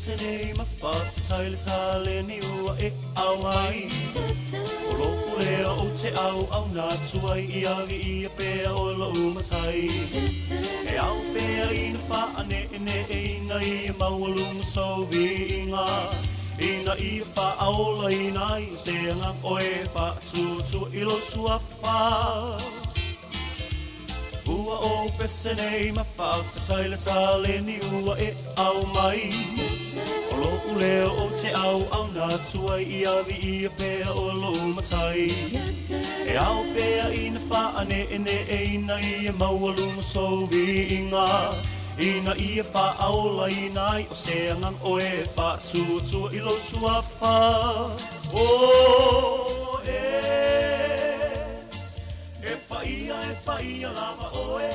pesene mawhakatai le tale ni ua e au mai. O loko lea o te au nā tuai I agi I a pēa o la umatai. E au pēa I na whaane e ina I a maualunga sauvi inga. Ina I a whaaola ina I o se angang oe whaatutua I lo suafa. Ua o pesene mawhakatai le tale ni ua e au mai. O loko lea o te au nā tuai I awi I a pēa o lo umatai. E au pēa I na whaane e ina I a maualunga sauvi inga. Ina I a whaaola ina I o se angang oe whaatutua I lo suafa. O e paia lava oe.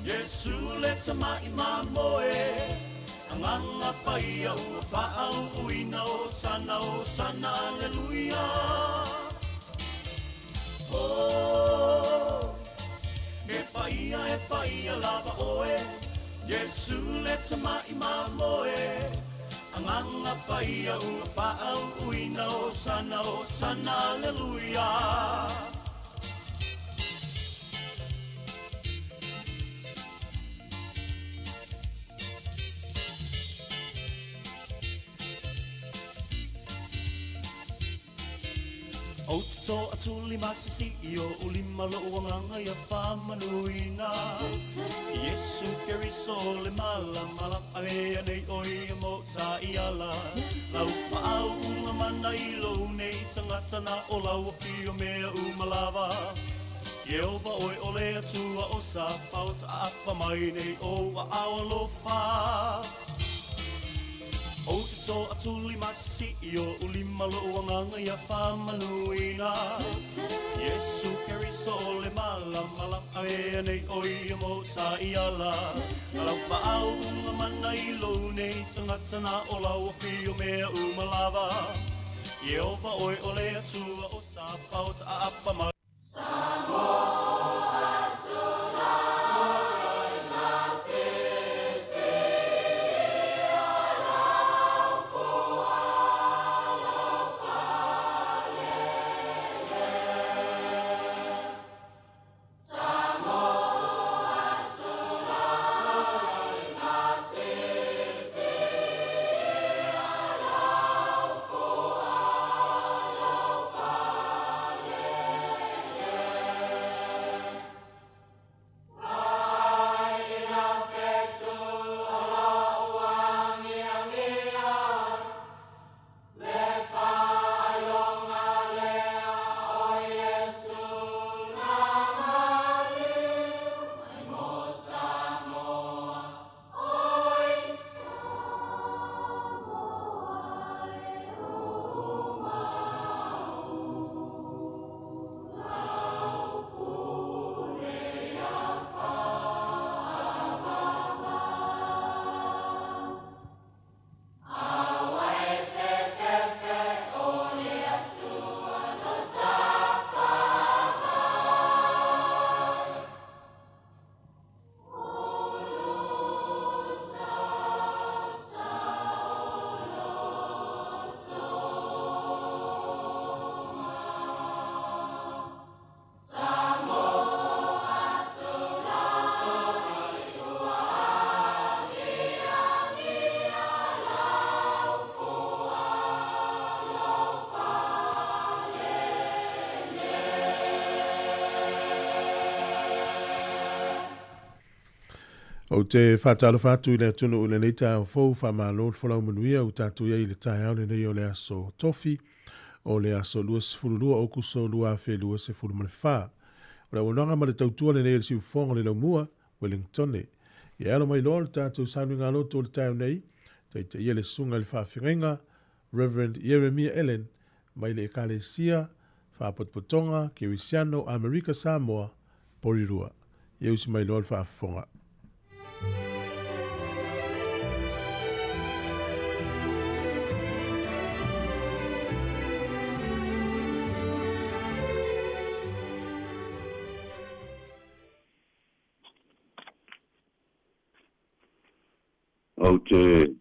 Yesu le tamai mamoe. Anganga paia ua whaau uina o sana, aleluia. Oh, e paia lava oe. Yesu le tamai mamoe. Anganga paia ua whaau uina o sana, aleluia. O to atuli masisi o ulima lo wanganga ya whamanuina. Yesu keri sole mala ave nei oi mo ta iala. Lau whaau unga mana I lo nei tangata na o lau whio mea umalava. Yeova oi o lea tua o sa pau ta apa mai nei o wa awa lo wha. O te tō atuli masisi o ulima lo wanganga ya whamanuina. Yesu keri sole mala ave nei oi mo ta iala. Lau whaau unga mana I lo nei tangata na o lau whio mea umalava. Yeova oi o lea tua o sa pau ta apa mai. O te whātalo whātu I le tunu o le nei tāo fōu whamalo whalau manuia o tātu ia I le tāi au le nei o le aso tofi o le aso lua se furulua o kuso lua awhi lua se furu male whā. O le wananga ma le tautua le nei le siu whonga le laumua Wellingtone. I alo mai loa le tātu sanu ngā loto o le tāo nei tai te ia le sunga le whawhirenga Reverend Jeremiah Ellen mai le ekalesia whapotpotonga Kirisiano Amerika Sāmoa Porirua. Ia usi mai loa le whawhirenga. O te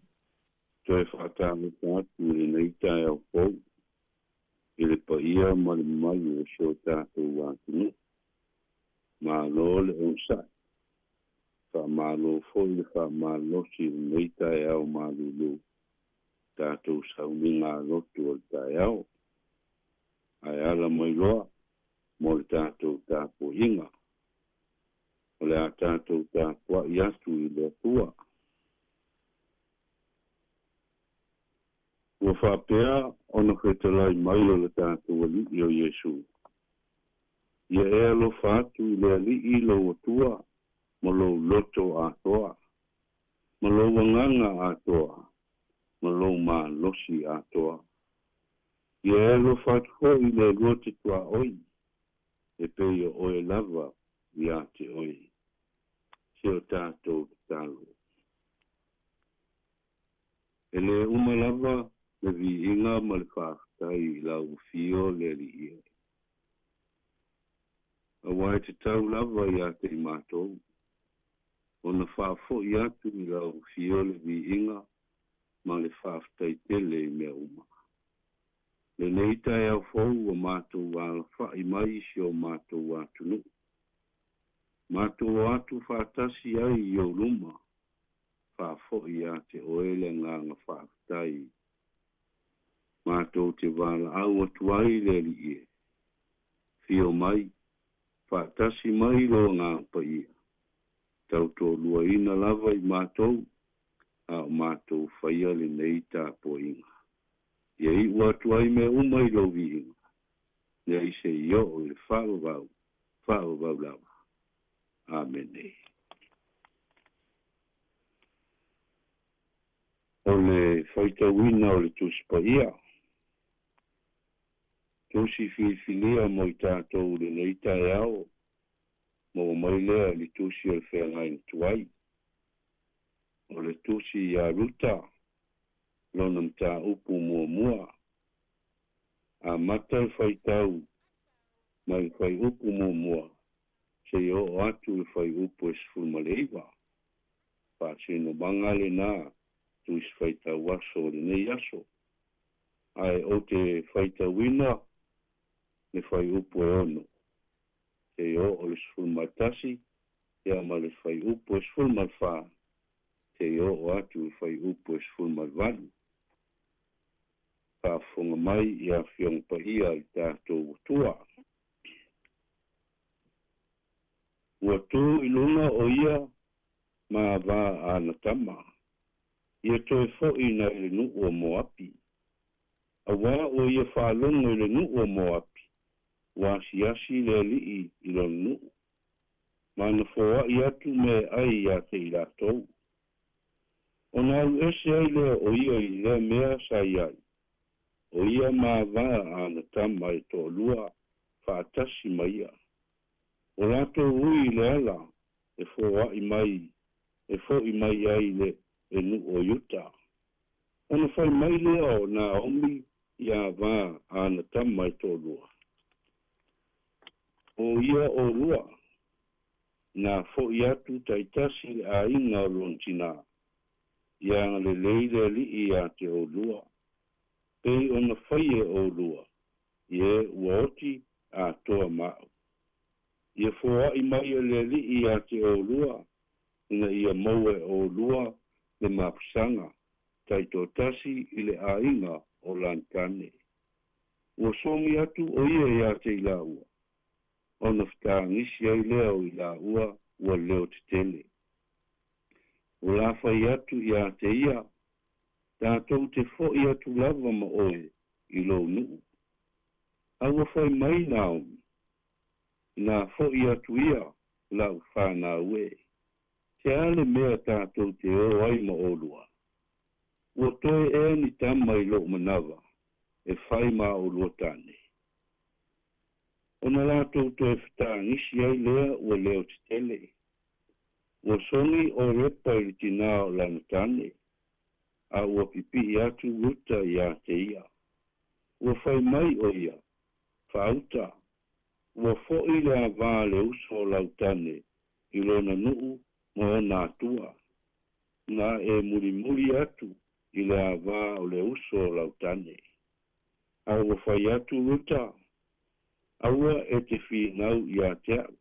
Toi whātāme tātu le nei tai au fōu. I le pa ia mali mai o sio tātou wātunu. Mā lo le o sai. Wha mā lo fōi le wha mā lo si le nei tai au mā lulu. Tātou sauni ngā lotu o le tai au. Ai ala mai loa. Mo le tātou tāpo inga. O le a tātou tāpua i atu i le tua. Ua whapea ona whetalai mai o le tātou ali i o Iesu. Ia ea lo whātu i le ali i lo atua, ma lo loto atoa, ma lo wanganga atoa, ma lo mā losi atoa. Ia ea lo whātu ho i le rote tua oi, e pei o oe lava i ate oi. Se o tātou talo. E le uma lava, le vi inga ma le whātai la ufio le li ia. A wai te tau lava i ate i mātou. O na whāfo i atu i la ufio le vi inga ma le whātai tele i mea uma. Le nei tai au fau o mātou wāla whai mai si o mātou atunu. Mātou atu whātasi ai i o luma. Whāfo i ate o ele nganga whātai. Mātou te wāla au atuai le li ie. Fio mai, whātasi mai lo ngā paia. Tau tō lua ina lava i mātou, a mātou whaia le nei tā po inga. Ia i atuai me umai lo vi inga. Ia i se i o le whāwau lava. Amen. O le whaitawina o le tuspaia. Tusi filia mo i tātou le nei tai au, mo mai lea li tusi o le whengain tuai. O le tusi i a ruta, lonam tā upu mua. A matai whaitau, mai whai upu mua, se i o atu le whai upu e sfumaleiva. Pātino mangale nā, tuis whaitau aso le nei aso. Ai o te whaitawina, le whai upu e ono. Te o le sfulmatasi, ea ma le whai upu e sfulmatwha. Te o atu le whai upu e sfulmatwani. Ka whunga mai i a whiong pahia i tātou tua. Ua tū i lunga o ia, ma wā ana tama. Ia toi fōi na i le nu o moapi. A wā o ia whālonga i le nu o moapi. Wasiasi le li'i i lo nu. Mana fōa i atu me ai i ate i latou. O nā ese ai lea o ia i le mea sai ai. O ia mā wā ana tama i tō lua whātasi mai a. O latou ui le ala e fōa i mai, e fō i mai ai le e nu o yuta. Ona whai mai lea o nā omi i a wā ana tama i tō lua. O ia o lua, na fo i atu taitasi a inga o lontina, ia le leile li i a te o lua, pei ona whaie o lua, ie uoti a toa mao. Ia fōa i mai le li i a te o lua, ina ia maue o lua le mapusanga, taito tasi i le a inga o lantane. Ua songi atu o ia i a te ila ua. Ona whtā ngisi ai leo i la ua leo te tele. O la whai atu i a te ia, tātou te fo i atu lava ma oe i lo nuu. Aua whai mai naomi, nā fo i atu ia lau whānā ue. Te ale mea tātou te o ai ma olua. Ua toe e ni tama i lo manawa, e whai ma o luotane. Ona lātou toi whita ngisi ai lea ua leo te tele. Ua songi o repa i tina o lanatane. A ua pipi i atu ruta i a te ia. Ua whai mai o ia. Whauta. Ua fōi le a vā le uso o lautane. I lona nuu mo o nā tua. Nā e muri atu. i le ava o le uso o lautane. Au wa whai atu ruta, aua e te whinau i a te au.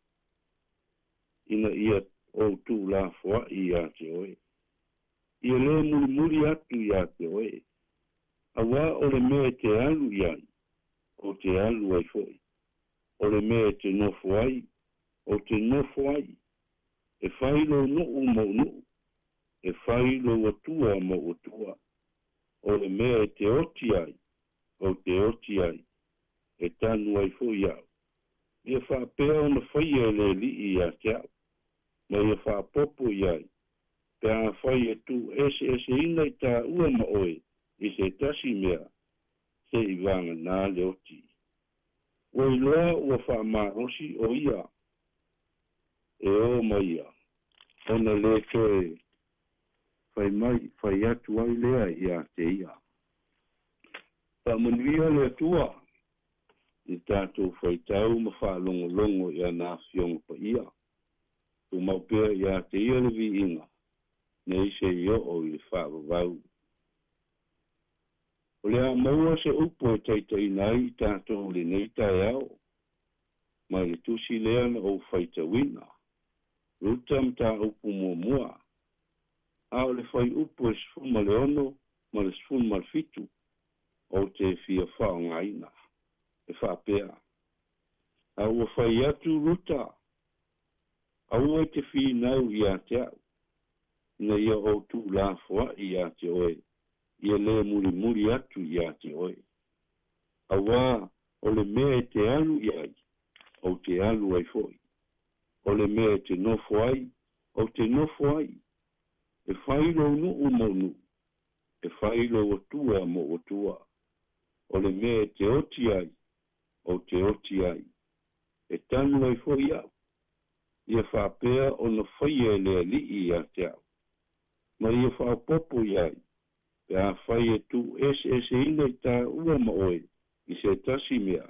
Ina ia o tū la fua i a te oe. Ia le muri atu i a te oe. Aua o le mea te alu i ai, o te alu ai foi. O le mea te nofo ai, o te nofo ai. E whailo nuu mo nuu. E whailo watua mo watua. O le mea te oti ai, o te oti ai. E tanu ai foi au. Ia whapea o na whaia le li i a te au. Ma ia whapopo i ai. Pea whaia tu ese ina i tā ua ma oe. I se tasi mea. Se i vanga nā le oti. Oi loa ua whaamarosi o ia. E o ma ia. Ona le toe. Whai atu ai lea i a te ia. Pa manuia le atua. I tātou whaitau ma whaalongo i a nā whionga pa ia. Tu maupea i a te ia le vi inga. Nei se i o i le whaavavau. O le a maua se upo e taitai nai i tātou le nei tai au. Mai le tusi lea na o whaitawina. Ruta mta upo mua. A o le whai upo e sfuma le ono, ma le sfuma le fitu. O te fia whao ngaina. E whapea. A ua whai atu ruta. A ua te whi nau i a te au. Na ia o tu la fua i a te oe. Ia le muri atu i a te oe. A ua o le mea te alu i ai. O te alu ai foi. O le mea te nofo ai. O te nofo ai. E whailo nuu mo nu. E whailo watua mo watua. O le mea te oti ai. O te oti ai. E tanu ai foi au. Ia whapea o na whaia le li i a te au. Ma ia whapopo i ai. Pea whaia tu ese ina i tā ua ma oe. I se tasi mea.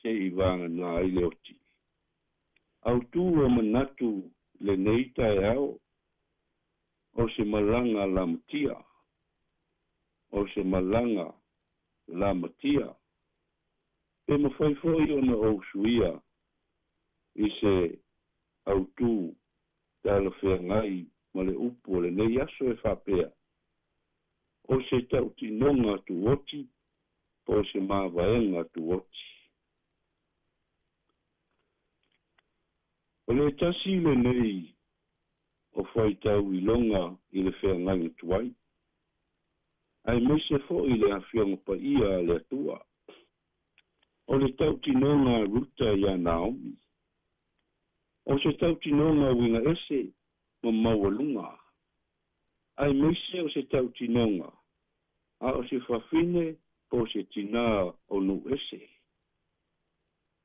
Se i vanga nā i le oti. Au tu o manatu le nei tai au. O se malanga la matia. O se malanga la matia. E mawhaifoi o na o suia. I se au tu tala whea ngai ma le upo le nei aso e whapea. O se tau tinonga tu oti. O se māwaenga tu oti. O le tasi le nei o whaitau i longa i le whea ngai tuai. Ai me se fo i le awhianga pa ia le atua. O le tau tinonga ruta i a Naomi. O se tau tinonga winga ese ma mawalunga. Ai me se o se tau tinonga. A o se whawhine po se tina o nu ese.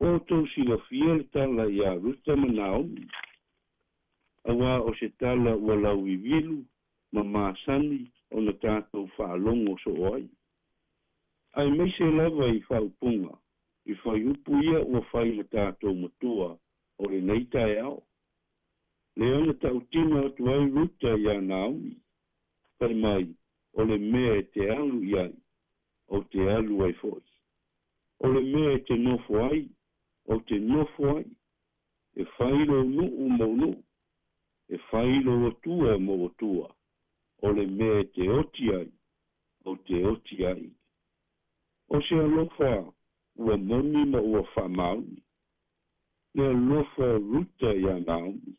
O tau si la fiel tala i a ruta ma Naomi. Awa o se tala ua lau i vilu ma maasani o na tātou whaalongo so ai. Ai me se lava i whaupunga. I whai upu ia ua whai ma tātou matua o le neitai au. Le ona tau tina atu ai ruta i a Naomi. Pai mai o le mea te alu i ai. O te alu ai foi. O le mea te nofo ai. O te nofo ai. E whailo nuu mo nuu. E whailo watua mo watua. O le mea te oti ai. O te oti ai. O se alofa ua moni ma ua whamauni. Le alofa ruta i a Naomi.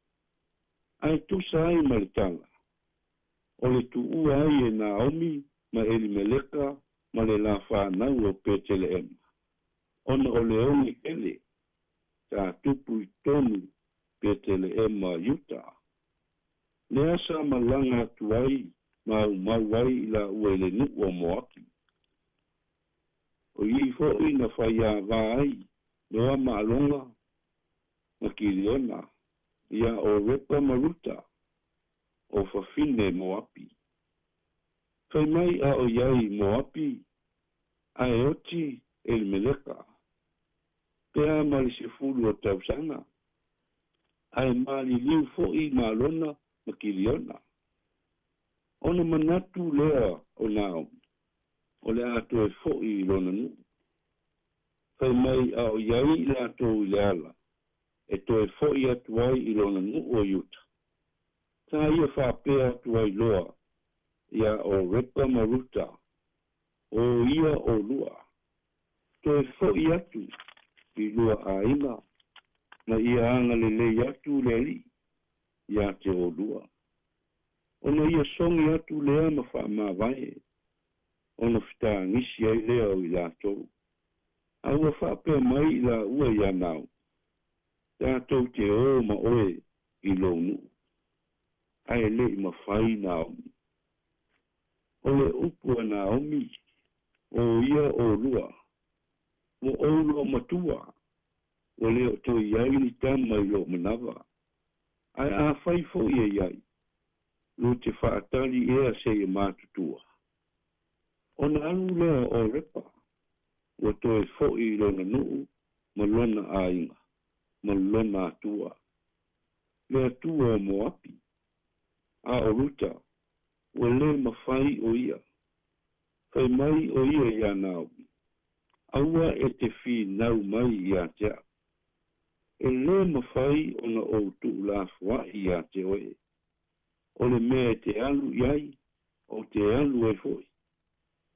Ai tusa ai ma le tala. O le tu ua ai e Naomi ma Elimeleka ma le la whanau o Petele ema. Ona o le oni ele. Ta tupu i tonu Petele ema Yuta. Le asa malanga atu ai ma umawai la ue le nu o moaki. O i fo i na whaia wā ai. Noa maalonga. Ma kiriona. Ia o repa maruta. O whawhine moapi. Whai mai a o iai moapi. A e oti Elimeleka. Pea mali se fulu o tausanga. A e mali liu fo i maalona ma kiriona. Ona manatu lea o nao. O le ato e fo'i lona nu. Fai mai a o iai le ato i le ala. E to e fo'i atu ai i lona nu o yuta. Tā ia whapea atu ai loa. Ia o repa maruta. O ia o lua. To e fo'i atu i lua a inga. Na ia anga le le atu le li. Ia te o lua. Ona ia songi atu lea ma wha ma vai. Ona whita ngisi ai lea o i lātou. Aua whapea mai i la ua ia nau. Tātou te o ma oe i lonu. Ai le i ma whai na omi. O le upua na omi. O ia o lua. O lo matua. O le o to iai ni tama i lo manawa. Ai a whai fo ia iai. Lo te whaatali ea se i mātutua. O na alu lea o repa. O to e fo i lona nuu. Ma lona a inga. Ma lona atua. Le atua o moapi. A o ruta. O le mawhai o ia. Whai mai o ia ia naomi. Aua e te whi nau mai ia tea. E le mawhai o na o tu la fwa ia te oe. O le mea te alu iai. O te alu e foi.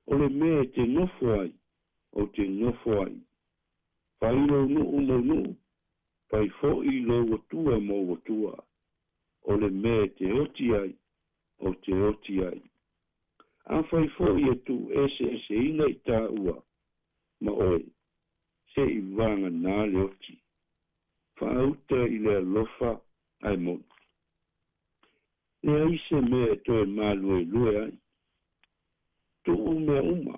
O le mea te nofo ai. O te nofo ai. Whai lo nuu mo nuu. Pai fo i lo watua mo watua. O le mea te oti ai. O te oti ai. A whai fo i atu ese ina i tā ua. Ma oe. Se i wanga nā le oti. Whaauta i le alofa ai mon. Le aise mea toe mālue lue ai. Tu umea uma.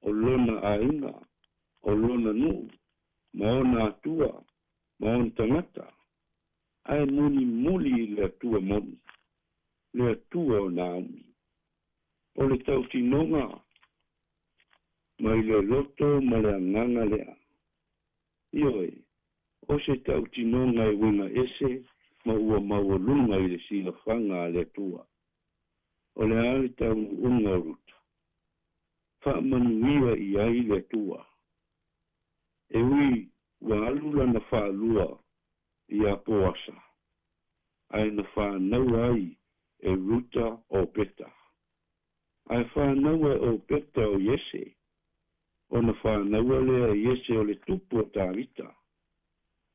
O lona a inga. O lona nu. Ma ona atua. Ma on tangata. Ai muli le atua moni. Le atua o Naomi. O le tautinonga. Mai le loto ma le anganga lea. Ioe. O se tautinonga i wina ese. Ma ua mawalunga i le sila whanga le atua. O le ale tau unga ruta. Wha manuia i ai le atua. E ui. Wa alula na wha lua. I a poasa. Ai na wha nau ai. E ruta o peta. Ai whanau o peta o Yese. O na whanau lea Yese o le tupu o tāwita.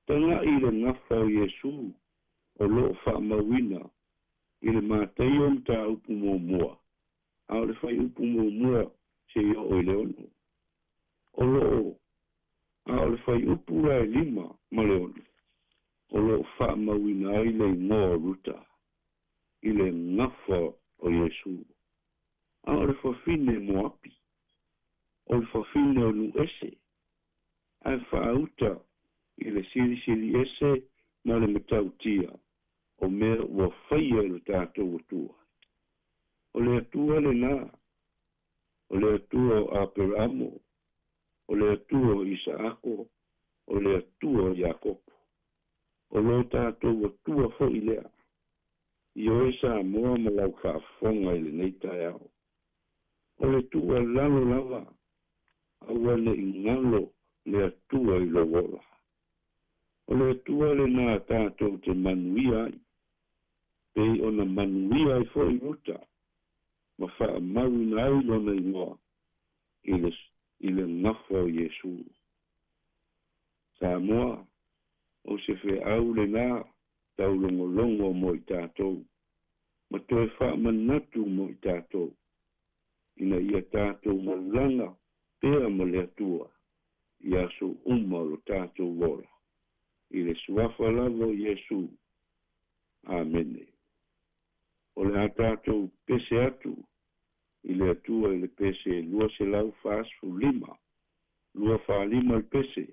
Tanga i le ngafa o Yesu. O loo whamauina. I le mātai o mta upu mua. A le whai upu mua se i o i leono. O loo. A le whai upu rai lima ma leono. O loo whamauina ai le ngoa ruta. I le ngafa o Yesu. A o le whawhine moapi. O le whawhine o nu ese. Ai whaauta i le siri ese ma le matautia. O mea ua whaia le tātou atua. O le atua le nā. O le atua o Aperamo. O le atua o Isaako. O le atua o Jakopo. O lo tātou atua fo i lea. I o e Sāmoa ma lau whaafonga i le neitai au. O le tua lalo lava. Aua le ingalo le atua i lo wola. O le atua le nā tātou te manuia ai. Pei o na manuia ai fo i ruta. Ma wha mawina ai lona i ngoa. I le ngafo o Yesu. Sāmoa. O se fe au le nā. Tau longo mo i tātou. Ma toe wha manatu mo i tātou. Ina ia tātou malanga pēa ma le atua. Ia so lo tātou wola. I le suafa lavo Yesu. Amene. O le tātou pese atu. I le atua i le pese lua se lau whaasfu lima. Lua wha lima i pese.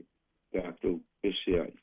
Tātou pese ai.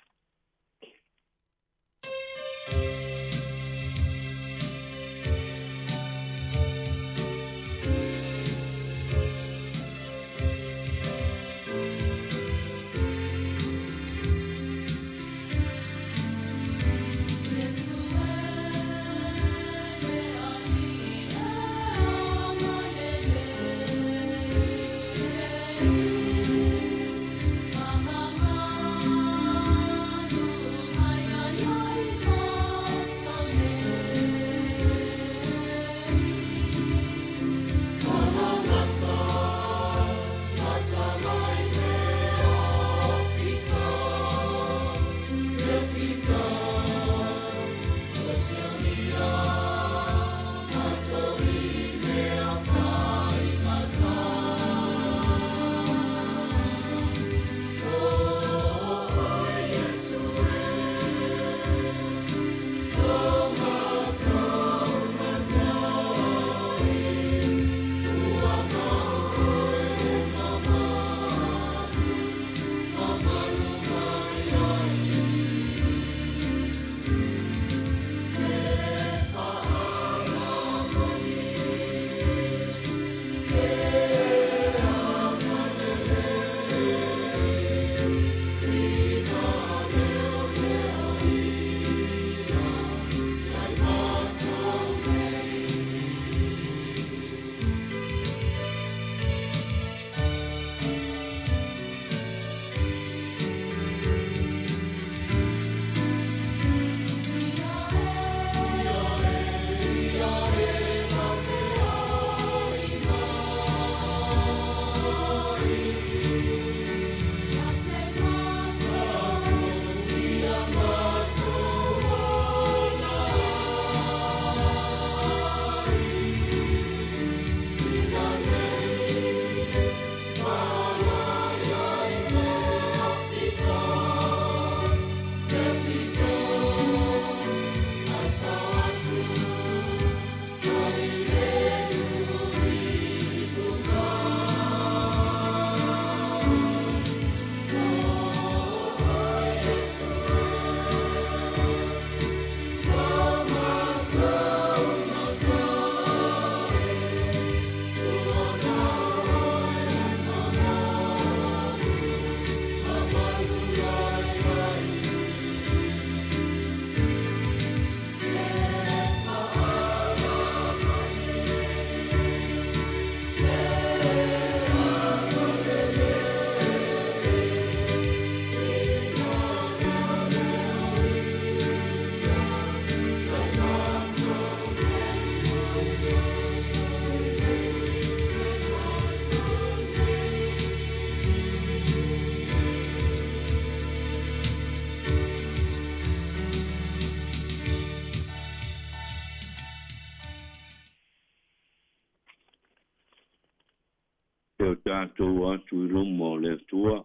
mātou atu I luma o le atua,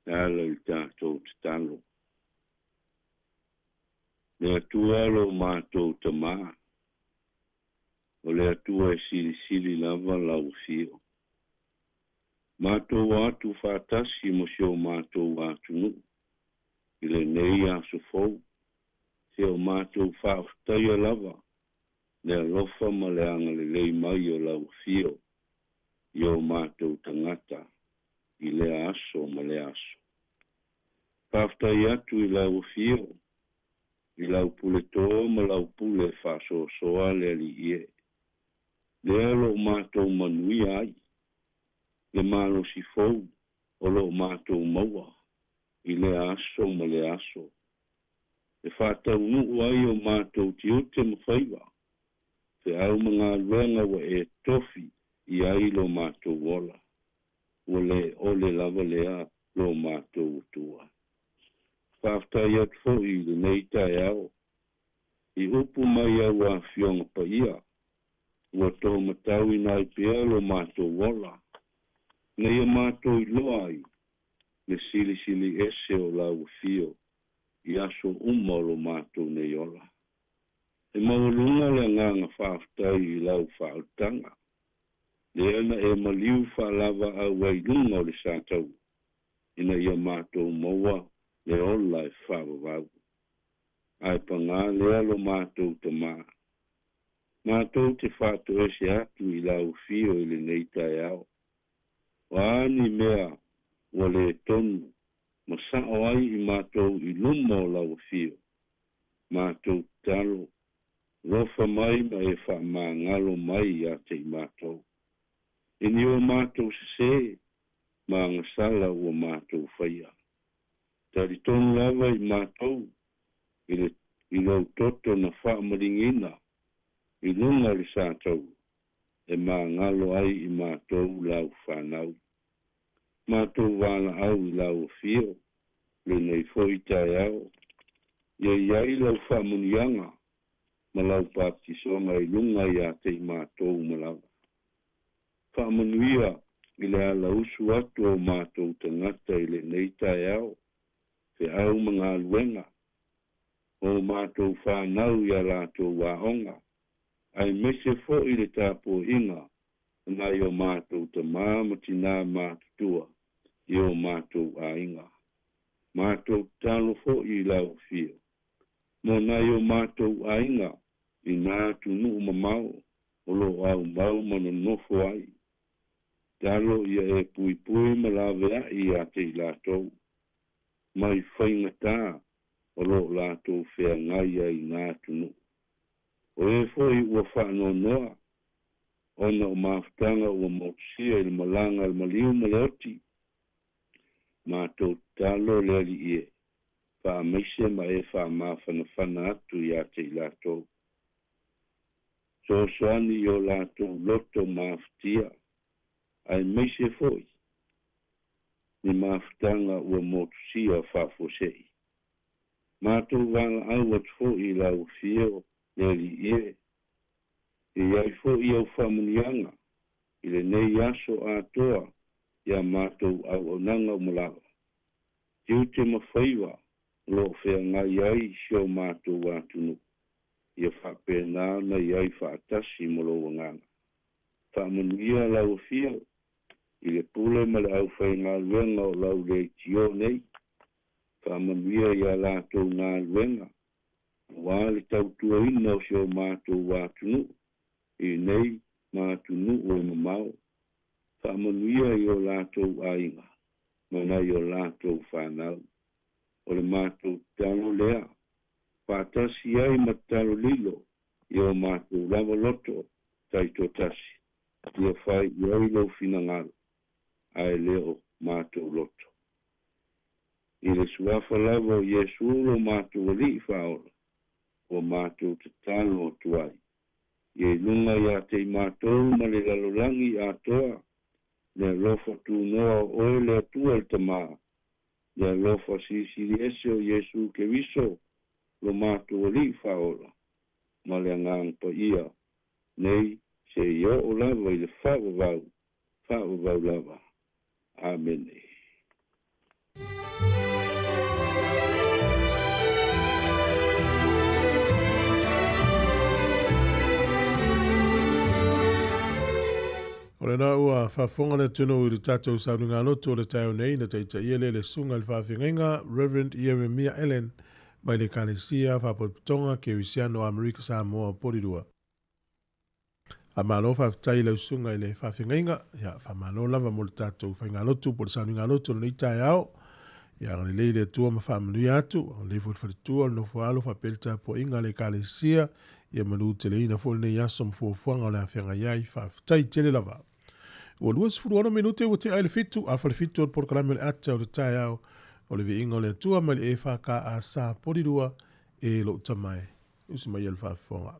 ala I tātou te talo. Le atua lo mātou te mā, o le atua e sili lava lau fio. Mātou atu whātasi mo sio mātou atu nu, I le nei aso fau, sio mātou whāwhtaia lava, le alofa ma le anga le lei mai o lau fio, I o mātou tangata, I le aso ma le aso. Whāwhtai atu I lau fio, I lau pule tō ma lau pule whaso soa le li ie. Le alo mātou manui ai, le malo si fau, o lo mātou maua, I le aso ma le aso. E whātau nuu ai o mātou ti o te mawhaiwa, te au mga luenga wa e tofi I ai lo mātou wola, o le lava lea lo mātou utua. Whāwhtai atu fo I le nei tai au, I upu mai au a fionga pa ia, ua tō matau I nai pia lo mātou wola, nei a mātou I loa ai, le sili ese o lau fio, I aso lo mātou nei ola. E maulunga le nganga whāwhtai I lau whautanga. Le ana e maliu whalava au wailunga o le sātau. Ina ia mātou maua le ola e whawawau. Ai pangā lea lo mātou te mā. Mātou te whātou ese atu I lau fio I le neitai au. Waani mea wa le tonu. Masao ai I mātou I luma o lau fio. Mātou talo. Rofa mai ma e wha mā ngalo mai a te I mātou. E ni o mātou se mā ngasala o mātou whaia. Tari tonu lava I mātou I lau toto na wha maringina I lunga li sātou e mā ngalo ai I mātou lau whanau. Mātou wāna au I lau fio le nei foi tai au. Iai lau whamunianga ma lau pātisonga I lunga I a te I mātou malawa. Whamanuia I le ala usu atu o mātou tangata I le nei tai au, te au mga luenga, o mātou whanau I a rātou waonga, ai mese fo I le tāpō inga, nai o mātou ta māmati nā mātutua, I o mātou a inga. Mātou talo fo I lau fio, mo nai o mātou a inga, I nātu nuu mamau, o lo au mau mana nofo ai. Talo ia e pui ma lawe I a te I lātou. Mai whainga tā, o lo lātou whea ngai ai nātu nuu. O e foi ua whaano noa, ona o mawhtanga ua mausia I malanga I maliu maleoti. Mātou talo le ali ie, wha meise ma e wha mawhana atu I a te I lātou. So soani I o lātou loto mawhtia, ai meise foi. Ni mawhtanga ua motusia whafosei. Mātou wanga au at foi lau fio, neli ie. E ai foi au whamunianga, I le nei aso atoa, ia mātou au onanga umalawa. Tiu te mawhaiwa, lo whea ngai ai sio mātou atunu. Ia whapena na iai whaatasi molo wanganga. Whamanuia lau fio, I le pule ma le au whai ngā luenga o lau le tio nei. Whamanuia ia lātou ngā luenga. Wā le tautua ina o sio mātou wātunu. I nei mātunu o mamau. Whamanuia I o lātou ainga. Mana I o lātou whanau. O le mātou talo lea. Whātasi ai matalo lilo. I o mātou lava loto. Taito tasi. Ia whai I ai lau finangalo. Ai leo mātou loto. I le suafa lava o Iesu lo mātou ali whaola. O mātou te talo o tuai. I lunga I a te mātou ma le lalolangi a toa. Le lofa tu noa o le atua le tamā. Le lofa sisiri ese o Iesu ke viso. Lo mātou ali whaola. Ma le ngang pa ia. Nei se ia o lava I le whawawau. whāwau lava. Amen. O le na ua whafonga le tunu i le tātou saunga loto le tau nei na teita ia le sunga le whawhinga Reverend Jeremiah Ellen mai le kalesia whapotonga ke wisiano Amerika Sāmoa porirua. A malo whaftai lau sunga i le whawhinga ia whamalo lava mo le tātou whainga loto po le saunga loto le nei tai au ia le leile tua ma whamanui atu o le whalitua no whaalo whapelta po inga le kalesia ia manu te le ina fo le nei aso mfuafuanga o le awhenga iai whaftai tele lava. O luas furuana minute o te aile fitu, a fale fitu o porkalame le ata o le tai au, o le vi inga o le atua mai le e whaka a sā porirua e lo tamai. Usi mai al whafonga.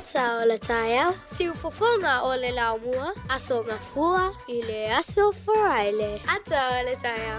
Ata o le taia, siufofonga o le laumua, aso ngafua i le aso foraile. Ata o le taia.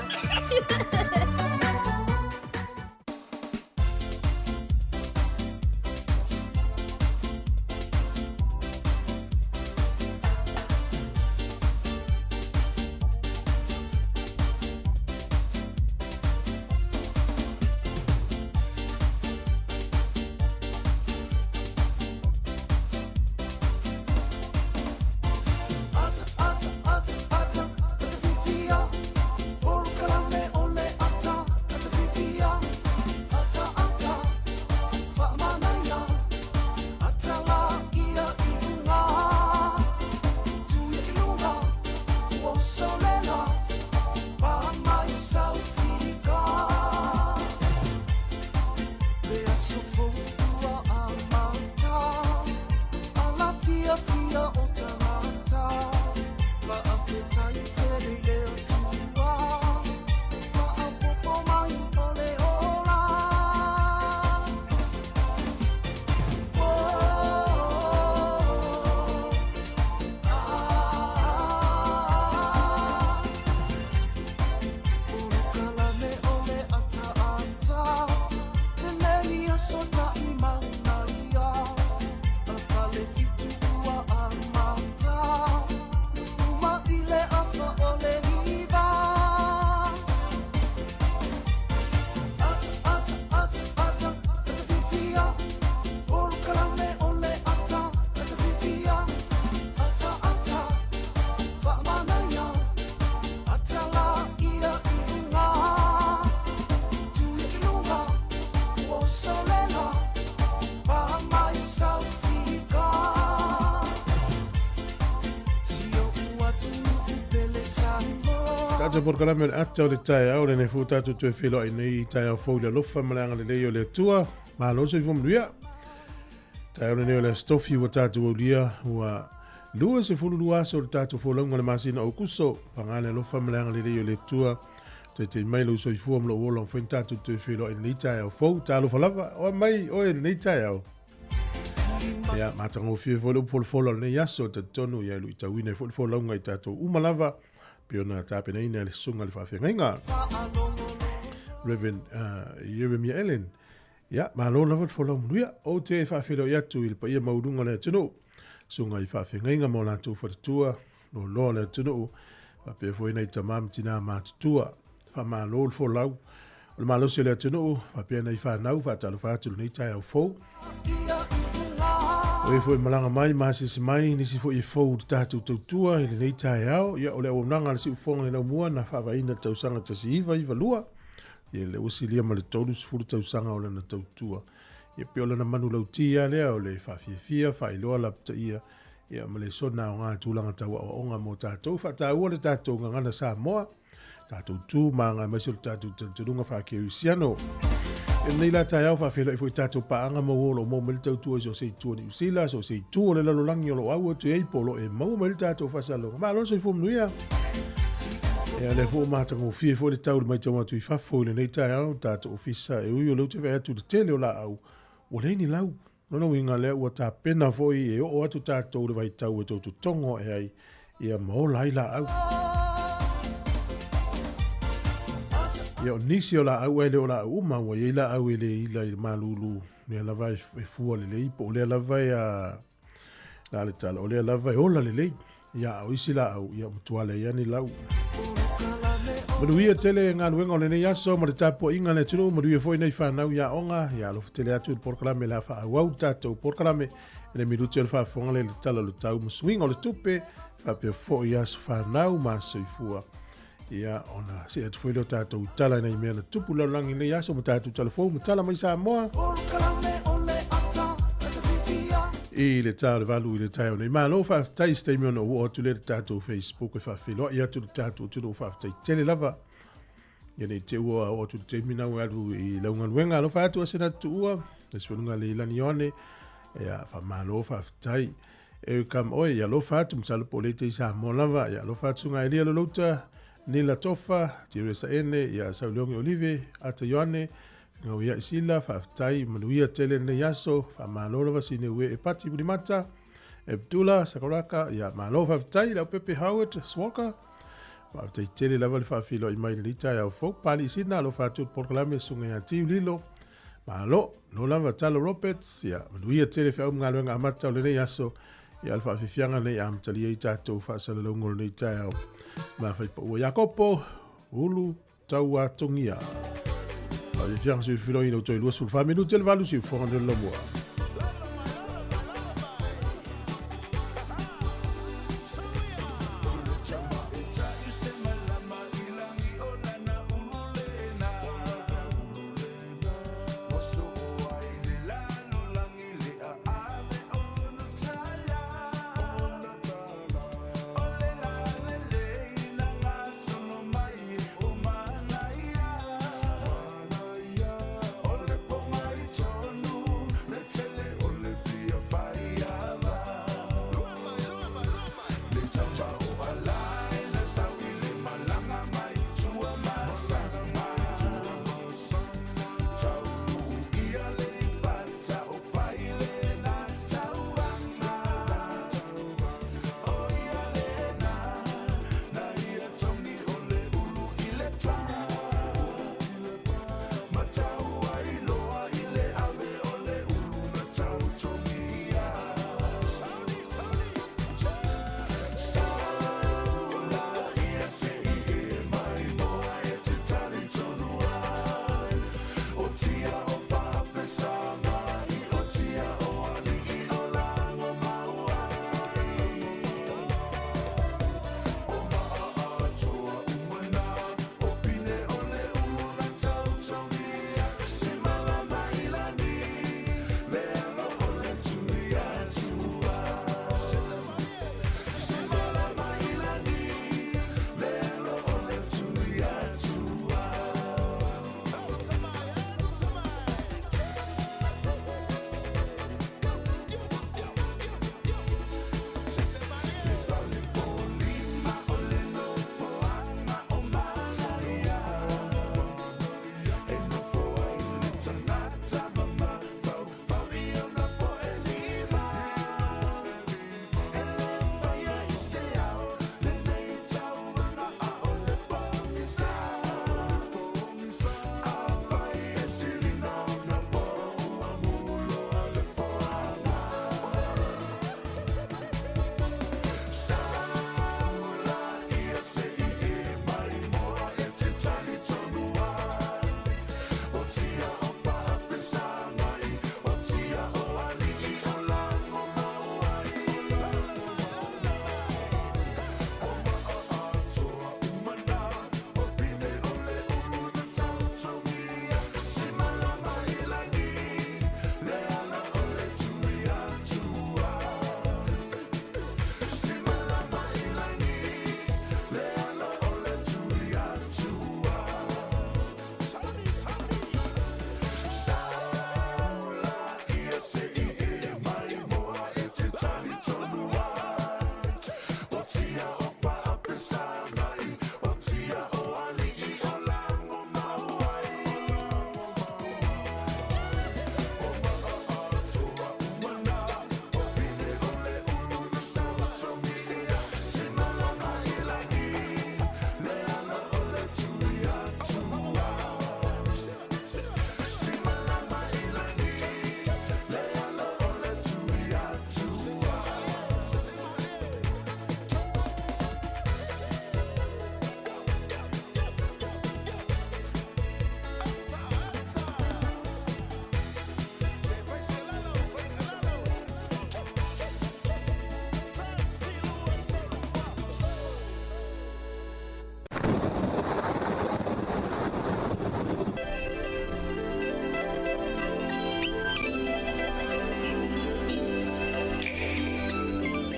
Tata por kalame ata o le tai au le ne futa tu tu filo ai nei tai au fo le lofa malanga le leo le tua ma lo se vom ria tai au le le stofi wa tatu o lia wa lua se fulu lua so tatu fo longa le masina o kuso pangale lofa malanga le leo le tua te mai lo so i fu lo lo fo tatu tu filo ai nei tai au fo talo falava o mai o nei tai au ya matango fie fo lo folo ne yaso te tonu ya lu tawine fo longa i tatu umalava piona tapena ina le sunga le whawhenga. Reverend Jeremiah Ellen. Ya, ma lo na whatwhala munuia. O te whawhelo iatu ili pa ia maurunga le tunu. Sunga i whawhenga mo la tu whatatua. No loa le tunu. Whapea fwena i tamam tina mātutua. Whama lo le wholau. O le malo se le tunu. Whapea nei whanau. Whatalo whatulu nei tai au fau. O e foi malanga mai, masisi mai, nisi foi e fou tātou tautua, ili nei tae au, ia o le o nanga le si ufonga le lau mua, na whawaina tausanga tasi iwa lua, ia le usi lia ma le tolu sifuru tausanga o le na tautua. Ia pe o le na manu lau tia lea o le whawhiawhia, whailoa lapta ia ma le sona o ngā tūlanga taua o onga mo tātou, whataua le tātou ngangana Sāmoa, tātou tū, ma ngā maisi o le tātou tantununga whakeu siano. E nei la tai au whawhela i fwoi tātou paanga mo o lo mo mele tautua so se tua ni usila, so se tua le lalolangi o lo au atu ei polo e mau mele tātou whasalonga. Ma alonso i fwom nuia. E ale fwo mātango fie fwo le tau le mai tau atu i whafo i le nei tai au tātou ofisa e ui o lau te whai atu le tele o la au. O le ni lau. Nono inga lea ua tā pena fwoi e o atu tātou le vai tau e tautu tongo e ai. Ia mo lai la au. Ia o nisi o la au ele o la au uma ua ia la au ele ila i malulu lea lava e fua le lei po lea lava e a la le tala o lea lava e ola le lei ia au isi la au ia mutuale ia ni lau manuia tele ngā nuenga o le nei aso ma le tapo inga le tunu manuia foi nei whanau ia onga ia lofa tele atu le porkalame la wha au tātou porkalame ele minuti o le whafonga le tala lo tau masuinga o le tupe whapea foi aso whanau ma soifua ia ona se atu foi lo tātou tala nei mea na tupu laulangi nei aso ma tātou telefon ma tala mai Sāmoa i le tā le valu i le tai o nei malo whaftai steimi ona ua atu le tātou Facebook e whawhiloa i atu le tātou tunu whaftai tele lava ia nei te ua o atu le teimi nau alu i launga luenga alo whātua sena tu ua e swanunga le ilani one ia whamalo whaftai e kam oe ia lo whātu msalo po le te Sāmoa lava ia lo whātu ngā elia lo lauta Nila Tofa, Tiresa Ene, ia Sauliongi Olive, Ata Ioane, ngau ia isila whaafitai manuia tele nei aso whaamalola wasine ue e pati bulimata e ptula sakaraka ia malo whaafitai lau Pepe Howard Swalker whaafitai tele lava le whaafilo i mai lita au folk pali isina alo whaatut porkalame sunga ia tiu lilo malo no lava talo Roberts ia manuia tele whiau mngaluenga amata o le nei aso ia alfa fifianga nei amtalia i tātou whaasala laungolo nei tai au ma whaipa ua Jakopo ulu taua tongia le fianga sui filo ina utoi luas sul fa minuti le valu si fonga de lomoa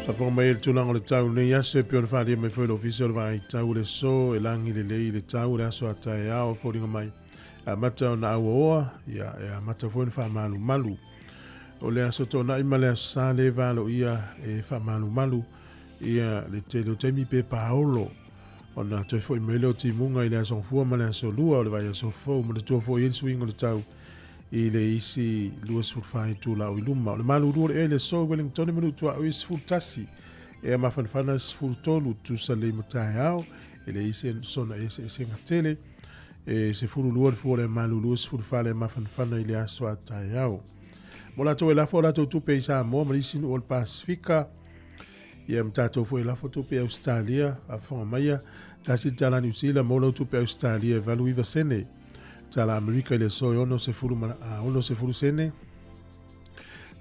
Whaka mai le tūlanga le tau nei aso e pio na whaalia mai whaile official vai tau le so e langi le lei le tau le aso a tae ao whoringa mai a mata o na aua oa ia e a mata fwoi na wha malu malu o le aso tō na ima le aso sa le valo ia e wha malu malu ia le te lo teimi pe paolo o na toi fwoi mele o ti munga i le aso fua ma le aso lua o le vai aso fo ma le tua fwoi il swing o le tau I le isi lua sifurufai tūlau I luma. O le malurua le le so Wellington minutu a ois fultasi. E mafanfana sifurutolu tusa le matai au. E le isi sona ese ngatele. E se furulua le fuole malulua sifurufai le mafanfana I le aso atai au. Mo lato e lafo lato tupe I Sāmoa malisi nu o le Pasifika. Ia mtato fo e lafo tupe Australia. A fonga maia. Tasi tala New Zealand mo lau tupe Australia. Valu iwa sene. Tala Amerika I le so ono se furu sene.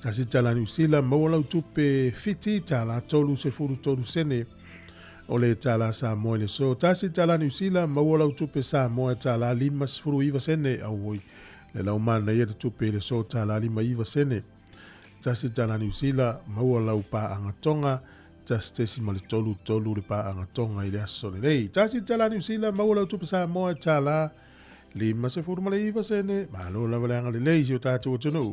Tasi tala New Zealand mo lau tupe fiti tala tolu se furu tolu sene. O le tala Sāmoa le so. Tasi tala New Zealand mo lau tupe Sāmoa tala lima se furu iwa sene. Au le lau mana ia tupe le so tala lima iwa sene. Tasi tala New Zealand mo lau pa angatonga. Tasi tesi ma le tolu le pa angatonga I le aso le rei. Tasi tala New Zealand mo lau tupe Sāmoa tala lima se furu male iwa sene. Malo la wale anga le lei si o tātou o tunu.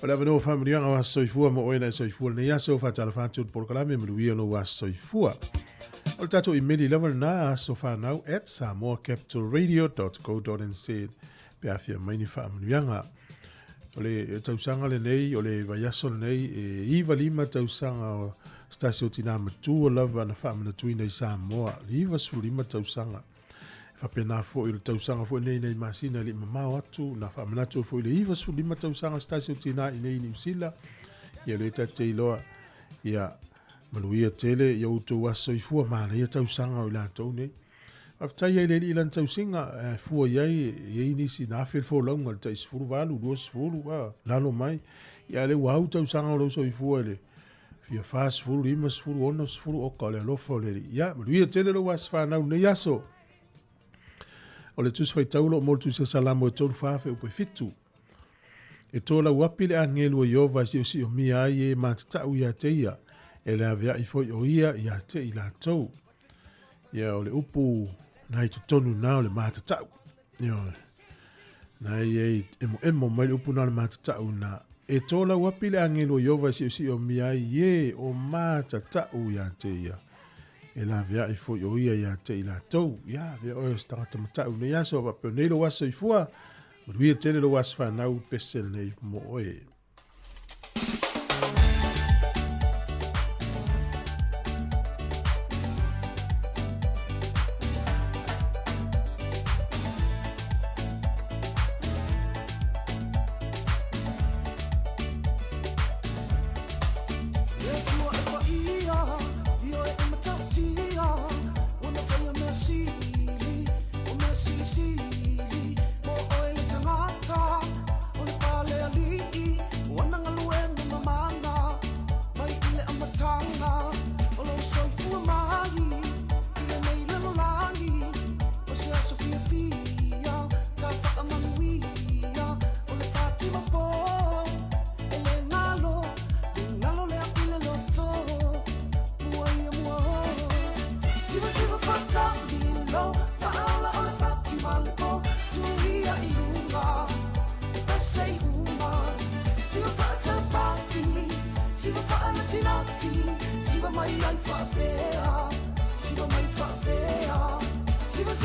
Wale wano whamiri anga wa soifua mo oina soifua. Ne yaso whatala whantua porokalame maruia no wa soifua. O tātou I meli lewa na aso whanau at samoacapitalradio.co.nz. Pe afia maini whamiri anga. O le tausanga le nei, o le vayaso le nei, iwa lima tausanga o stasio tina matua lava na whamina tuina I Sāmoa. Iwa su lima tausanga. Whapena fo I le tausanga fo nei masina li mamao atu na whamanatu fo I le iwa su lima tausanga stasio tina I nei New Zealand. Ia le tate iloa ia manuia tele ia uto waso I fua mana ia tausanga o la tau nei. Aftai ia le ilan tausinga fua iai nisi na afel fo launga le tais furu valu, duas furu lalo mai. Ia le wau tausanga o lauso I fua le fia fas furu, limas furu, onos furu, oka le alofa le ia manuia tele lo was whanau nei aso. O le tusi fai taulo mo le tusi salamo e tolu whawhe upe fitu. E tola wapi le angelu o Iova si o mia ai e matatau ia te ia. E le avea I foi o ia te I la tau. Ia o le upu nai tu tonu na o le matatau. Ia nai emo mai le upu na le matatau na. E tola wapi le angelu o Iova si o mia ai o matatau ia te ia. E la vea I foi o ia te I la tau. Ia vea o stangata matau ne ia so wapi o nei lo wasa I fua. Maruia tele lo wasa whanau pesel nei mo oe.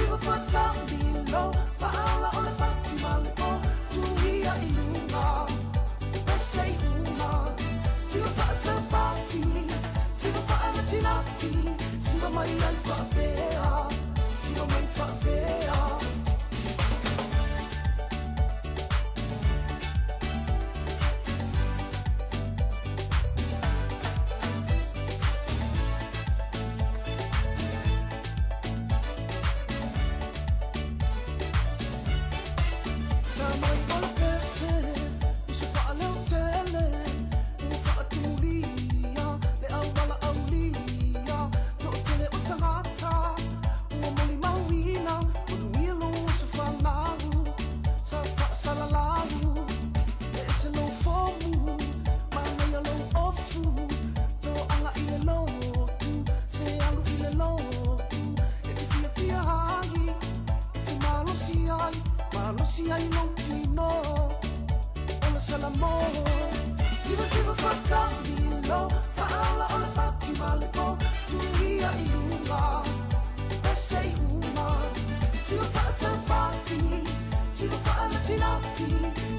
Siva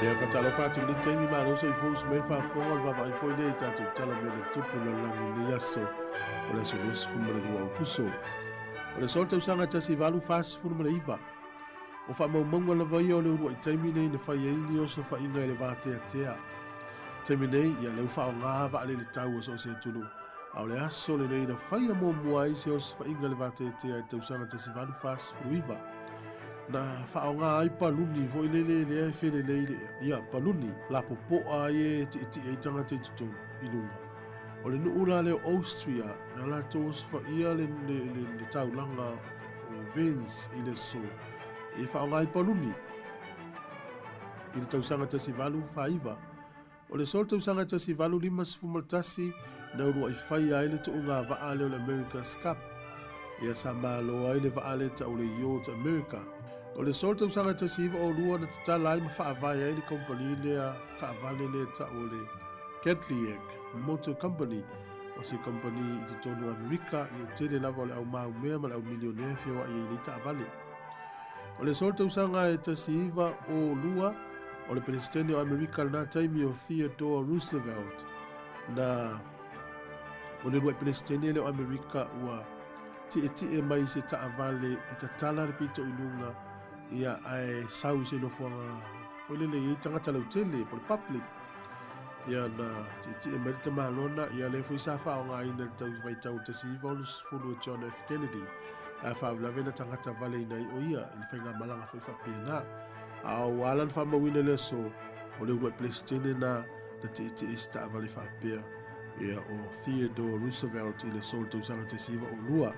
Ia whatalofa atu ni taimi maro so i fōs me whafonga le wawa i fōi le tātou tala me le tupu le langi ni aso o le solus fumare lua o kuso. O le sol tau sanga tasi walu fās fumare iwa. O wha maumaunga la vai o le urua i taimi nei na whai eini o so wha inga le vātea tea. Taimi nei ia leu wha o ngā wa ale le tau o so se tunu. A o le aso le nei na whai a mua mua i se o so wha inga le vātea tea i tau sanga tasi walu fās fumare iwa. Na whaonga ai paluni vo ilele le ai fele leile ia paluni la popoa e ti e tanga te tutun ilunga o le nuula le Austria na la tos fa ia le taulanga o Vins i le so e whaonga ai paluni i le tausanga tasi valu whaiva o le sol tausanga tasi valu lima sifumaltasi na urua i whai ai le tuunga vaale o le America's Cup ia sa malo ai le vaale ta o le Yo to America. O le sol tausanga tasiva o lua na tatala ai mawhaavai ai le kompani lea taavale le ta o le Cadillac Motor Company o se kompani i te tonu Amerika i tele lava o le au mau mea ma le au milionea whiawa i ni taavale. O le sol tausanga e tasiva o lua o le presidente o Amerika na taimi o Theodore Roosevelt na o le rua presidente o Amerika ua tie mai se taavale e tatala le pito ilunga ia ai sau se no fuanga folele i tangata lau tele por public ia na ti emerita malona ia le foi sa fa nga ina tau vai tau te si volus fulu John F Kennedy a fa la vena tangata vale nei o ia il fainga malanga foi fa pena a walan fa mawina le so o le web president na ti sta vale fa pea ia o Theodore Roosevelt i le sol tau sanga te si o lua.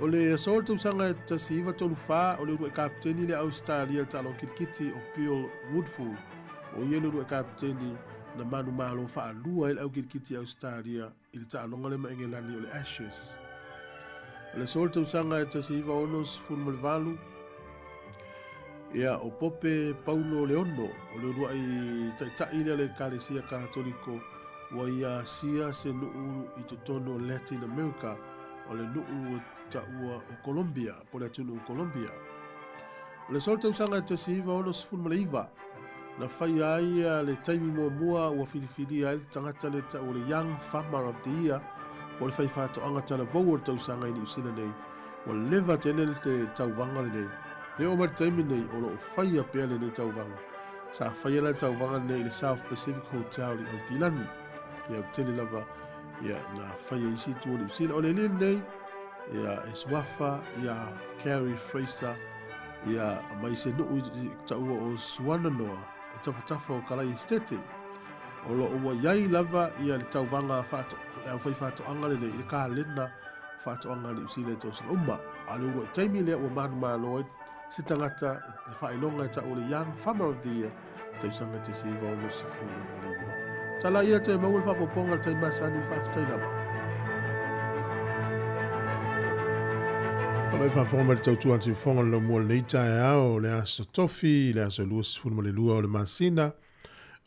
O le sol tau sanga ta siva tolu wha o le urua kapteni le Australia talo kirikiti o Bill Woodfull o ia le urua kapteni na manu malo wha alua il au kirikiti Australia i le taalonga le maengelani o le Ashes. O le sol tau sanga ta siva onos fulmalvalu ia o Pope Paulo Leono o le urua i taitaile le Kalesia Katoliko wa ia sia se nuu i totono Latin America o le nuu ta ua o Colombia, po le tunu o Colombia. O le sol tausanga te siva o nos fulmaleiva, na whai ai le taimi mua ua whiriwhiri ai le tangata le ta o le Young Farmer of the Year o le whai whātua anga tala vau o le tausanga i New Zealand nei o le lewa tene le te tauvanga le nei e o mai taimi nei o lo whai a pia le nei tauvanga sa whai ala tauvanga nei le South Pacific Hotel i AUG lani i au tele lava ia na whai a isi tua New Zealand o le lini nei ia e Swafa ia Carrie Fraser ia mai se nuu taua o Suana noa e tawhatafa o kalai stete o lo ua iai lava ia le tauvanga au whai whātoanga le nei i le kālena whātoanga le usile tau sang umma a le ua i taimi lea ua manu māloa se tangata e whailonga e ta o le Young Farmer of the Year tau sanga te siwa o lo se fulu le iwa tala ia te maua le whapoponga le taimasani whaafitai lava Mai whawhonga le tautua atu whonga le mua nei tae ao le aso tofi, le aso lua sifunu le lua o le masina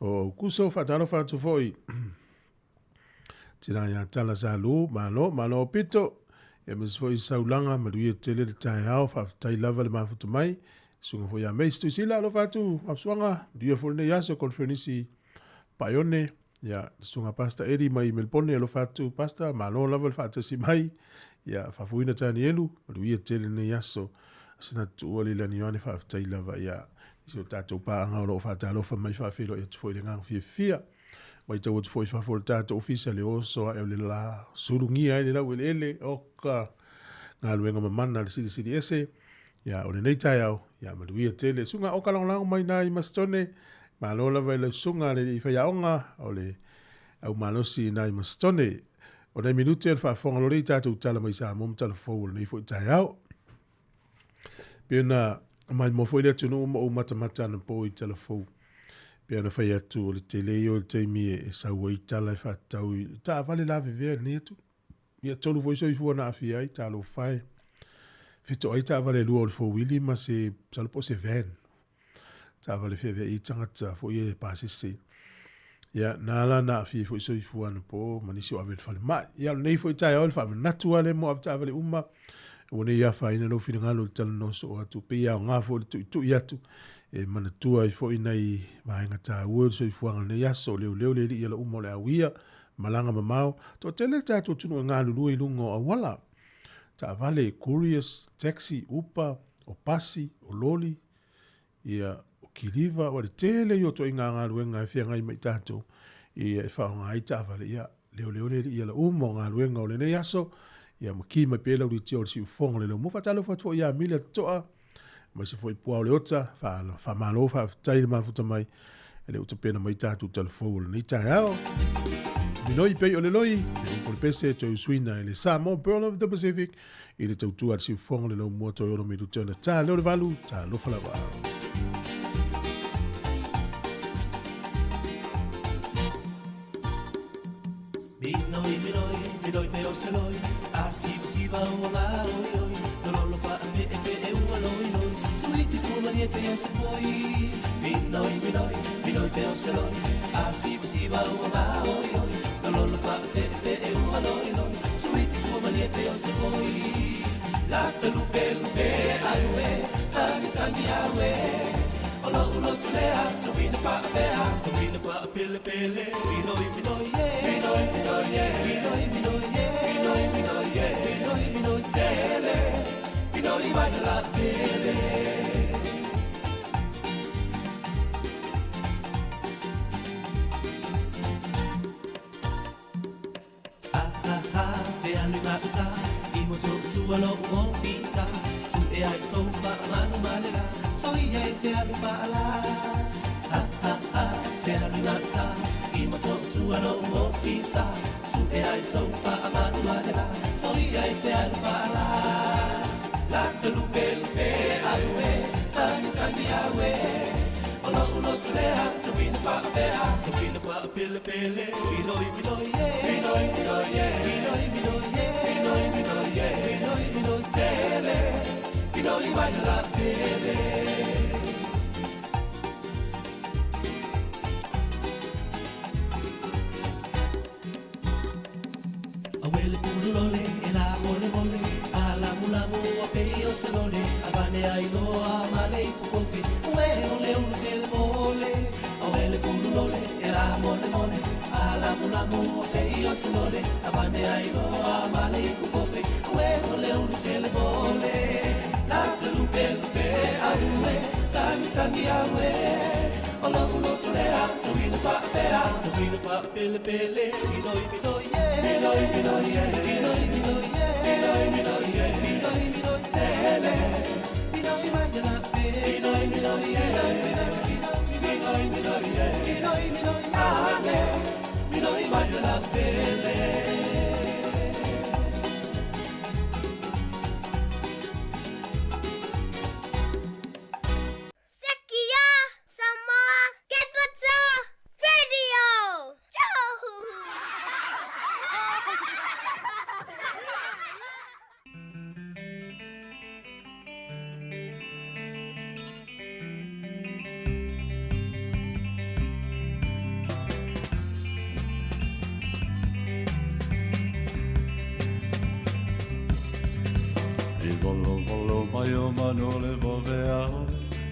o kuso whataro whatu foi. Tira ia tala sa lu, malo pito, e mis foi saulanga, maruia tele le tae ao, whawtai lava le mafutu mai, sunga foi a meistu sila lo whatu, whapsuanga, duia fulu nei aso konfernisi paione, ia sunga pasta eri mai melpone lo whatu pasta, malo lava le whatasi mai, ia fafuina tani elu maluia tele nei aso sina tua le lani ane whaafitai lava ia isi o tātou pāanga o lo whaatalofa mai whaafelo ia tufoi le ngang fia mai tau o tufoi whafo le tātou ofisa le oso e le la surungia e le lau ele oka ngā luenga mamana le siri ese ia o le nei tai au ia maluia tele sunga oka lango mai nai mastone malo lava le sunga le i whaiaonga o le au malosi nai mastone O nei minute al whaafonga lori tātou tala mai Sāmoa tala fau nei fo i tai au. Pena mai mo foi le tunu o matamata na po i tala fau. Pena whai atu o le tele o le teimi e saua i tala i whaatau i tā vale la vivea ni atu. Ia tolu voi so i fua na awhia i talo whai. Whito ai tā vale lua o le fau wili ma se salapo se van. Tā vale whia i tangata fo i e pāsese. Ia nala na fi fo so i fuana po manisi o avel fale ma ia nei fo tai o fa natu ale mo avta vale uma o nei ia fa ina no fi ngalo tal no so atu pe ia nga fo tu ia tu e manatua i fo ina i vainga ta o so i fuana nei aso le le ia la uma le awia malanga mamao to tele ta tu tunu ngalo lu i lungo a wala ta vale curious taxi upa o pasi o loli ia kiliva o le tele yo to inga ngā ruenga e whia ngai mai tātou i e whaonga i tāwale ia leo le ia la umo ngā ruenga o le nei aso ia maki mai pēla uri tio le si ufonga le leo mufa talo fatua ia mila toa mai se foi pua o le ota wha malo wha tai le mafuta mai e le uta pēna mai tātou talafou le nei tai ao minoi pei o le loi o le pese to usuina e le Sāmoa Pearl of the Pacific i le tautua le si ufonga le leo mua to yoro miru tēna tā leo le valu tā lofa lawa Minoi pe o seloi, a siva o ngā oi oi, no lolo wha me e pe e ua loi loi, suiti sumani e pe e se poi. Minoi pe o seloi, a siva o ngā oi oi, no lolo wha me e pe e ua loi loi, suiti sumani e pe o se poi. Lata lupe aue, tangi aue, o lo tulea, tawina wha a pele, minoi tele, minoi vai la pele. Te alungata, imo tu alo ofisa, su e ai sofa manu malela, so ia te alungala. Te alungata, imo tu alo ofisa, su e ai sofa manu malela, so ia te alungala. La te lupe aue, tangi aue, olo tulea, tawina wha pele, minoi tele, minoi vai la pele. Awele pulole, ela mole, ala mulamu a pei o selole, avane ai loa male i pukofi, ue ole se mole. mole mole, ala mula mu te io sonore, avane ai no amale ku kofe, we mole ulu sele bole, la telu pe awe, tangi awe, ola ulo tulea, tuina pa pele pele, minoi tele, minoi majana pe, minoi ane, minoi majana pele. Sekia, Sāmoa, Kepata, Radio. Volo mai o manole vovea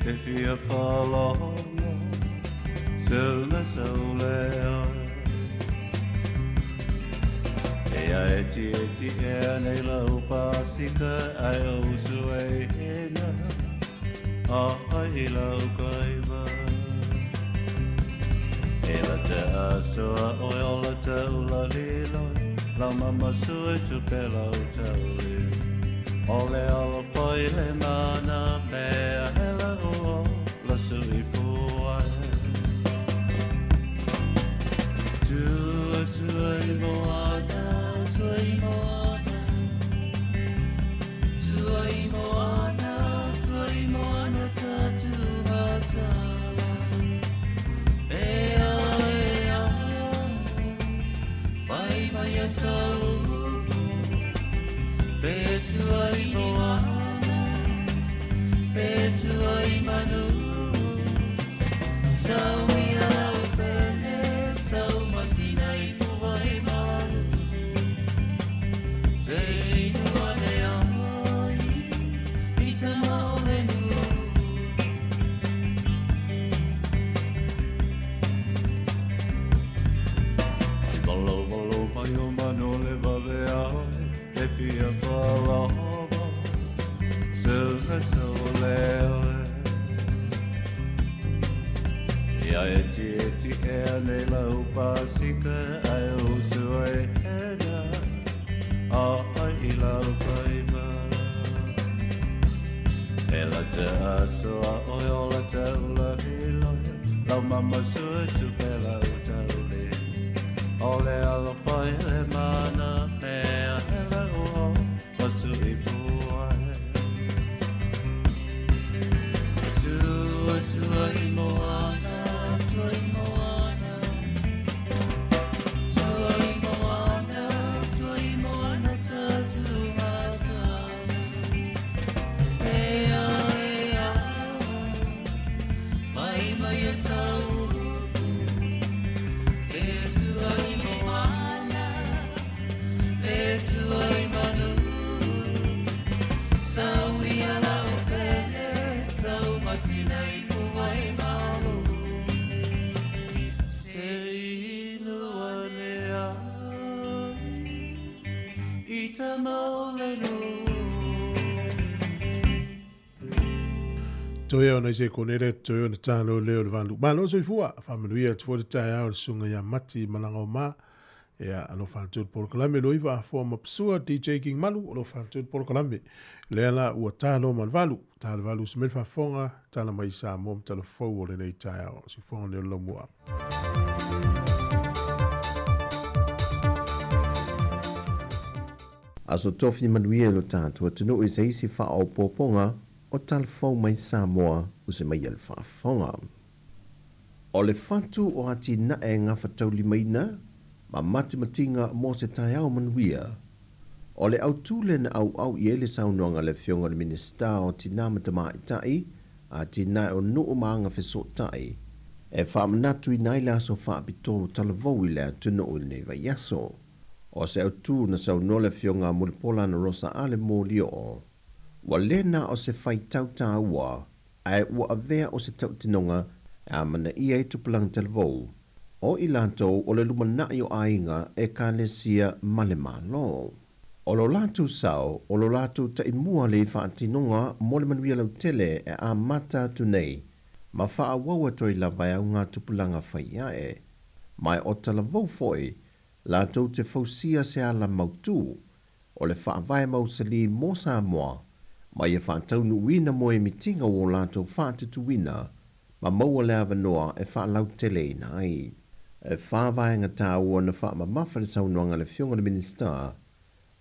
e fia falo Suna saulea E a eti e nei lau pasika ai o sue hena A ai lau kaiva E la te asoa o ola taula liloi La mama sue tu pelau tauli Ole ala foi le mana mea hela o la sui pua Tua i moana, tua i moana Tua i moana, tua i moana tatu hatala Ea, vai mai a sau Betua i moana, betua i manu Sau i alau pele, sau masina i mua i manu Se i nua le amoi, i te mao le nua Ai bolo mai o mano le vave aoi Te pia whalawa, suna soleo Ia eti e nei lau pasika ai o sue hena A ai I lau kaima E la te asoa oi o la taula hiloia Lau mama sue tu pe lau taule Ole ala whai le mana mea hela o wasu I pua Tua I moana, tua I moana Tua I moana, tua I moana tatu matana Ea, mai a sau E tua I moana, e tua I manu Sau I alau pele, sau masina I mua I malu Se I lua le ai, I ta maulenu Toi ona se konere toi ona tano leo le vandu. Ma lo so fua fa manuia tu fo tai au sunga ya mati malanga ma ya ano fa tu por kalame lo iva fo ma psua DJ King Malu lo fa tu por kalame. Le la u tano man valu, tal valu smel fa fonga tala mai sa mom tala fo le nei tai au si fonga le lo mua. Aso tofi manuia lo tātua tunu I se isi wha au pōponga o talafau mai Sāmoa o se mai al whaafonga. O le whatu o ati na e ngā whatau limaina, ma matematinga mo se tai au manuia. O le au tūle na au I ele saunoanga le whionga le minista o tina matama I tai, a tina o nuu maanga wheso tai, e whaamanatu I nai la so whaapitoro talavau I lea tunu o nei vai yaso. O se au tū na saunoa le whionga mulipola na rosa ale mō lio o. Wa lena o se whai tauta ua, ai ua avea o se tautinonga, a mana ia I tupulang talavau, O I lātou o le lumana'i o ainga e kālesia ma le mālo. O lo lātou sao, o lo lātou ta imua le whaatinonga mo le manuia lau tele e a mata atu nei, ma wha waua toi la vai au ngā tupulanga whaia e. Mai o tala vau foi, lātou te fausia se ala mautu, o le wha vai mausali mo Sāmoa, mai e whaataunu wina mo e mitinga o lātou whaatutu wina, ma maua le avanoa e wha lau tele ina ai. E wha vai ngata ua na wha ma mawhare saunoanga le fionga le minister,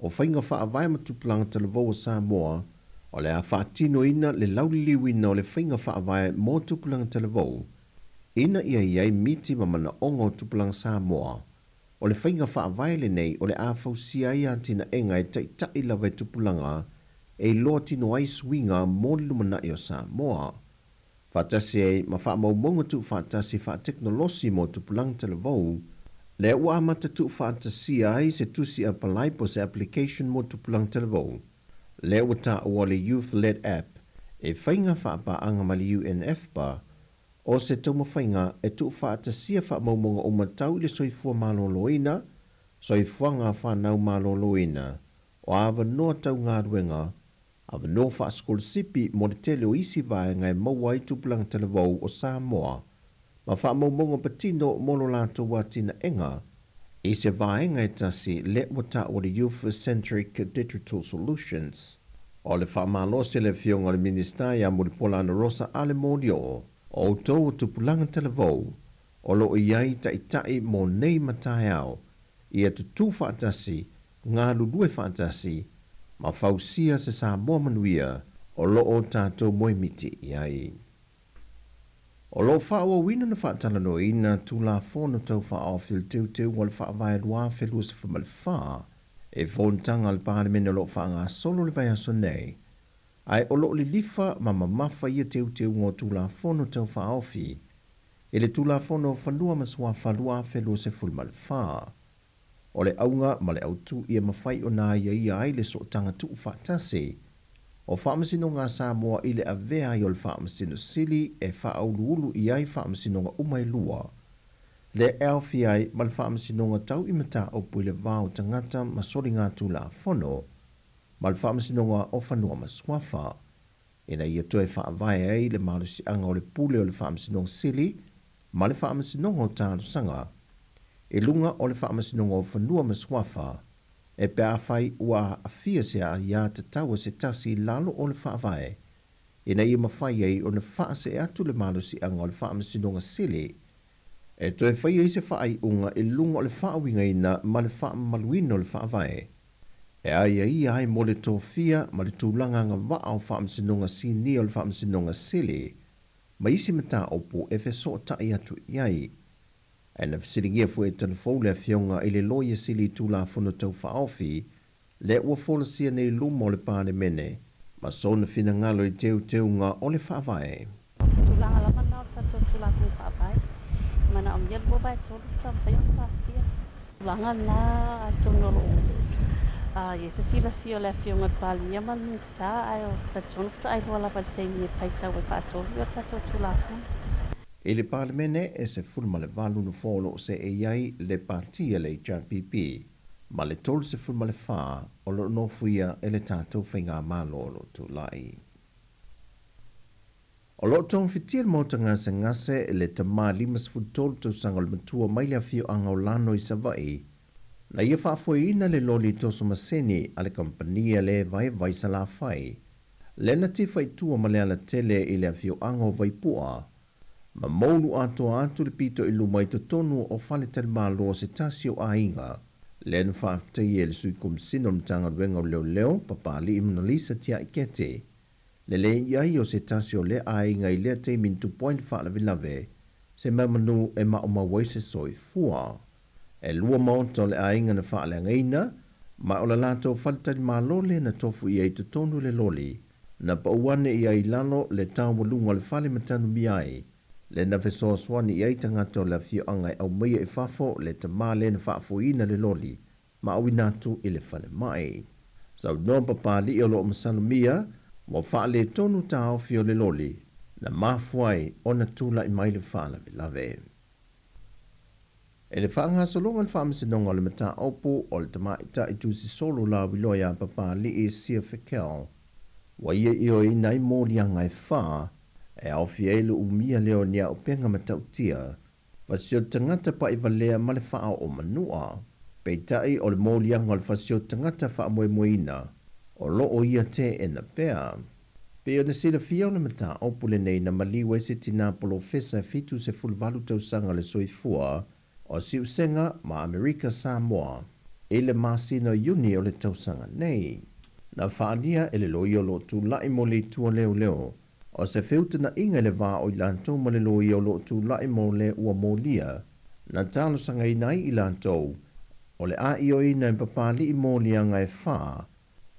o whainga wha vai matupulanga tala vau o Sāmoa, o le a whaatino ina le lauliliwina o le whainga wha vai mo tupulanga tala vau, ina ia iai miti mamana ongo tupulanga Sāmoa, o le whainga wha vai le nei o le a fausia ia tina enga e tai lawe tupulanga, e loa tino ai swinga mo lumana i o Sāmoa. Whatasi e ma wha maumonga tu whatasi wha teknolosi mo tupulanga tala vau, le ua amata tu whatasi ai se tusi a palai po se application mo tupulanga tala vau. Le ua ta ua le youth-led app, e whainga wha pa anga ma le UNF pa, o se tauma whainga e tu whatasi a wha maumonga o matau le soifua maloloina, soifuanga whanau maloloina, o awa noa tau ngā ruenga, awa no wha skol sipi mo le tele o isi vai ngai mawai tupulanga tala vau o Sāmoa, ma wha maumonga patino molo lato watina enga, i se vai ngai tasi le wata o le youth-centric digital solutions. O le wha malo se le fionga le minister ya Muripolana Rosa Alemonio, o tau tupulanga tala vau, o lo iai tai mo nei matai au, ia tu whaatasi, ngā lulue whaatasi, ma fausia se Sāmoa manuia o lo o tātou moimiti iai. O lo whaua wina na whaatala no ina tu la whono tau whaafil teu wal whaavai lua whelua se whamalwha, e whontanga al pārimene o lo whaanga solo le vai aso nei, ai o lo li lifa ma mamafa ia teu ngō tu la whono tau whaaofi, e le tu la whono whanua masua whalua whelua se whamalwha. O le aunga ma le autu ia mawhai o nā ia ai le so tanga tu whaatase. O whaamasino ngā Sāmoa i le avea i o le whaamasino sili e whaauluulu i ai whaamasino ngā umai lua. Le elfi ai ma le whaamasino ngā tau imata o pui le vāo tangata ma sori ngā tu la whono, ma le whaamasino ngā o whanua maswafa. Ina ia toe whaavai ai le marusi anga o le pule o le whaamasino ngā sili, ma le whaamasino ngā tāru sanga. E lunga o le whaamasinonga o whanua maswafa, e pe a whai ua a fia se a ia te taua se tasi lalo o le whaavai, e na ia mawhai ei o le whaase e atu le malusi anga o le whaamasinonga sili, e toi whai ei se whaai unga e lunga o le whaawinga ina ma le whaamaluina o le whaavai. E aia ia ai mo le tōwhia ma le tūlanga ngā waa o whaamasinonga sini o le whaamasinonga sili, ma isi mata opo e wheso o tai atu iai. E na fisiringia fu e telefou le fionga i le loia sili tu la fono tau whaofi, le ua folasia nei luma o le pāne mene, ma sona fina ngalo i teu ngā o le whaavai. Tulanga lama na o tato tula ku whaavai, mana o miel boba e tolu ta whaia whaasia. Tulanga na a tonoro ye se sila fio le fionga pali ia mani sa ai o tato ta ai wala pa se ni pai tau e whaatolu o tato tula fono. E le parlemene e se fulma le valu no folo se e iai le partia le HRPP, ma le tolu se fulma le wha o lo no fuia e le tātou whainga malolo tu lai. O lo tong fitia le mota ngase ngase e le tamā limas futolu tau sanga le matua mai le fio anga o lano i savai, na ia whaafoina le loli toso maseni a le kompania le vai sa la fai, le na tifai tua ma le ala tele i le fio anga o vaipua, ma moulu atu le pito i lumai to tonu o whale tali māloa se tasio a inga, le na whaafitai e le sui komisino mtanga ruenga o leo papali i Monalisa tia ikete, le iai o se tasio le a inga i lea te mintu point whaala vilave, se mamanu e maoma waise soi fua. E lua maonto le a inga na whaale ngaina, ma o la lato whale tali māloa le na tofu i ai to tonu le loli, na pauane i ai lalo le tau walunga le whale matanu miai, le na fesoa swani i aitanga to la fio angai au meia i fafo le tamā le na whaafoina le loli, ma au inatu i le whale mai. Sau no papali i olo masalumia, mo whaale tonu tau fio le loli, na mafuai o na tula i mai le whaala vilave. E le whaangasolonga le whaamasinonga le mata opo o le tamaita i tusi solo la wiloia papa li e sia whekel. Wa ia i o ina i mōrianga e wha, e au fiele umia leo nia o penga matautia, pasio tangata pa i valea ma le wha o manua, peitai o le mōrianga o le fasio tangata wha moe moina, o lo o ia te e na pea. Peo na sila fia o le mata opo le nei na maliwe se tina polofesa fitu se fulvalu tausanga le soifua, o si usenga ma Amerika Sāmoa, e le masina uni o le tausanga nei. Na whaania e le loi o lo tu lai mo le tua leo leo, o se feuta na inga le wā o i lantou ma le loi o lo tu lai mo le ua mo lia, na talo sanga inai i lantou, o le a i o ina e papali i mo lianga e wha,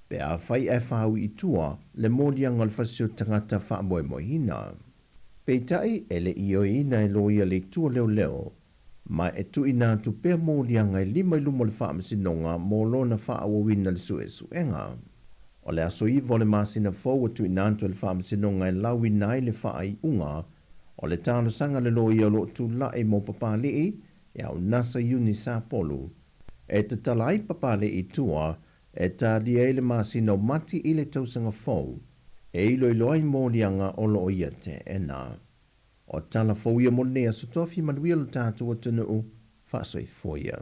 pe a whai e whau i tua le mo lianga le fasio tangata wha moe mohina. Peitai e le i o ina e loi le tua leo leo, ma e tu ina tu pe mo lianga e lima i lumo le wha masinonga mo lona wha awawina le sue suenga. O le aso iwa o le masina fau atu inantu le wha masinonga e lawi nai le wha ai unga, o le talo sanga le loi o lo tu lae mo papalii, e au nasa uni sa polu, e te talai papalii tua, e ta dia le masina o mati i le tausanga fau, e ilo iloi mo lianga o lo ia te ena. O tala fau ia mo nea sotofi manuia lo tātua tunu u, whasoi foia.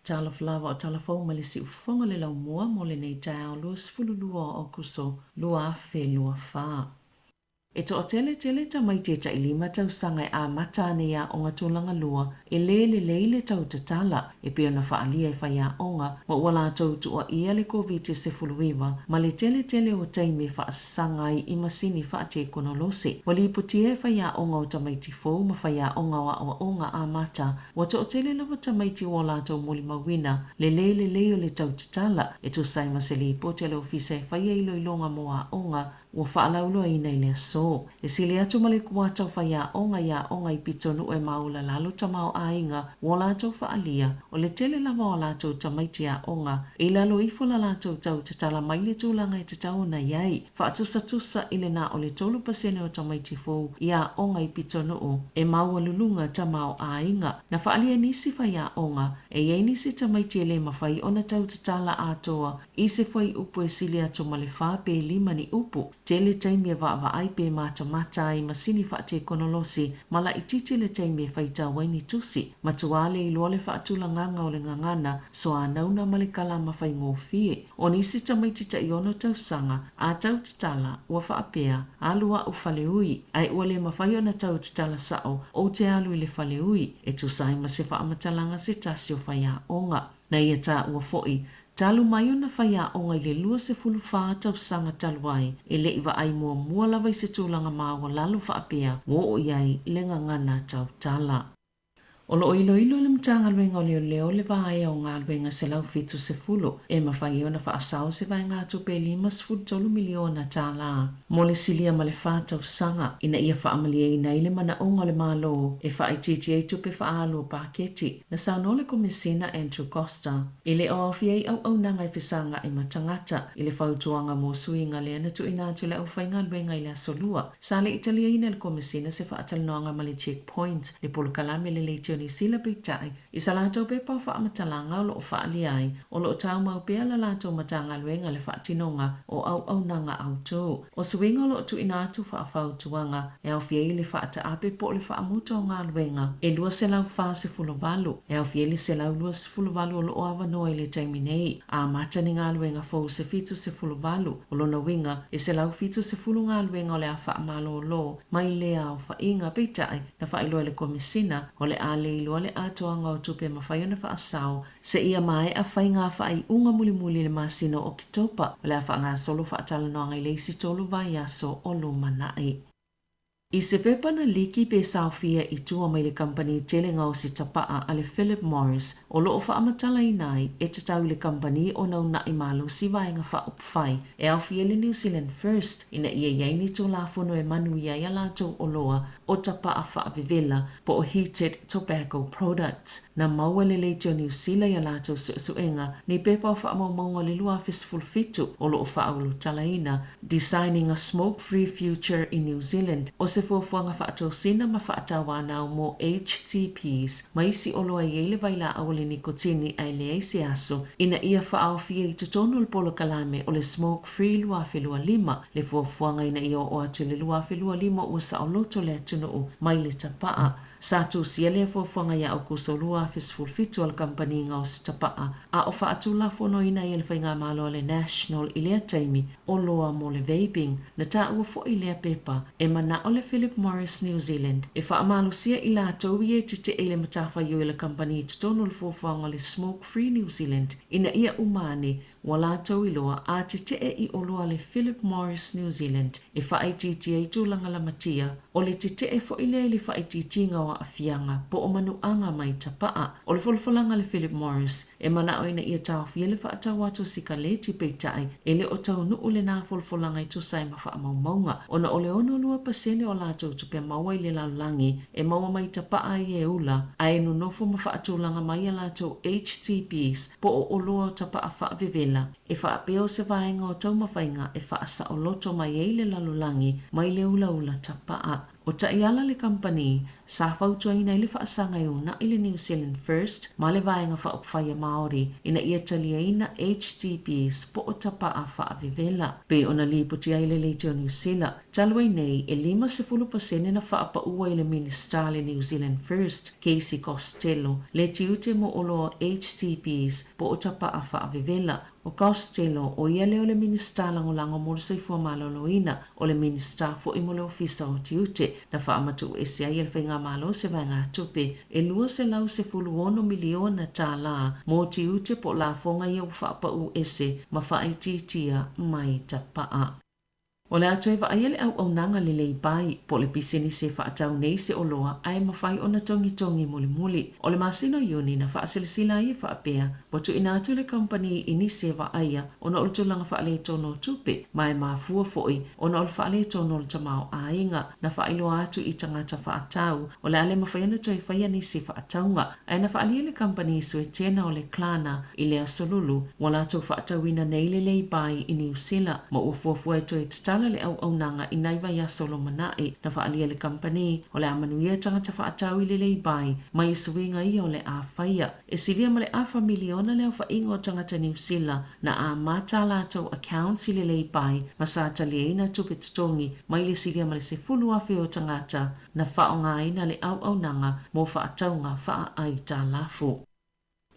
Tala flawa o tala fau ma le si ufonga le lau mua mo le nei tau lua sifululua o kuso lua fe lua faa. E to o tele ta mai te ta ilima tau sanga e a matane ya o ngatulanga lua e le tau te tala e peo na whaalia e whaia onga ma wala tau tu o ia le COVID se fuluiwa ma le tele o taime whaasasanga i masini whaate konolose. Wali putia e whaia onga o tamaiti fau ma whaia onga wa onga a mata wa to o tele lawa tamaiti wala tau moli mawina le o le tau te tala e tu sai maseli po tele ofisa e whaia ilo ilonga mo a onga ua whaalauloa ina i lea so. E sili atu ma le kuatau whaia onga i pitonu e maula lalo tamao ainga o lātou whaalia o le tele lava o lātou tamaiti a onga e lalo ifo la lātou tau te tala mai le tūlanga i te tau na iai. Whaatusa i le na o le 3% o tamaiti fōu i a onga i pitonu o e maua lulunga tamao ainga. Na whaalia nisi whaia onga e iei nisi tamaiti e le mawhai o na tau te tala atoa i se whai upu e sili atu ma le whape lima ni upu. Tele taimi e wa ai pe mata ai masini whaate konolosi mala i titi le taimi e whaita waini tusi. Matuale i loale whaatula nganga o le ngangana so a nauna male kalama whai ngōwhie. O nisi tamaiti ta iono tausanga a tau titala ua whaapea a lua u whaleui. Ai ua le mawhai o na tau titala sao o te alu i le whaleui e tu sai ma se whaamatalanga se tasi o whaia onga. Na ia ta ua foi. Talu mai ona whaia o ngai le lua se fulu wha tau sanga taluai e le iwa ai mua lava i se tūlanga māua lalu whaapea wo o iai le ngangana tau tala. O lo ilo le mtanga luenga o leo le vae o ngā luenga se lau fitu se fulu e mawhai ona whaasau se vai ngā tupe 5 miliona tāla. Mo le silia ma le whātau sanga ina ia whaamalia ina ile mana onga le mālo e whaai titi ei tupe whaalo pāketi na sauno le komisina Andrew Costa. Ile o awhiei au nanga i whisanga i matangata ile whautuanga mō suinga le ana tu ina tu le au whainga luenga i le asolua. Sale italia ina le komisina se whaatalanoanga ma le checkpoint le polokalame le leitio ni sila pitai i sa lātou pe pau whaamatanga o lo whaali ai o lo tau mau pea la lātou matanga luenga le whaatinonga o au nanga au tō. O suinga o lo tu ina atu whaafautuanga e au fiei le whaata ape po le whaamuta o ngā luenga e lua se lau wha se fulovalu e au fiei se lau lua se fulovalu o lo oawa noa i le taimi nei a mata ni ngā luenga fau se fitu se fulovalu o lo na winga e se lau fitu se fulu ngā luenga o le a whaamalo lo mai lea o whainga pitai na whailoa le komisina o le a leilo le atoanga o tupe mawhai ona whaasao se ia mai a whai ngā whai unga muli le masino o kitopa o le a wha ngā solo whaatala noanga i leisi tolu vai aso o lo manai. I se pepa na liki pe saufia I tua mai le company telenga o si tapaa ale Philip Morris o loo whaamatala inai e te tau le company o nau na imalo si vaenga whaupwhai e au fia le New Zealand First ina ia yaini tō lafono e manu ia ia lātou o loa o tapaa whaavivela po o heated tobacco products. Na maua le leitio New Zealand ia lātou suenga ni pepa o whaamaumaunga le lua fisfulfitu o loo whaulu talaina Designing a Smoke-Free Future in New Zealand o se fuafuanga whaatosina ma whaatawana o mo HTPs ma isi oloa i ele vaila au le nikotini ai le eisi aso ina ia whaawhia I tutonu le polo kalame o le Smoke-Free luafe lua lima le fuafuanga ina ia o atu le luafe lua lima ua sa o loto le atunu o mai le tapaa. Satu siale fuafuanga ia o kusolua fisfulfitu al company nga o tapaa a o whaatu la fono ina i le whainga malo le National Ilea Taimi o loa mo le vaping na ta ua fo ilea pepa e mana o le Philip Morris New Zealand e whaamalusia I la tauie te ele matafa yo i le company tutonu le fuafuanga le Smoke Free New Zealand ina ia umane wala tau iloa a te I oloa le Philip Morris New Zealand e whaititi ai tūlanga la matia o le te fo ile le whaititi ngawa a fianga po o manuanga mai tapaa o le folfolanga le Philip Morris e mana o ina ia tau fia le whaatau atu sika le ti peitai e le o tau nuu le nā folfolanga I tusai ma wha maunga o na o le ono lua pasene o lātou tupia maua I le laulangi e maua mai tapaa I e ula a e nunofo ma whaatulanga mai a lātou HTPs po o oloa tapaa whaavivela e whaapeo se vaenga o tau mawhainga e whaasa o loto mai eile lalulangi mai le ula ula tapaa. O taiala le company, sa whautua ina ile whaasanga i una ile New Zealand First, ma le vaenga whaupwhaia Māori, ina ia talia ina HTPs po o tapaa whaavivela. Pe ona liputia ile leite o New Zealand, talwai nei e 50% na whaapa ua ile minister le New Zealand First, Casey Costello, le tiute mo olo HTPs po o tapaa whaavivela. O Costello o ia leo le minister lango mo le soifua maloloina o le minister fo imo le ofisa o tiute na whaamatu ese ai el whainga malo se vaenga tupe e lua se lau se fuluono miliona tā la mo tiute po la fonga ia whaapa u ese ma whaititia mai tapaa. O le atu e whaaiele au nanga le lei pai, po le pisini se whaatau nei se oloa ai mawhai o na tongi muli. O le masino ioni na whaaselisila i whaapea, po tu ina atu le company ini se whaaia o na ultulanga whaale tono tupe, mai mafua foi o na ul whaale tono le tamau ainga na whailo atu I tangata whaatau, o le ale mawhaiana toi whaia ni se whaataunga, ai na whaalia le company sue tena o le klana I le asolulu, wala atu whaatau ina nei le lei pai I New Zealand, ma uafuafua toi tatala le au nanga I naiva ia solo manae na whaalia le company o le amanuia tangata whaatau I le lei bai mai suinga I o le a whaia e siria ma le a miliona le au whainga o tangata New Zealand na a mata lātou accounts I le lei bai ma sa talieina tupe tutongi mai le siria ma le se fulu awhi o tangata na whaonga ina le au nanga mo whaataunga wha ai tā lafu.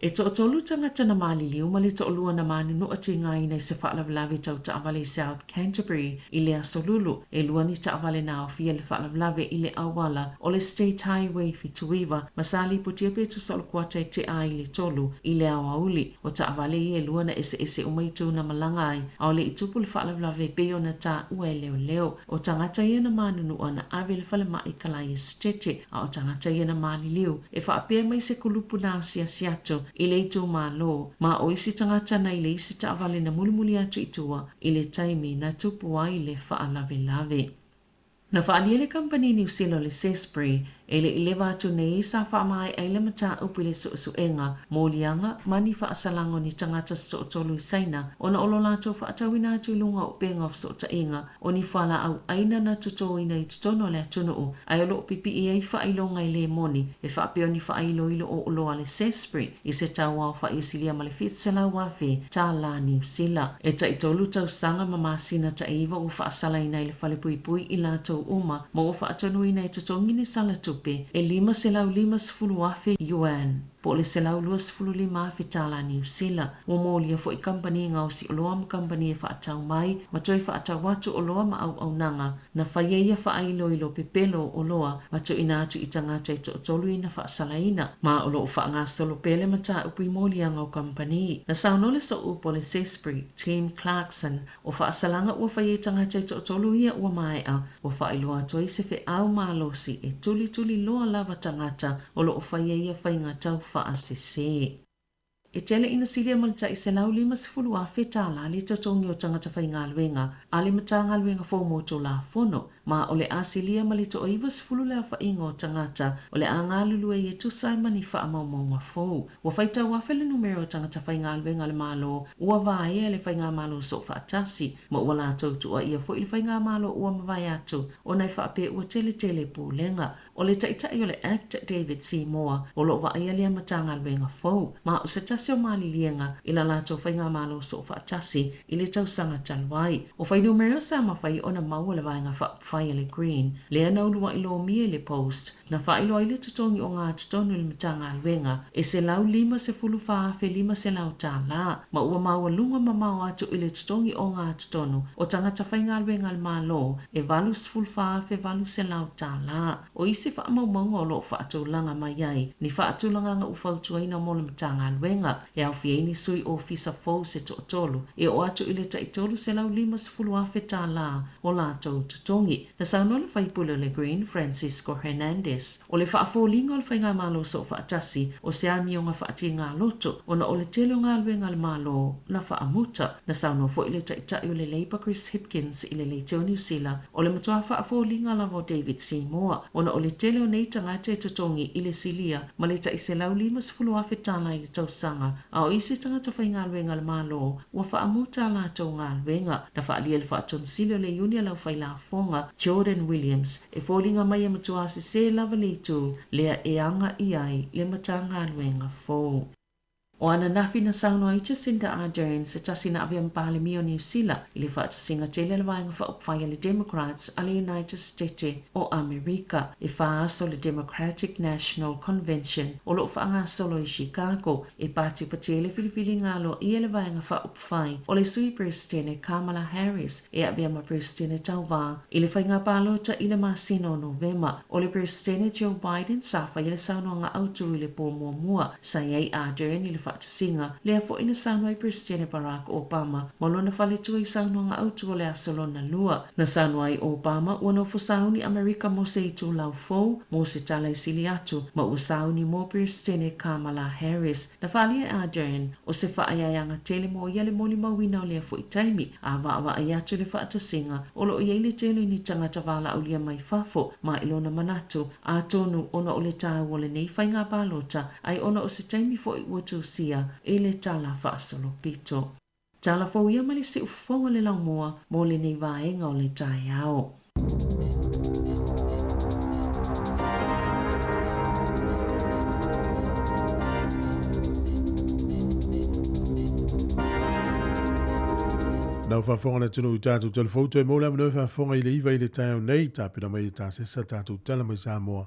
E to'atolu tangata na maliliu ma le to'olua na manu no ati ngai nei se whaalavlavi tau ta'awale South Canterbury I le asolulu e lua ni ta'awale na o fia le whaalavlavi I le awala o le State Highway Fituiva masali putia pe tu solo kuata te ai le tolu I le awauli o ta'awale I e lua na ese umaitu na malangai au le itupu le whaalavlavi pe o na ta ue leo o tangata ia na manu no ana ave le whale mai kalai stete a o tangata ia na maliliu e whaapea mai se kulupu na siato I le itu malo, ma o isi tangata na I le isi ta'awale na mulimuli atu itua I le taimi na tupu ai le whaalave. Na whaalia le company New Zealand le Sesbury, e le ilewa atu nei sa whaamai ai le mata upi le suenga, mōlianga, mani whaasalango ni tangata sto tolu I saina, o na olo lato whaatawina atu lunga upenga of so tainga, o ni whala au aina na tuto ina I tutono le atunuu, ai olo pipi I ai whailonga I le moni, e whaapeo ni whailo ilo o oloa le Sesbury, I se taua o whaisilia ma le fitsela wafe, tā la New Zealand. E ta itolu tau sanga mamasina ta iwa u whaasala ina I le whalepui I lato uma, mo o whaatanu ina I tutongi ni salatu e 5 yuan. po le se lau 25 fetala New Zealand. Ua molia fo I company ngau si oloa ma company e whaatau mai, ma toi whaatau watu oloa ma au nanga, na whaieia whaailo ilo pepelo oloa, ma to ina atu I tangata I to tolu ina whaasalaina, ma olo wha ngā solo pele ma ta upi molia ngau company. Na saunole so upo le Sesbury, Tim Clarkson, o whaasalanga ua whaie tangata I to tolu ia ua mai a, o whaailoa toi se fe au malosi e tuli loa lava tangata, olo o whaieia whainga tau whaasese. E tele ina siria malita I se lau 50 a fetala le tatongi o tangata whainga luenga, a le matanga luenga fōmoto la fono, ma ole asilia malito o iwa 10 lea whainga o tangata, ole a ngā lulue e tusai mani wha amaumaunga fōu. Wa whaita wafele numero o tangata whainga luenga le malo, ua vae le whainga malo so whaatasi, ma ua la tautu a ia fo I le whainga malo ua mawai atu, o nai whaape ua tele pūlenga. O le taitai o le actor David Sāmoa, o lo wa ia lea matanga luenga fōu, ma o se tasi o mali lienga, ila lato whainga malo so whaatasi, ili tau sanga talwai. O whai numero sa mawhai o na maua le vaenga whaapwhai le green, lea naulua ilo mie le post, na whailo ile tutongi o ngā tutonu le matanga luenga, e se lau 5 se lau tā la, ma ua maua lunga mamau atu ile tutongi o ngā tutonu, o tangata whainga luenga le malo, e 5 se lau tā la. O isi whaamaumaunga o lo whaatulanga mai ai, ni whaatulanga nga ufautuaina mo le matanga luenga, e au fieni sui o fisa fau se tolu, e o atu ile taitolu se lau 50 a fetala o lātou tutongi. Na saunola whaipula le Green Francisco Hernandez, o le whaafolinga o le whainga malo so whaatasi, o se ami o ngā whaati ngā loto, o na o le tele o ngā luenga le malo na whaamuta. Na sauno fo ile taitai o le Labour Chris Hipkins ile Leiteo New Zealand, o le matua whaafolinga lavo David Sāmoa, o na o le tele o nei tangata e tutongi ile silia, ma le ta ise lau 50 a fetala I le tausanga, a o isi tangata whainga luenga le malo, ua whaamuta lātou ngā luenga, na whaalia le whaatonsili o le unia lau whaila fonga, Jordan Williams, e fōlinga mai e matua se lava le tu, lea e anga I ai le matanga luenga fōu. O ana nafi na sauno ai Jacinda Ardern se tasi na avia mpale mio New Zealand ili whaatasinga tele le wainga whaupwhai le Democrats a le United States o Amerika e whaaso le Democratic National Convention o lo whaanga solo I Chicago e pati patele filifili ngalo I le wainga whaupwhai o le sui Presidente Kamala Harris e avia ma Presidente tauwa I le whainga palota I le masino November o le Presidente Joe Biden sa whai le sauno nga autu I le po mua sa iei Ardern I le whaatasinga lea fo ina sauno I Presidente Barack Obama ma lona whale tua I sauno nga autu o le asolona lua. Na sauno ai Obama ua no fo sauni Amerika mo se itu lau fou mo se tala I sili atu ma ua sauni mo Presidente Kamala Harris. Na whalia Ardern o se whaayayanga tele mo ia le moli mawina o lea fo I taimi a wa ai atu le whaatasinga o lo ia le tele ni tangata wala au lia mai fafo ma ilona manatu a tonu ona o le tau o le nei whainga balota ai ona o se taimi fo I watu sia e le tala whaasolo pito. Tala fo ia mali si ufonga le laumoa mo le nei vaenga o le tai ao. Nau whafonga na tunu I tātou telefoto e mola mnau whafonga I le iwa I le tai au nei tāpina mai I tā sesa tātou tala mai Sāmoa.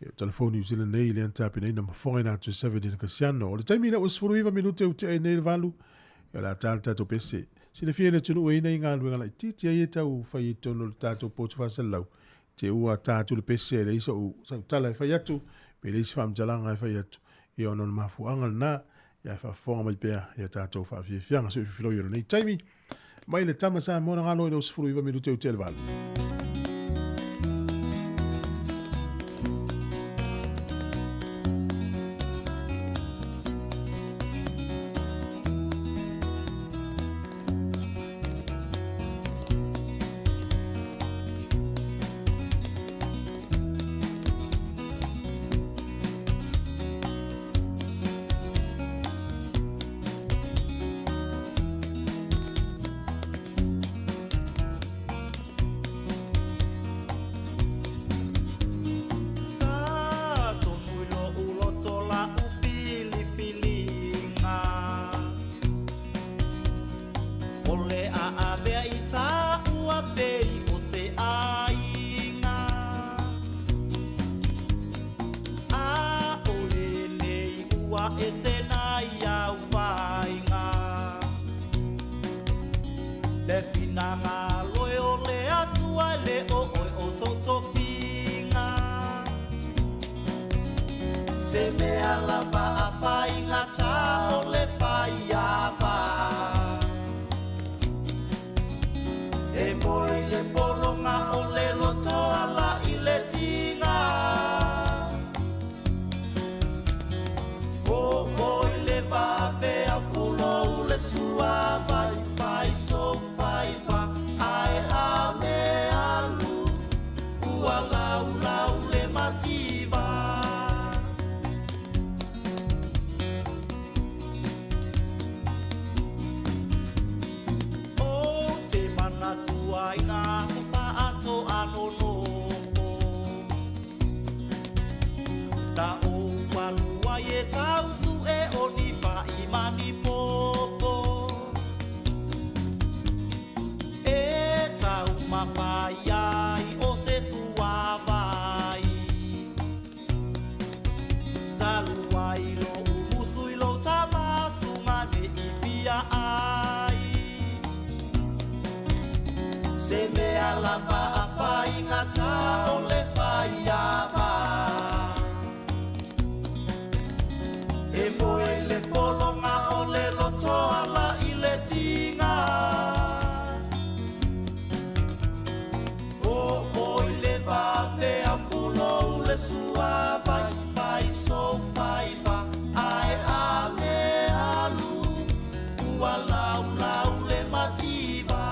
E telefoni New Zealand nei le antapina ina mafonga ina atu 7 dina kasiano. O le taimi ina usfuru iwa minute ute e nei le valu. E la tāle tātou pese. Si le fia le tunu e nei ngā luenga lai titi ai e tau whai e tono le tātou potu whasalau. Te ua tātou le pese e le isa u sau tala e whai atu. Me le isi whamjalanga e whai atu. E ono na mafuanga na. Ia whafonga mai pēr. Ia tātou whawhia fianga. So whiwhiro i nei taimi. Mai le tama sa mona ngā loe na usfuru iwa minute ute le valu. e se nai au whainga. Le pinanga loe o le atua le o oi o soto pinga. Se mea lava a whainga ta o le whaiawa. E moi le poronga o le lotoa la i le tinga. O moi le vape a pulo u le sua vai fai so fai va ai a me alu ua lau lau le mativa. O te mana tuaina se pa ato ano no ta o walua ye tau su e oni fa imani popo e tau mawhai ai o se suawai talu ai lo umusui lo tamasunga ne i fia ai se mea lava a whainga ta o le whaiawa. E moe le polonga o le lotoa la i le tinga. O oi le vate a pulo u le sua vai vai so vai va ai a me alu ua lau lau le mativa.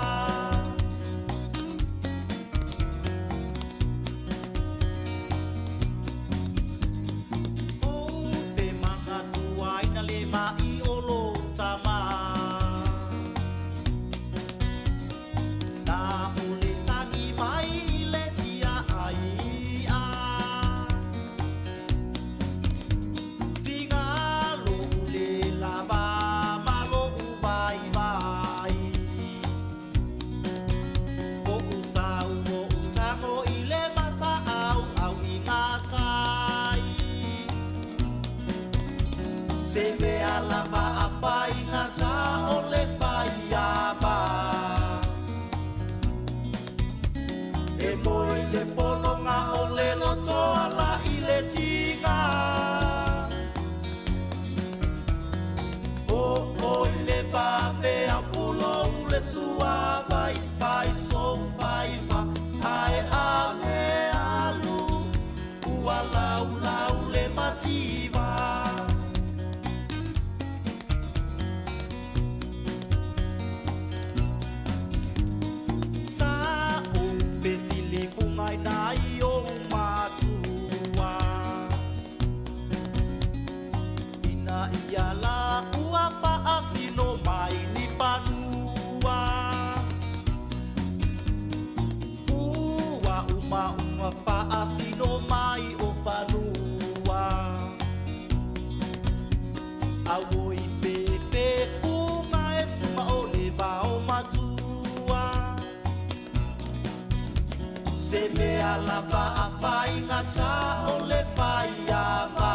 Mai o lo tama na o le tangi mai le fia ai a tinga lo le lava malo vai vai o usau o utango i le mata au i ngatai se mea lava a whainga ta o le whaiawa. E moi le polonga o le lotoa la i le tinga. O oi le vape a pulo u le sua vai vai so vai va ai a me alu ua lau lau le mativa. Mai nai o matua ina ia la ua pa asino mai ni panua ua uma pa asino mai o panua awoi pepe uma esuma o leva o matua. Se mea lava a whainga ta o le whaiawa.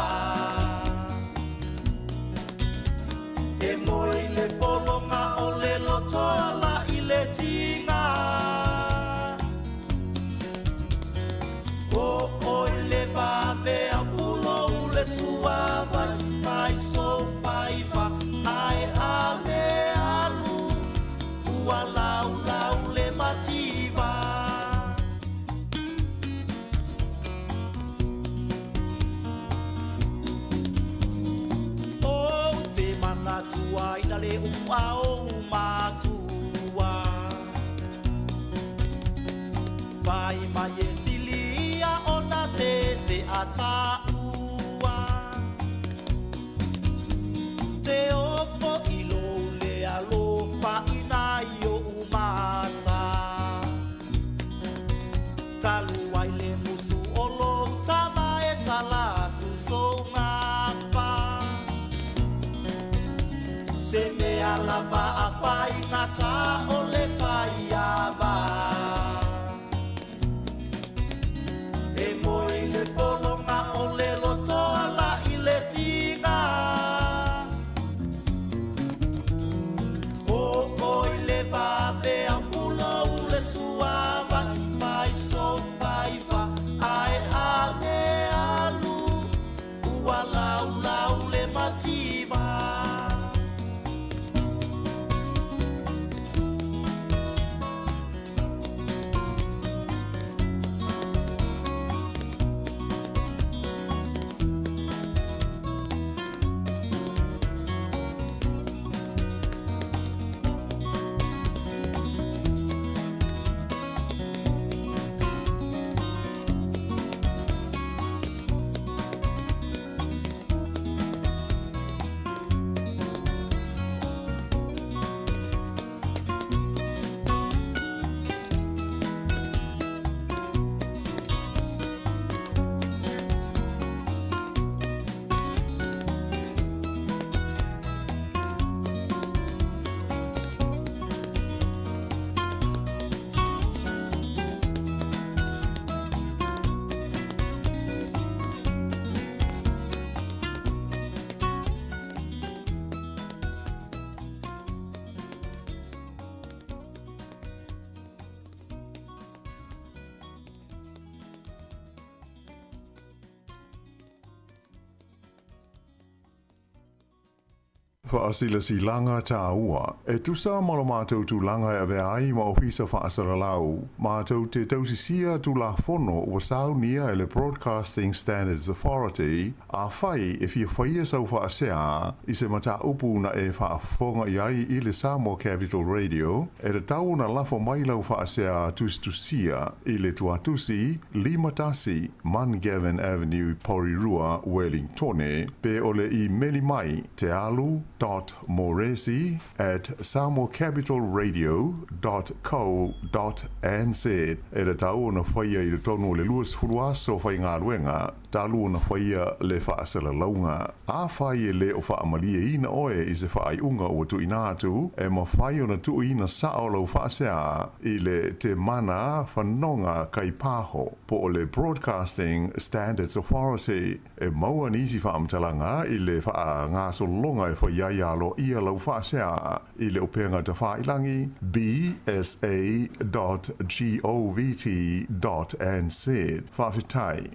E moi le polonga o le lotoa la i le tinga. O oi le vape a pulo u le sua vai vai so vai va ai a me alu ua lau lau le mativa. Tua ina le ua o matua vai mai e silia ona te ata ua te opo ilo le alofa ina i o umata talu ai le musu o lo tama e talatu so ngapa. Se mea lava a whainga ta o le whaiawa. E moi le polonga o le lotoa la i le tinga. aiva ai ane alu ua lau le matima. Whaasila si langa tā ua. E tusa malo mātou tu langa e vea ai ma ofisa whaasara lau. Mātou te tausisia tu la fono ua saunia e le Broadcasting Standards Authority a whai e fia whaia sau whaasea i se mata upu na e whaafonga i ai i le Sāmoa Capital Radio e re tau na lafo mai lau whaasea tustusia i le tuatusi Limatasi Mangavin Avenue Porirua Wellingtone pe ole i meli mai te alu .moresi@samoacapitalradio.co.nz e le tau na whaia i le tonu le luas furuaso whai ngā ruenga talu na whaia le whaasala launga. A whai e le o whaamalia ina oe i se whaai unga o tu inatu e ma whai o na tu ina sao lau whaasea i le te mana whanonga kai pāho po o le Broadcasting Standards Authority e maua nisi whaamtalanga i le wha ngā solonga e whai ialo ia lau whaasea i le upenga te whailangi bsa.govt.nz whawhitai.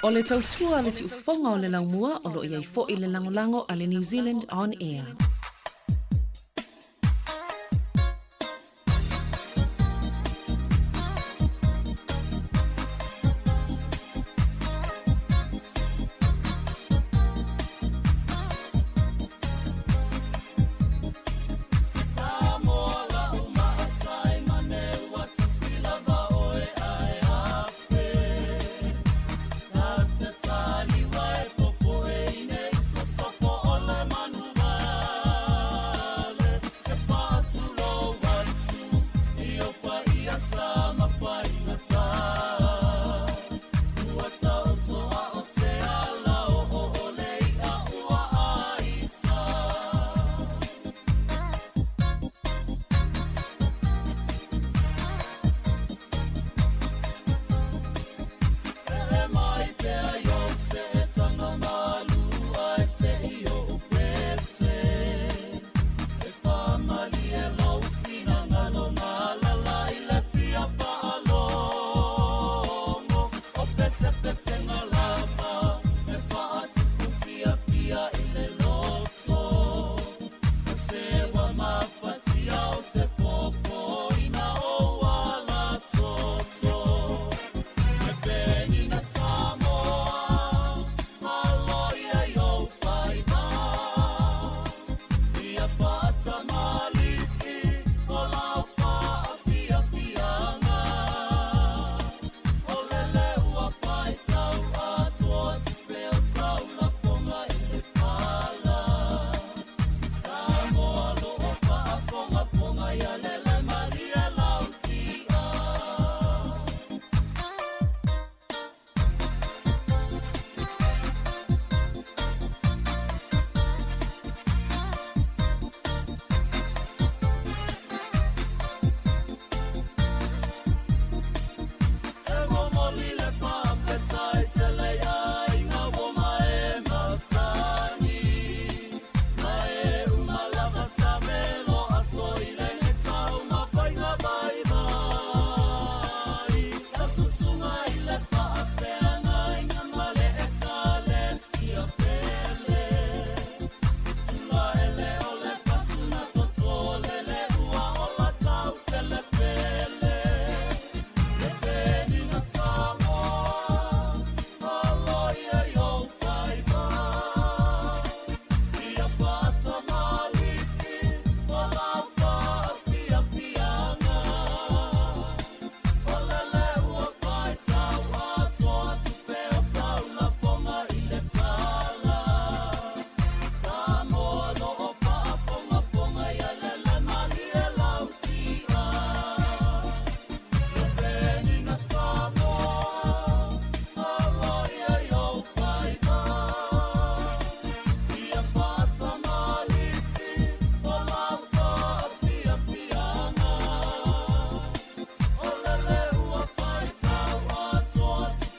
O le tautua le si ufonga o le laumua o lo iai fo i le langolango a le New Zealand On Air. Fianga, What?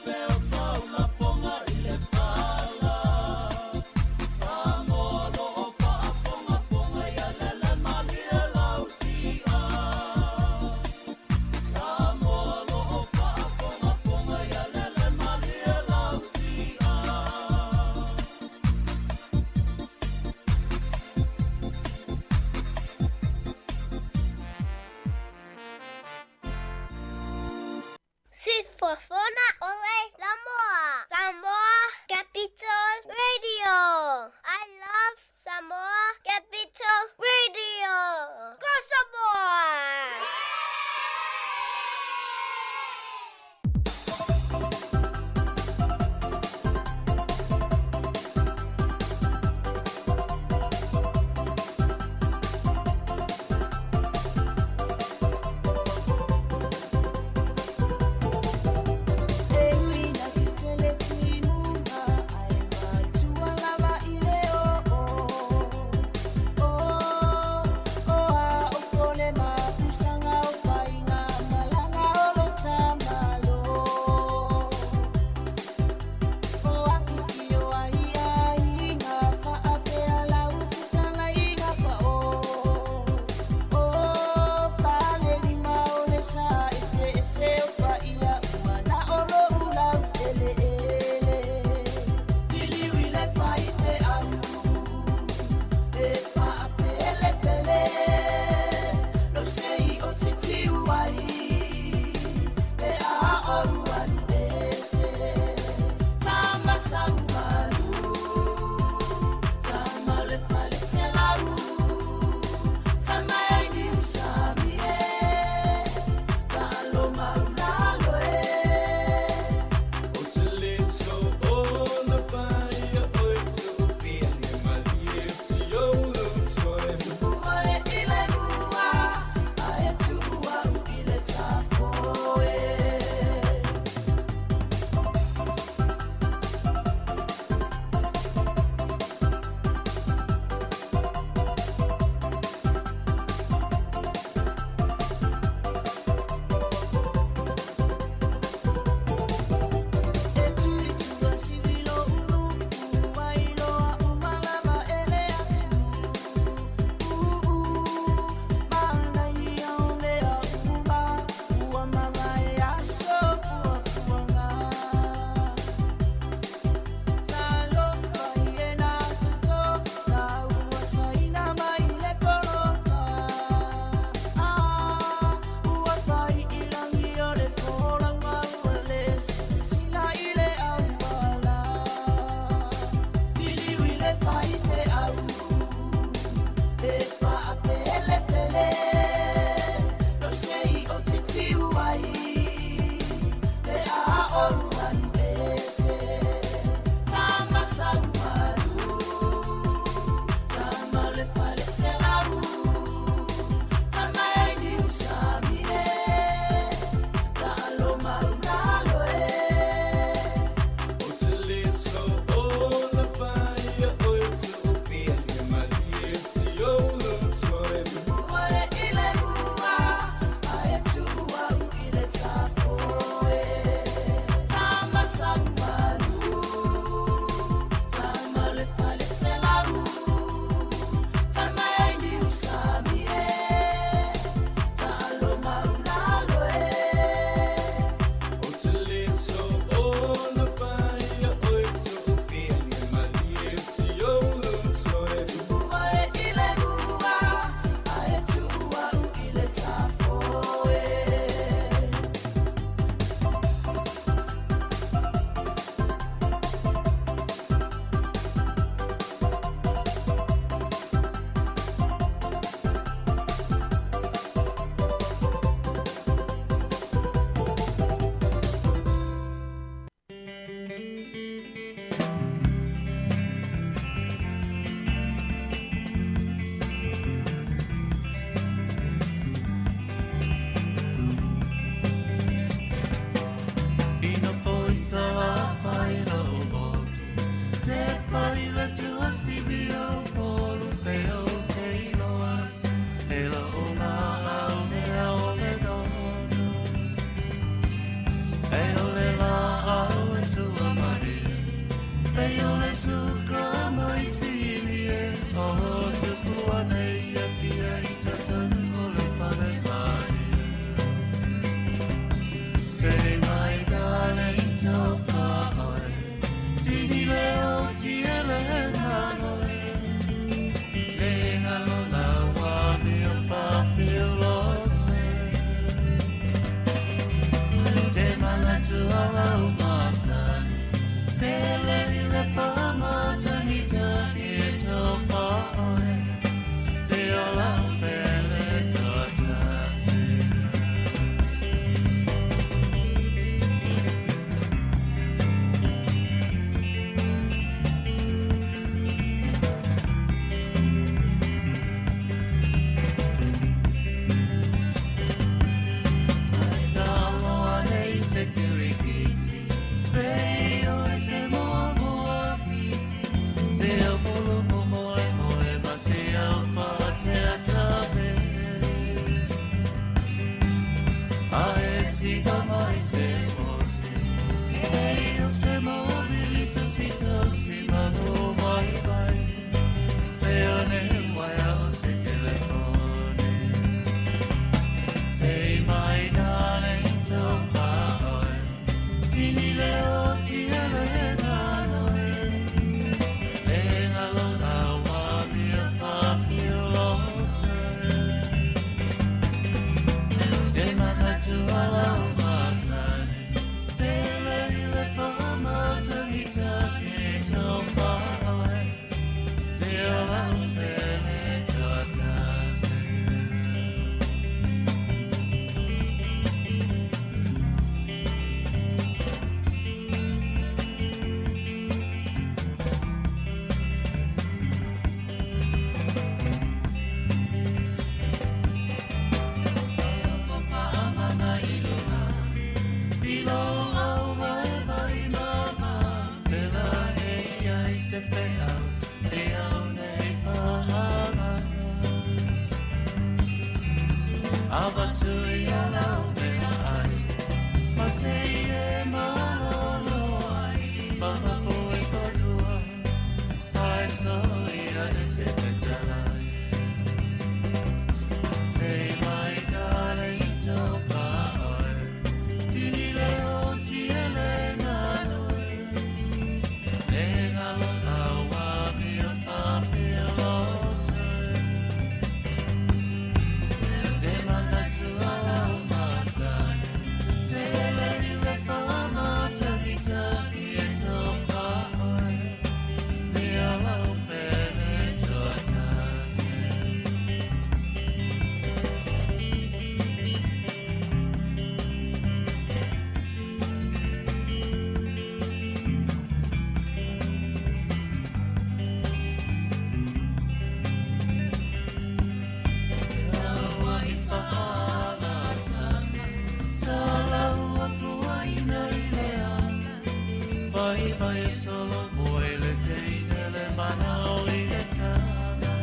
vai solo poi le teine le manoli le tama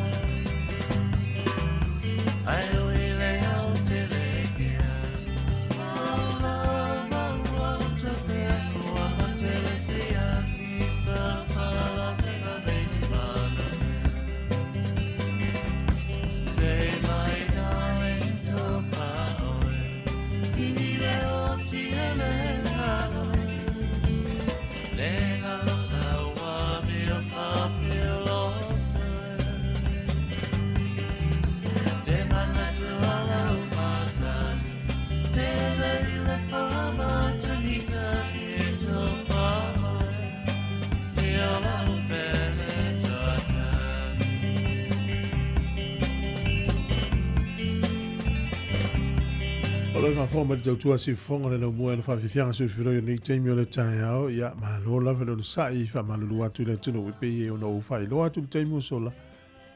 ai lui le aute le chia maula maula te fia tua mantele sia chi sa fala pena beni vana say my darling so far away ti le o ti le Olo fa forma de tua si fonga le mo na fa fianga su firo ni temi le tai ao ya ma lo la velo sai fa ma lu atu le tunu pe e no fa lo atu temi sola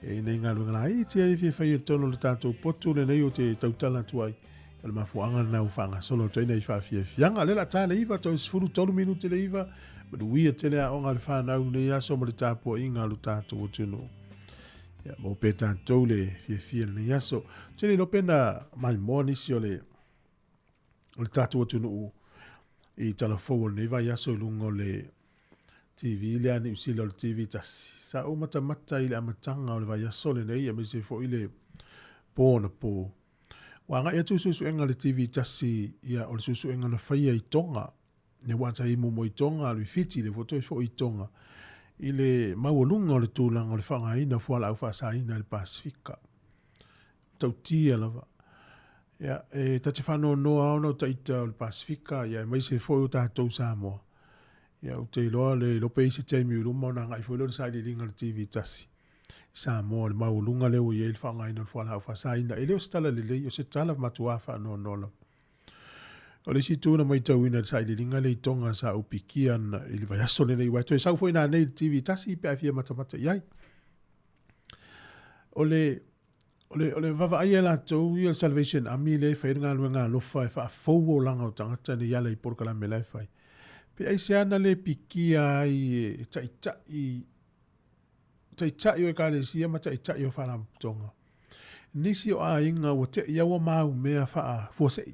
e nei nga lu nga i ti e fa ye tono le tato potu le nei o te tautala tuai le ma fuanga na u fanga solo te nei fa fianga le la tale iva to sfuru tolu minuti le iva ma du ia tele a onga le fa na u nei aso mo le tapo inga lu tato o tunu ya mo pe tanto le fie le aso tele lo pena mai moni si ole o le tatu atu nuu i talafou nei vai aso lungo le TV le ani usile o le TV tasi. Sa o mata i le amatanga o le vai aso le nei a me se fo i le pōna pō. Wanga ia tu susu enga le TV tasi ia o le susu enga na whaia i tonga. Ne wata i mumo i tonga alui fiti le foto i fo i tonga. I le maualunga o le tūlanga o le whanga ina fuala au whasa ina le Pasifika. Tautia lava. Ya, tati whanau noa ono taita o le Pasifika, ya, mai se foi o tātou Sāmoa. Ya, o te loa le lope isi teimi uruma o nanga i foi lo le saile linga le TV tasi. Sāmoa le maulunga leo i ele whanga ina le fuala au whasaina. E leo stala le lei, o se tala matua whanau nola. O le si tūna mai tau ina le saile linga le i tonga sa upikian, ili vai aso le nei waito. E sau foi nā nei TV tasi i pe afia matamata iai. Ole vava ai la tau i Salvation Army le fai ngā luenga lofa e wha fau o langa o tangata ni yale i porkala me lai fai. Pe ai se ana le piki ai tai o e kare sia ma tai o whala tonga. Nisi o a inga o te iawa mau mea wha fuosei.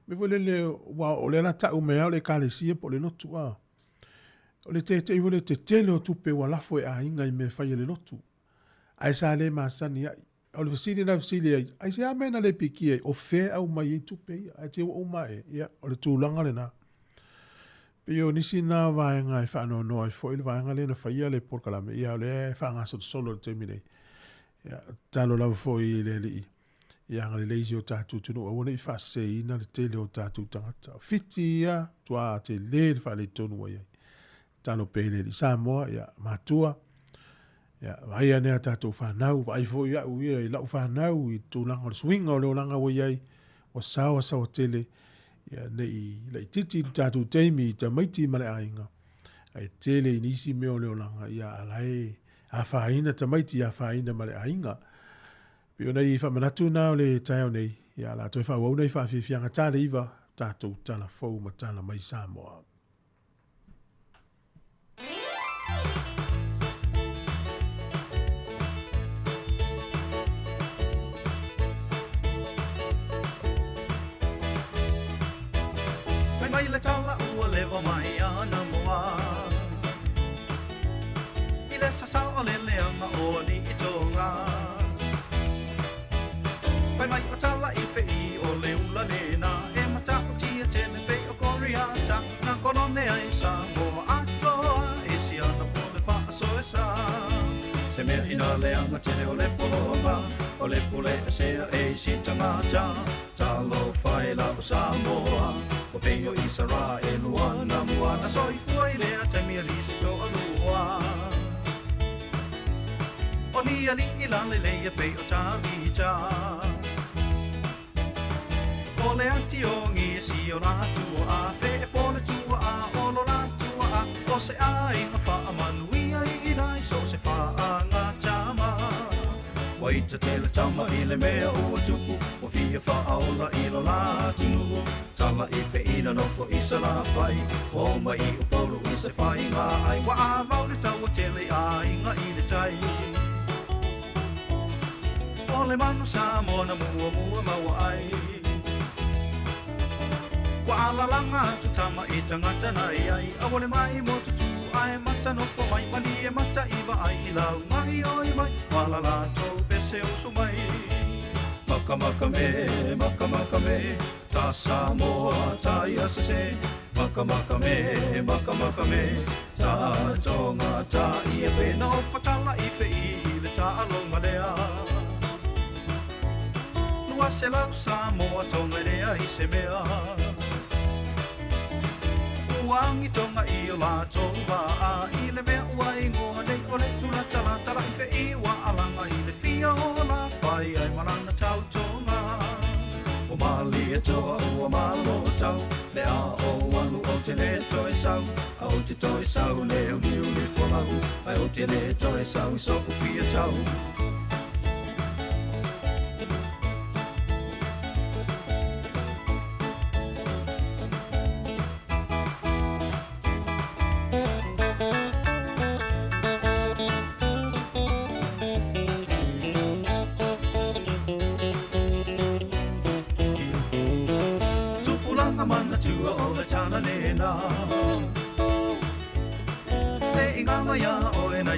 Me vole le o le la tau mea o le kare sia po le lotu a. O le te vole te tele o tupe wa lafo e a inga i me fai le lotu. Ai sa le masani ai. O le fasili na fasili ai se amena le piki o fe au mai i tupe ai te o mai ia o le tūlanga le na pe o nisi na vaenga e whanau noa i fo i le vaenga le na whaia le porkalame ia o le whanga solo le temine ia talo lau fo i le li ia ngale leisi o tātou tunu o wane i whase ina le tele o tātou tangata fiti ia tua te le whale tonu ai talo pele li Sāmoa ia matua. Ya, vai ane a tātou whanau, vai fo ia uia i lau whanau i tūlanga o le swinga o leo langa o iai, o sawa tele, ya, nei titi i tātou teimi i ta maiti male ainga. Ai tele i nisi meo leo langa, ia alai a whaina ta maiti a whaina male ainga. Pio nei whamanatu nā o le taio nei, ia la toi whawau nei whawhiwhianga tāle iwa, tātou tala fau ma tala mai Sāmoa. Mai le tala ua lewa mai ana moa I le sasao o le leanga o ni I tonga mai o tala I whei o le ula lena E mata o tia teme pei o koriata Nā korone ai Sāmoa atoa E si ana po le wha so e sa Se mea ina leanga tene o le polonga O le pule e sea e si tangata Talo whai la o Sāmoa O peio I sara e luana muana So I fuai lea te mia listo a lua O ni ali I lale leia peio ta vita O le ati o ngi si o la tua a Fe e pole tua a o lo la tua a O se a inga wha a manuia I nai So se wha a ngā tama Waita tele tama I le mea ua tupu O fia wha aola I lo la tunu Tala I wheina no fo I sa la whai O mai I upolu I se whai ngā le manu Sāmoa na mua maua ai Wa ala langa tu tama I tangata na ai Awale mai mo tutu ai mata no fo mai Mani e mata iwa ai I lau mai oi mai Wala la tau pese o so mai Maka maka me Ta Sāmoa ta iasase Maka maka me Ta tonga ta I e pena o whakala I whei le ta alonga lea Lua se lau Sāmoa tonga lea I se mea Uangi tonga I o la tonga a I le mea ua I ngoa nei o le tula tala tala I whei wa alanga I le fia o la whai ai marana tau tonga O mali e toa ua malo tau Le a o wanu o te ne toi sau A o te toi sau le o niu ni whalau Ai o te ne toi sau I soku fia tau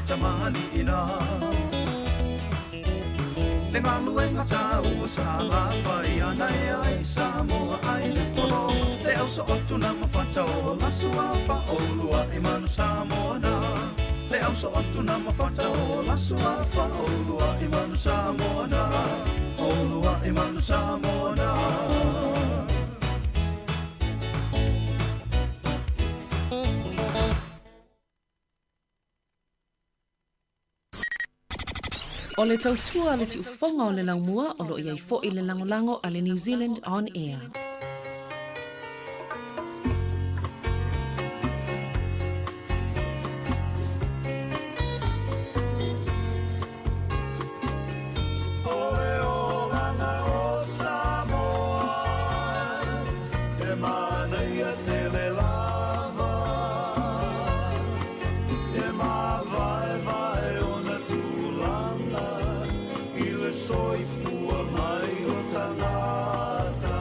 Tamani ina Le ngalu e ngata ua sa la whai anai ai Sāmoa ai le polo Le au sa otu na mawhata o lasu a wha o lua I manu Sāmoa na Le au sa otu na mawhata o lasu a wha o lua I manu Sāmoa na O lua I manu Sāmoa na O le tautua le si ufonga o le laumua o lo iai fo I le langolango a le New Zealand On Air. Soifua mai o tangata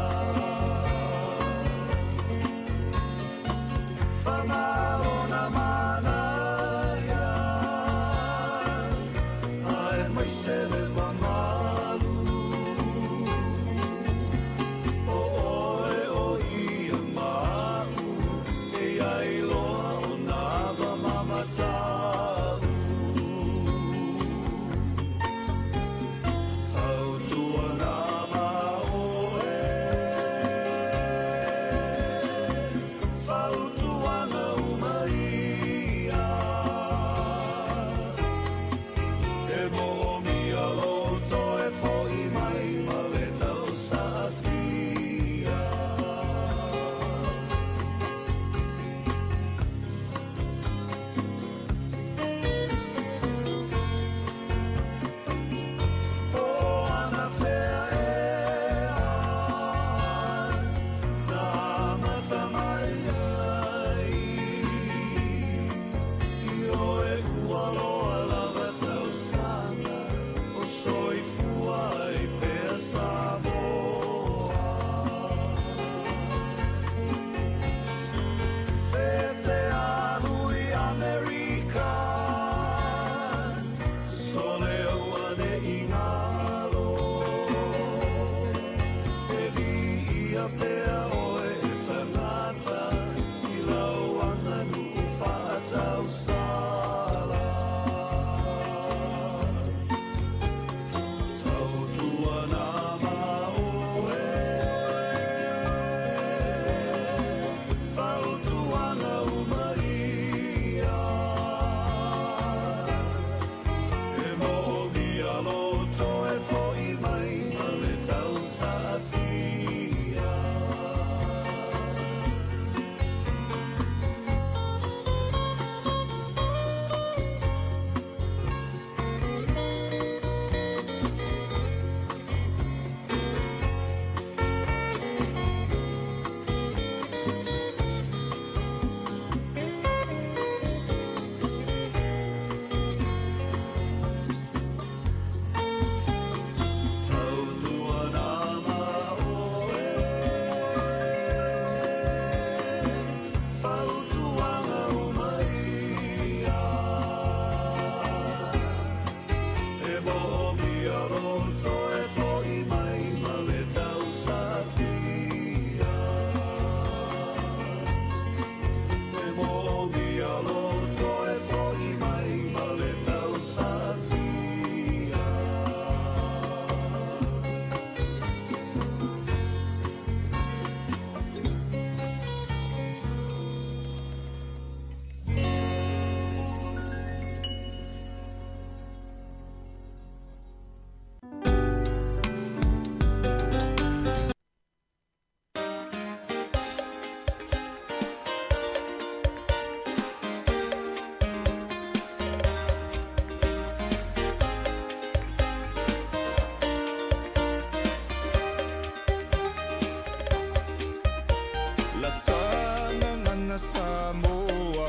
Sāmoa,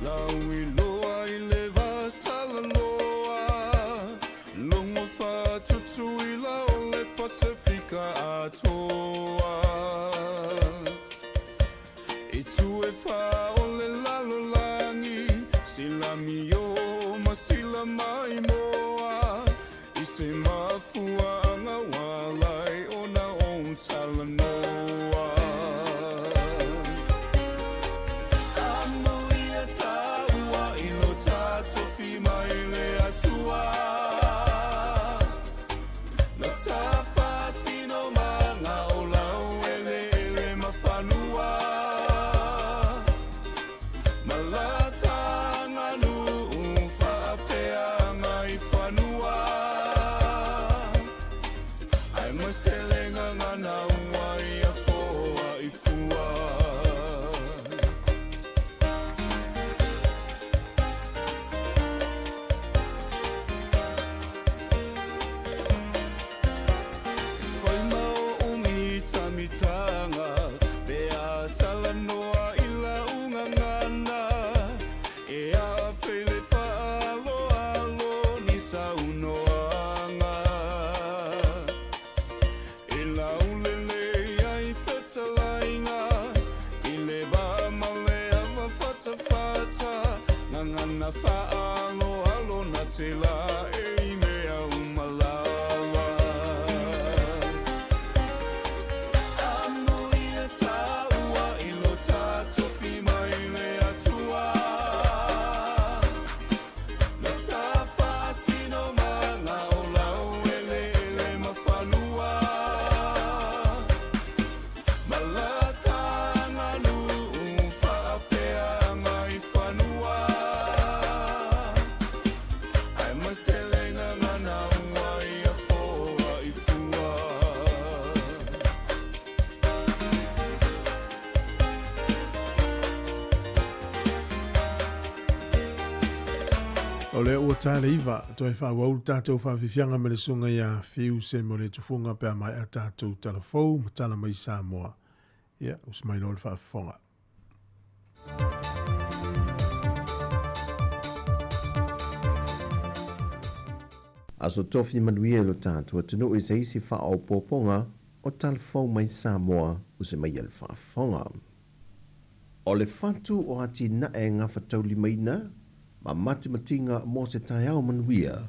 laui loa I le vasala loa. Longo whātutu I la o le Pasifika atoa. I tue wha o le lalolangi, silami o masila mai moa. I se mafua anga walai o na o talanoa. Amoia taua I lo tato fi mai le atua. Na tafa sino manga o lau ele mawhanua. Malatanga nu whapea ngai whanua. Ai maselenga ngana ua I a foa I fua. Whai mau ungi tamitanga, pea talanoa I la ungangana. E a whele whaalo alo ni saunoanga. E la ulele ai whetalainga, I le wamalea wa whatawhata. Ngangana whaalo alo na te la e I mea umalawa. Amoia taua I lo tato fi mai le atua. Na tafa sino manga o lau ele mawhanua. Malatanga nu whapea ngai whanua. Ai maselenga ngana ua I a foa I fua. O le ua tāle iwa, toi whawau tātou whawhiwhianga me le sunga ia whiu se mo le tufunga pēr mai a tātou talafou, ma tala mai Sāmoa. Ia, usmai no le whawhiwhonga. Aso tofi manuia lo tātua tunu I se isi wha o pōponga o talafou mai Sāmoa o se mai al whawhiwhonga. O le whatu o ati na e ngā whatauli maina, ma matematinga mo se tai au manuia.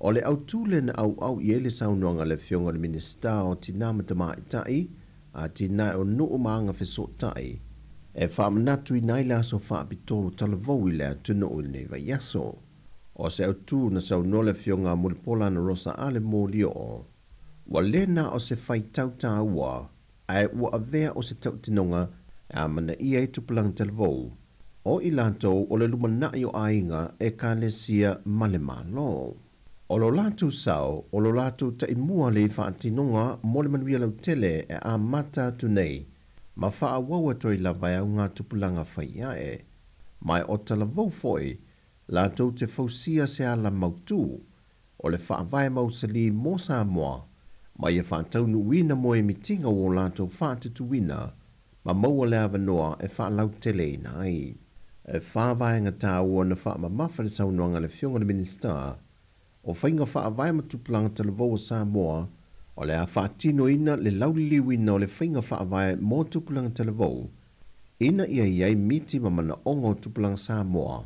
O le au tūle na au I ele saunoanga le whionga le minista o tina matama I tai, a tina o nuu maanga wheso tai, e whaamanatu I nai laso whaapitoro talavou I lea tunu o nei vai yaso. O se au tū na sauno le whionga mulipola na rosa ale mōlio o. Wa lena o se whai tau tā ua, ai ua avea o se tau tinonga, a mana ia I tupulang talavou. O I lantou o le lumanai o ainga e kālesia male malo. O lo lātou sao, o lo lātou ta imua le whaatinonga mo le manuia lau tele e a mata atu nei, ma wha waua toi la vai au ngā tupulanga whaia e. Mai o talavou foi, lātou te fausia se ala mautu, o le wha vai mau sali mo Sāmoa, mai e whaatau nuina mo e mitinga o lātou whaatutu wina, ma maua le avanoa e wha lau tele I nai. E whāwaenga tā ua na wha mamawhare saunoanga le whionga le minista, o whainga wha vai matupulanga talavou o Sāmoa, o le a whaatino ina le lauliliwina o le whainga wha vai mō tupulanga talavou, ina ia iai miti mamana ongo tupulanga Sāmoa,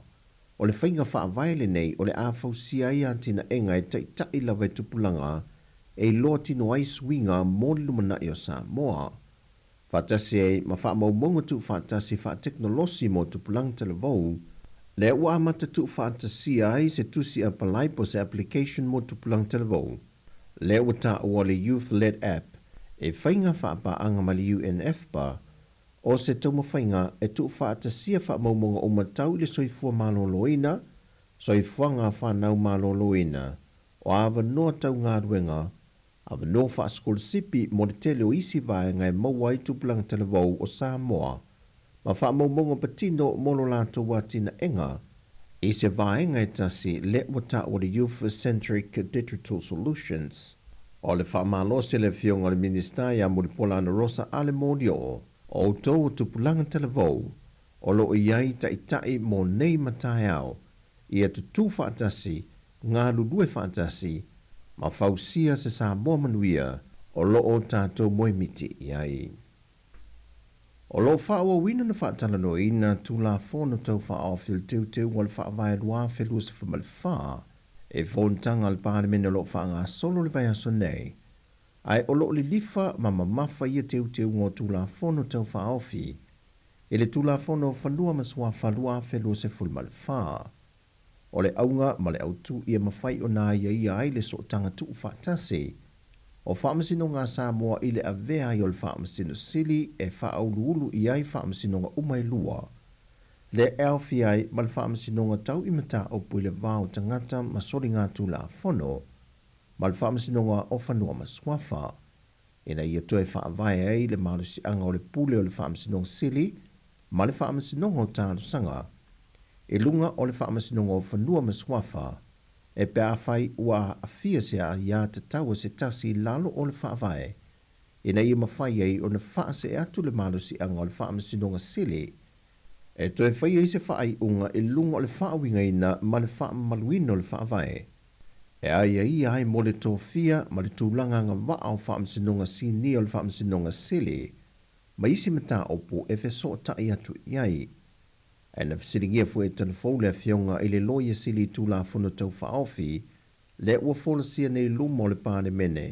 o le whainga wha vai le nei o le a whausia ia tina enga e tai lawe tupulanga, e loa tino ai swinga mō lumana I o Sāmoa. Whatasi e ma wha maumonga tu whatasi wha teknolosi mo tupulang talavou, le ua amata tu whatasi ai se tusi a palai po se application mo tupulang talavou. Le ua ta ua le youth-led app, e whainga wha pa anga ma le UNF pa, o se tauma whainga e tu whatasi a wha maumonga o matau le soifua maloloina, soifuanga whanau maloloina, o awa noa tau ngā ruenga, Ava no wha skol sipi mo le tele o isi vai ngai maua I tupulang talavou o Sāmoa. Ma wha maumonga patino molo lato watina enga, I se vai ngai tasi le wata o le youth-centric digital solutions. O le wha malo se le whionga le minista ia mo le pola na rosa ale modio, o tau o tupulanga talavou, O lo iai tai mo nei matai au, ia tutu whaatasi, ngā lulue whaatasi, ma fausia se Sāmoa manuia, o lo o tātou moimiti iai. O lo whaua wina na whaatala no ina tu la whono tau whaofil teu wal whaavai rua whelua se whamalwha, e whontanga al pāremene lo whaanga solo le vai aso nei, ai o lo li lifa ma mamafa ia teu ngō tu la whono tau whaofi, e le tu la whono whanua masua whalua whelua se whamalwha. O le aunga ma le autu ia mawhai o nā ia ai le so tanga tu whaatase, o whaamasino ngā Sāmoa i le avea i o le whaamasino sili e whaauluulu i ai whaamasino ngā umai lua. Le elfi ai ma le whaamasino ngā tau i mata o pui le vāo tangata ma sori ngā tu la whono, ma le whaamasino ngā o whanua ma swafa. Ina ia toe whaavai ai le malusi anga o le pule o le whaamasino sili, ma le whaamasino ngā tāru sanga, e lunga o le whaamasino ngā o whanua ma swafa, e pe a whai ua a fia se a ia te taua se tasi lalo o le whaavai. Ina ia mawhai ei o le whaase e atu le malusi anga o le whaamasinonga sili. E toi whai ei se whaai unga e lunga o le whaawinga ina ma le whaamaluina o le whaavai. E aia ia ai mo le tōwhia ma le tūlanga ngā waa o whaamasinonga sini o le whaamasinonga sili. Ma isi mata opo e wheso tai atu iai. E na fisiringia fu e telefou le fionga i le loia sili tūla whono tau whaofi, le ua wholasia nei luma o le pāne mene,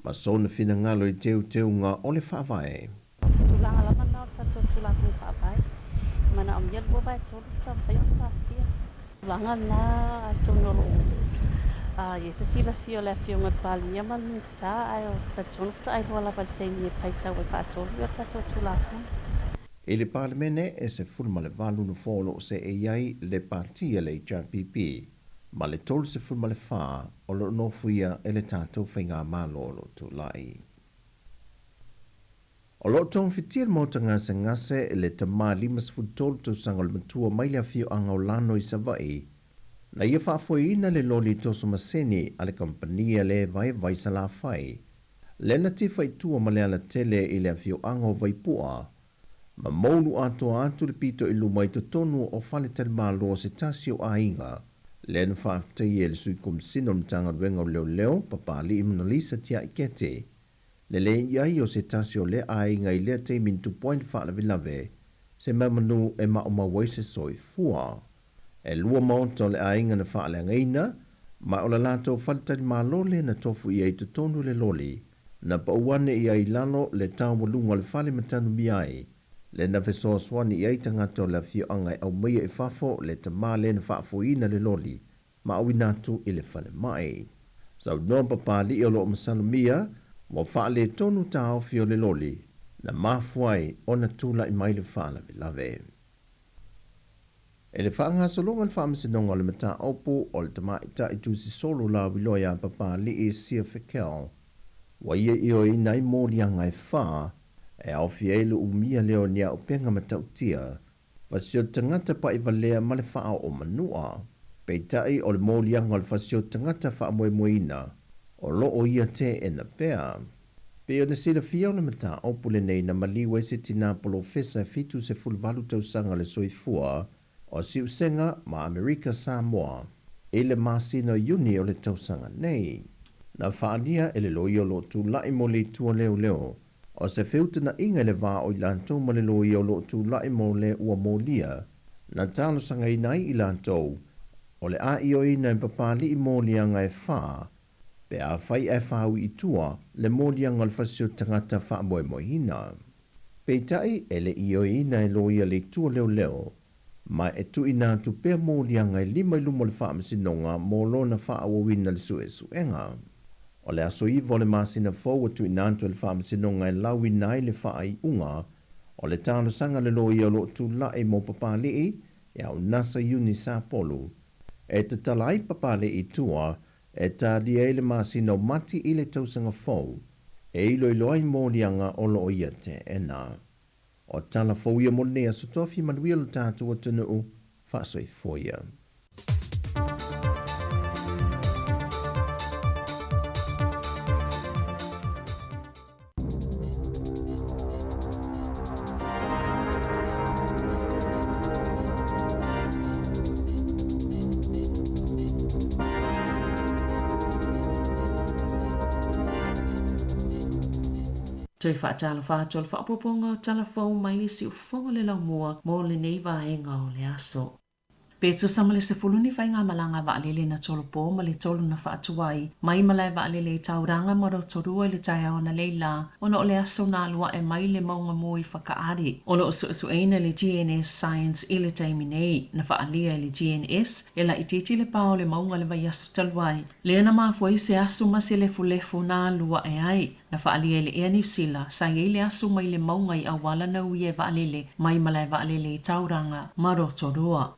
ma sona fina ngalo i teu ngā o le whaavai. Tūlanga lama nao tato tūla kū whaavai, mana om yel bua bai tōru tam whaiong whaasia. Tūlanga nā tōnoro ye se sila fio le fionga pāli yaman ni sā ai o tato nukta ai hua lapa te ni paita wai whaatōru o tato tūla kū. E le parlemene e se fulma le valu no folo se e iai le partia le JPP, ma le tolu se fulma le wha o lo nofuia e le tātou whainga mālolo tu lai. O lo tōng whitia le mota ngase ngase e le tamā limas futolu tau sanga le matua maile a fio anga o lano i Savai, na ia whaafoina le loli toso maseni a le kompania le vai sa la whai, le na te whaitua ma le ala tele i le a fio anga o vaipua, ma moulu atoa atu le pito i lumai to tonu o whale tele māloa se tasio a inga. Le na whaaftei e le sui kumsino mtanga ruenga o leo papali i Monalisa tia i kete. Le le iai o se tasio le a inga i lea te mintu point whaala vilave, se mamanu e mauma waise soi fua. E lua maoto le a inga na whaale angaina, ma o la lato whale tele māloa le na tofu i ai to tonu le loli, na pauane i ai lalo le tau walunga le whale matanu miai. Le na fesoa swani i aitangato la fio angai au meia e fafo le tamā le na whaafoina le loli, ma au inatu i le whale mai. Sau no papali i o loo masalumia, mo whaale tonu tau fio le loli, na mafuai o na tula i mai le whaala vilave. E le whaanga solonga le whaamasinonga le mata opo o le tamā ita i tusi solo la wiloia papali i sia whekel, wa ia i o inai mōli angai whaa, e au fielu umia leo nia o penga matautia, fasio tangata pa i valea ma le whao o manua, peitai o le mōlianga o le fasio tangata wha moemoina, o lo o ia te e na pea. Peo na sila fia o le mata opule nei na maliwa se tina polo fesa fitu se fulvalu tausanga le soifua, o siu senga ma Amerika Sāmoa, e le masina uni o le tausanga nei. Na whaania e le loio lo tu lai mo le tua leo, o se feuta na inga le vā o i lantou ma le loia o lo tu lai mo le ua mōlia, na talo sanga i nai i lantou, o le a i o ina i papali i mōlia ngai whā, pe a whai e whau i tua le mōlia ngal fasio tangata wha moe mohina. Peitai e le i o ina e loia le tua leo, ma e tu ina tu pe mōlia ngai lima i lumo le wha masinonga mō lona wha awawina le suenga. O le aso iwa o le masina fau atu inantu le whaamasinonga e lawi nai le whaai unga, o le talo sanga le loia o lo tu lae mo papalii, e au nasa uni sa polu. E te talai papalii tua, e ta lia le masina o mati i le tausanga fau, e ilo ai mōlianga o lo ia te ena. O tala fau ia mo nea sotofi manuia lo tātua tunu u, whaasoi foia. Toi whaatalo whaatolo whaapoponga o talafou mai le si ufonga le lau mua mo le nei vaenga o le aso. Petu sama le se fuluni whainga malanga waalele na tolo po ma le tolo na whaatuwai. Mai malai waalele tauranga maro torua le tai au na leila. Ono o le aso na alua e mai le maunga mui whakaari. Olo o su eina le GNS Science i le taimi nei. Na whaalia le GNS e la ititi le pao le maunga le vai aso taluai. Le ana mafua se aso masi le fulefu na alua e ai. Na whaalia le ea ni sila. Sa ye le aso mai le maunga i awala na uie waalele. Mai malai waalele tauranga maro torua.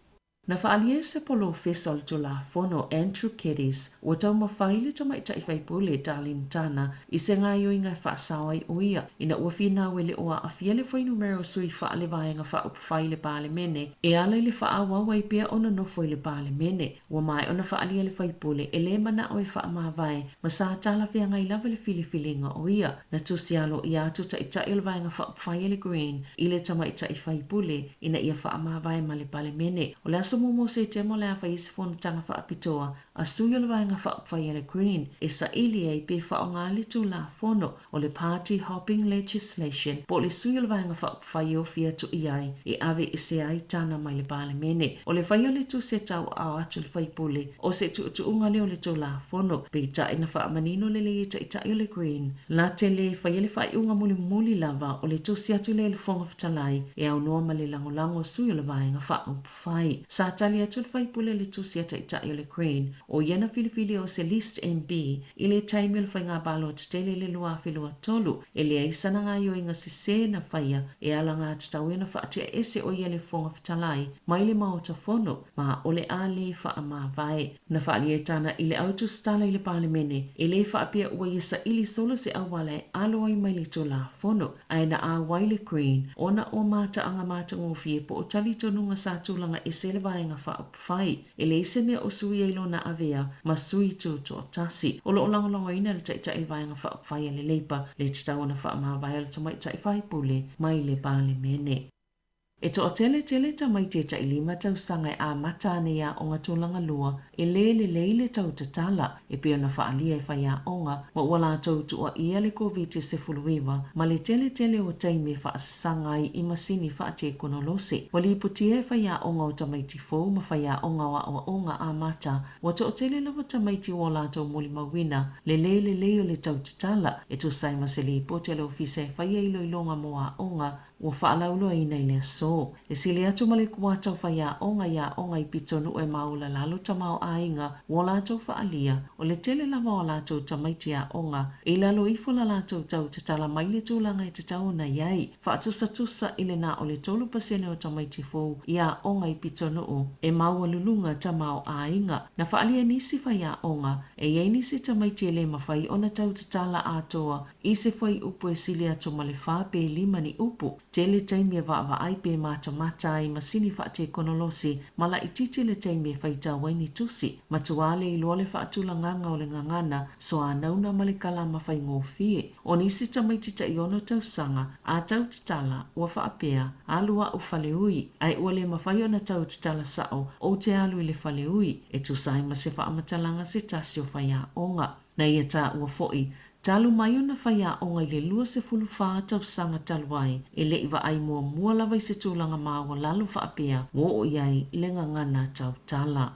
Na whaalia se polo fesol to la fono Andrew Kedis, o tau mawhaile ta mai tai whaipule Darlene Tana, i se ngā ioi ngai whaasawai oia, ina ua whina wele oa a fiele whai numero sui whaale vaenga wha upawhaile pāle mene, e ala le whaawawai pia ona nofo le pāle mene, ua mai ona whaalia le whaipule, e le mana oe wha mawai, ma sa tala whia ngai lava le filifilinga oia, na tusialo i atu ta itai le vaenga wha upawhaile green, i le ta mai tai whaipule, ina ia wha mawai ma le pāle mene, o le mo se te mo le a whaisi fonu tanga wha apitoa, a suyo le vaenga wha upwhaiele green, e sa ili ei pe wha o ngā litu la fono o le party hopping legislation, po le suyo le vaenga wha upwhai o fia tu iai, e ave e se ai tana mai le pāle mene, o le whaio le tu se tau a atu le whaipule, o se tu unga leo le tu la fono, pe ta ina wha manino le le ta ita le green, la te le whaiele whai unga muli lava, o le tu se atu le fonga whatalai, e au noa ma le langolango suyo le vaenga wha upwhai. Sa tali atu le whaipule le tu se ta le green, o iena filifili o se list MB, i le taimi le whainga balo te tele le lua whilua tolu, e le aisana ngā yo inga se se na whaia, e ala ngā tatau ena whaatia ese o ia le fonga whatalai, mai le maota fono, ma o le a le wha ma vai. Na whaali e tana i le autu stala i le pāle mene, e le whaapia ua i sa ili solo se awale alo ai mai le to la fono, aina a waile green, ona o mata anga mata ngofie po o tali tonunga sa tulanga e se le vaenga wha upwhai, e le ise mea o sui e lona avea, ma sui tu to tasi. O lo langolongo ina le taita il vaenga wha upwhai le leipa, le titaona wha ma vai le tamai tai whaipule, mai le pāle mene. E to o tele ta mai te ta ilima tau sanga a matane ia o ngā tūlanga lua, e le tau tatala, e pia na whaalia e whai a onga, ma wala tau tua ia le COVID se fuluiwa, ma le tele o taime whaasasanga i masini whaate konolose. Wali putia e whai a onga o tamaiti fōu, ma whai a onga wa onga a mata, wa to o tele lawa tamaiti o la tau moli mawina, le o le tau tatala, e tu sai maseli po tele ofisa e whai a ilo ilonga mo a onga, ua whaalaulo i nei le so. E sili atu male kua tau whai a onga i pitonu e maula lalo tamau a inga, ua lātou whaalia, o le tele lava o lātou tamaiti a onga, e lalo ifola lātou tau tatala mai le tūlanga e tatau na iai, whaatusa i le nā o le tolu pasene o tamaiti fōu i a onga i pitonu o, e maua lulunga tamau a inga, na whaalia nisi whai a onga, e iei nisi tamaiti e le mawhai o na tau tatala atoa, i se whai upu e sili atu male whāpe lima ni upu, tele taimi e wa ai pe mata i masini whaate konolosi, mala i titi le taimi e whaita waini tusi, matuale i loa le whaatula nganga o le ngangana, so a nauna male kalama whai ngōwhie. O nisi tamaiti ta i ono tau sanga, a tau tatala, ua whaapea, alua o whaleui, ai ua le mawhai o na tau tatala sao, o te alu i le whaleui, e tu sai ma se whaamatalanga se tasi o whai a onga. Na ia ta ua fo'i, talu mai ona whai a onga i le lua se fulu wha tau sanga taluai, e le iwa ai mua lava i se tūlanga māua lalu whaapea, wo o iai le ngangana tau tala.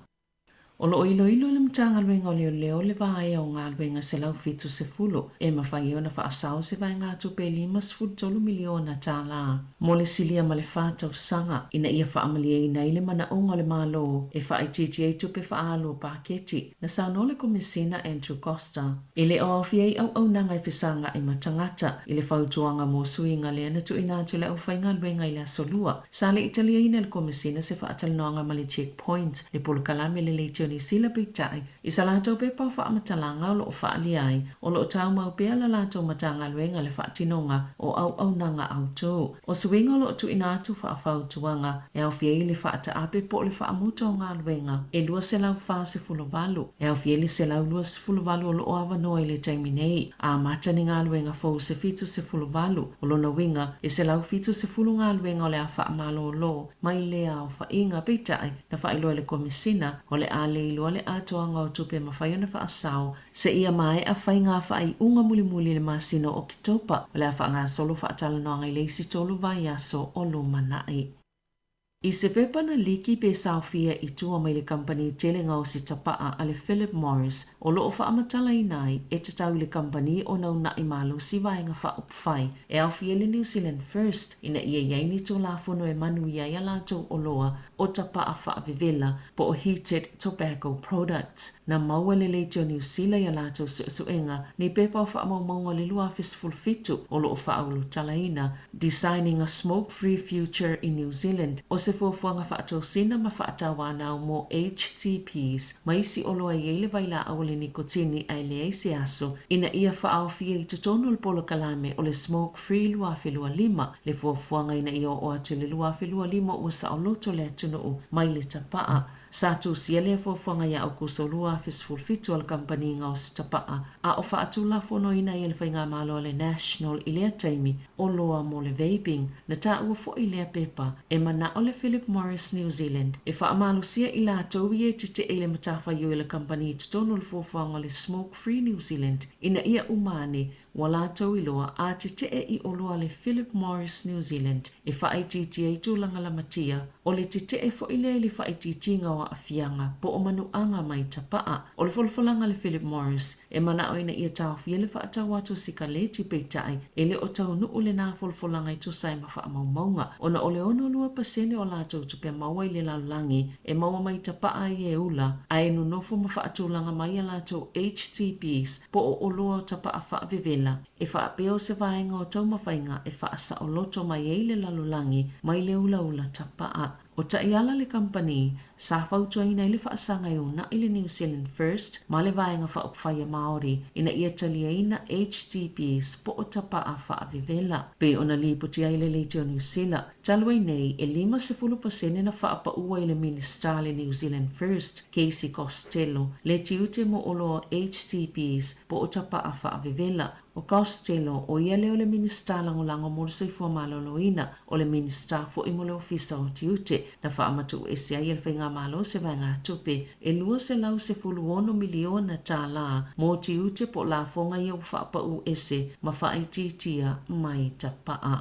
O lo ilo le mtanga luenga o leo le vae o ngā luenga se lau fitu se fulu, e mawhai ona wha asao se vai ngā tupe 5 miliona tā la. Mo le silia ma le whātau sanga, ina ia wha amalia i nei le mana onga le mālo, e wha i titi ei tupe wha alo pāketi, na sao le komisina Andrew Costa. I le o awhi ei au nanga i whisanga i matangata, i le whautuanga mō suinga le ana tu ina tu le au whainga luenga i le asolua. Sa le italia ina le komisina se wha atalanoanga ma le checkpoint, le polokalame le leitio ni sila pitai, i sa lātou pe pau wha amatalanga o lo o wha aliai, o lo o tau mau pea la lātou matanga luenga le wha tinonga o au nanga au tō. O suinga lo o tu inatu wha whautuanga, e au fiei le wha ata ape po le wha amuta o ngā luenga, e lua se lau wha se fulovalu, e au fiei le se lau lua se fulovalu o lo o awa noa i le taimi nei, a mata ni ngā luenga fau se fitu se fulovalu, o lo na winga, e se lau fitu se fulu ngā luenga o le a wha amalo o lo, mai le au wha inga pitai, na wha ilo le komisina, o le a le ilua le atoanga o tupe mawhaiona whaasau, se ia mai a whainga whai unga muli le masino o kitopa, o le a whaanga solo whaatala noanga i leisi tolu vai aso o lo manai. I se pepa na liki pe Saufia i tua mai le company telenga o si tapaa ale Philip Morris o loo whaamatala i nai e te tau le company o nau na i malo si vaenga whaopwhai e au fia le New Zealand First ina ia iaini tō la fono e manu ia ia lātou o loa o tapaa whaavivela po o heated tobacco products. Na maua le leitio New Zealand ia lātou suenga ni pepa o whaamaunga le lua fistful fitu o loo whaaulu talaina Designing a Smoke-Free Future in New Zealand o se fuafuanga whaatou sina ma whaatawana o mo HTPs ma isi oloa i eile vaila au le nikotini ai le eise aso ina ia whaau fia i tutonu le polo kalame o le smoke-free luafe lua lima le fuafuanga ina ia o atu le luafe lua lima ua sa o loto le atunu mai le tapaa. Satu siale fuafuanga ia o kusolua fistful fitu al company ngau stapaa a o whaatu la fono ina i le whainga malo le National i lea taimi o loa mo le vaping na ta ua fo i lea pepa e mana o le Philip Morris New Zealand e wha amalu sia i la tauwi e te e le matafa i le company tutonu le fuafuanga le Smoke Free New Zealand ina ia umane wala tau i loa a te i oloa le Philip Morris New Zealand e whaititi e tūlanga la matia o le te fo i le whaititi ngā wa afianga po o manuanga mai tapaa o le folfolanga le Philip Morris e mana o ina ia tau fia le whaatau atu sika le ti peitai e le o tau nuu le nā folfolanga i tu sai ma wha maunga o na o le ono 2% o la tau tupe maua i le lalangi e maua mai tapaa i e ula a e nunofo ma whaatulanga mai a la tau HTPs po o oloa tapaa whaavivela e whaapeo se vaenga o tau mawhainga e whaasa o loto mai eile lalulangi mai le ula tapaa. O ta iala le company, sa whautua ina ili whaasanga i una ili New Zealand First, ma le vaenga whaopwhaia Māori, ina ia talia ina HTPs po o tapaa whaavivela. Pe ona liputia ile leitio New Zealand, talwai nei e 50% na whaapa ua ile minister le New Zealand First, Casey Costello, le tiute mo olo HTPs po o tapaa whaavivela. O Costello o ia leo le minister lango mo le soifua maloloina o le minister fo i mo le ofisa o tiute na whaamatu e se ai whainga malo se vaenga tupe e lua se lau se fuluono miliona tā la mo tiute po la fonga ia u whaapa u ese ma whaititia mai tapaa.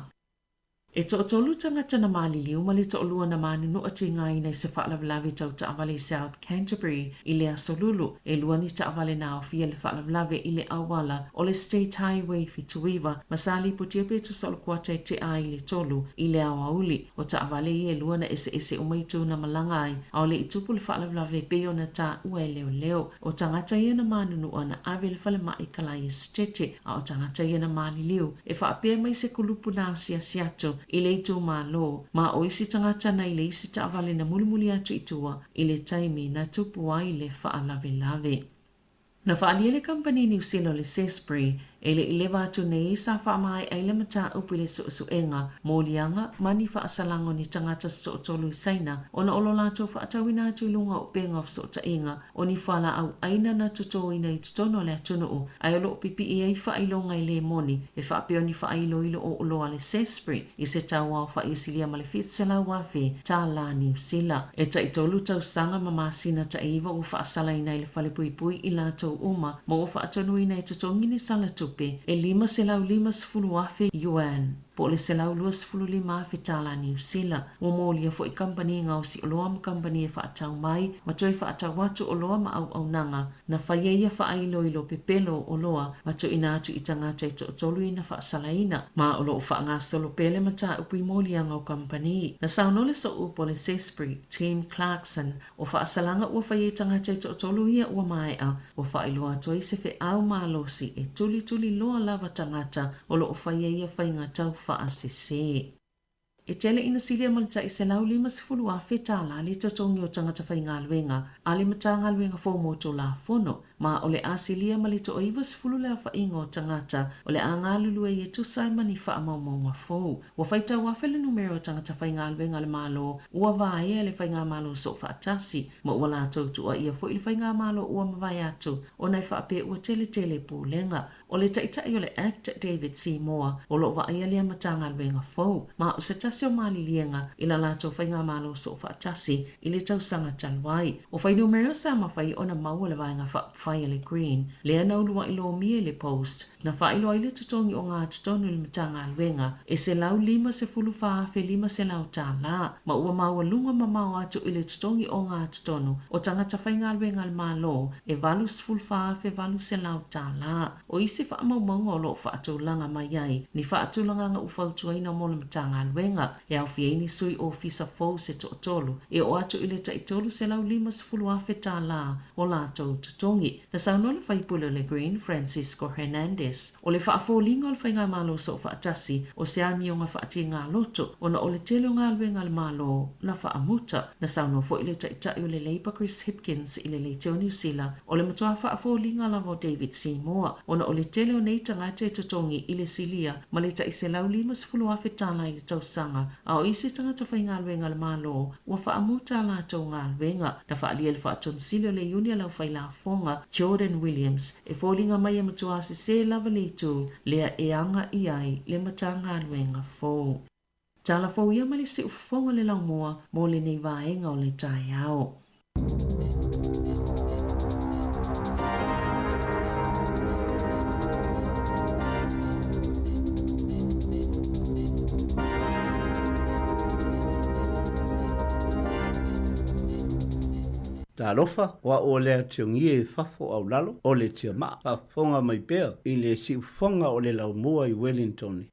E to tolu tangata na maliliu ma le to lua na manu no ati ngai nei se whaalavlavi tau taawale South Canterbury i le asolulu e lua ni taawale na o fia le whaalavlavi i le awala o le State Highway Fituiva masali putia pe to solo kuata te ai le tolu i le awauli o taawale i e lua na ese umaitu na malangai a o le itupu le whaalavlavi pe o na ta ue leo o tangata i na manu no ana ave le whale mai kalai stete a o tangata i na maliliu e whaapea mai se kulupu na siato i le tō malo, ma o isi tangata nei le isi taawale na mulimuli atu itua i le taimi na tupu ai le whaalave. Na whaalia le company New Zealand le Sesbury, e le ilewa atu nei sa whaamai ai le mata upu le suenga, mōlianga, mani whaasalango ni tangata so tolu saina, ona olo lato whaatawina atu lunga o penga of so inga, o ni whala au aina na tuto ina i tutono le atunu ai olo pipi i ai whailonga i le moni, e whaapeo ni whailo ilo o oloa le Sesbury, i se taua o whaisilia ma le fitsela wafe, tā la New Zealand. E ta i tolu tau sanga mamasina ta iwa o whaasala ina i le whalepui i lato uma, mo o whaatanu ina i tutongi ni salatu e 5 afe yuan. Po le selau 25 afe tala New Zealand. Mo molia fo i company ngau si oloa ma company e whaatau mai, ma toi whaatau watu oloa ma au nanga, na whaieia whaailo ilo pepelo oloa, ma toi ina atu i tangata i tolu ina whaasalaina, ma olo o whaanga solo pele ma ta upi molia ngau company. Na saunole so upo le Sesbury, Tim Clarkson, o whaasalanga ua whaie tangata i tolu ia ua maea, o whaailoa toi se fe au malosi e tuli loa lava tangata, olo o whaieia whainga tau whaasese. E tele ina silia malita i se lau 50 afe tala le tatongi o tangata whainga luenga, ale mata ngā luenga fōmoto la fono, ma ole asilia malito o iwa sifulu lea fa ingo tangata ole angalulu e tu Simon i fa mau fo wa faita wa fele numero tangata fa ingalwe ngal malo wa vae le fa ingamalo so fa tasi ma wala to tu ia fo il fa ingamalo wa mavaya tu ona fa pe o tele pulenga ole taita i ole act David Sāmoa o lo va ia le matanga wenga fo ma o se tasi o mali lienga ila la to fa ingamalo so fa tasi ile tau sanga talwai o fa numero sa ma fa ona mau le vaenga fa le green le ana ulua ilo mie le post na fa ilo ile tutongi o ngā tutonu le matanga alwenga e se lau 5 se lau tala ma ua maua lunga mamau atu ile tutongi o ngā tutonu o tangata whainga alwenga al malo e valu se lau tala o isi fa amau o lo fa atu langa mai ai ni fa atu langa nga ufautua ina mo le matanga alwenga e au fieni sui o fisa fau se tolu e o atu ile taitolu se lau 5 tala o la tutongi na saunole faipule le Green Francisco Hernandez o le faafolinga o le whainga malo so faatasi o se ami o nga faati ngā loto o na o le tele o ngā luenga le malo na faamuta na sauno fo ile taitai o le Labour Chris Hipkins ile le teo New Zealand o le matua faafolinga la vo David Sāmoa o na o le tele o nei tangata tutongi ile silia ma le tai se lau 5 tala ile tausanga a o isi tangata whainga luenga le malo wa faamuta la tau ngā luenga na faalia le faatonsili o le unia lau whaila fonga Jordan Williams e fōlinga mai matua se lava le tu lea e anga i ai le matanga luenga fō. Tala fō ia mali se ufonga le lau moa mo le nei vaenga o le tai ao. Ta alofa wa o le tiongi e fafo au lalo o le tia maa a fonga mai pea i le si fonga o le lau mua i Wellington.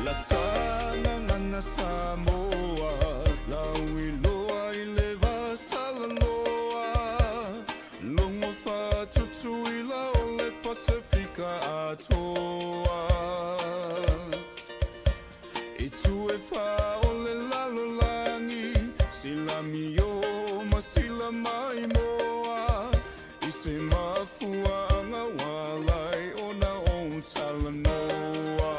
La tana ngana Sāmoa lau i loa i le vasala loa longo fa tutu i la o le Pasifika atoa i tu e fa o le lalo langi sila mi o ma sila mai moa i se mafua anga walai o na o talanoa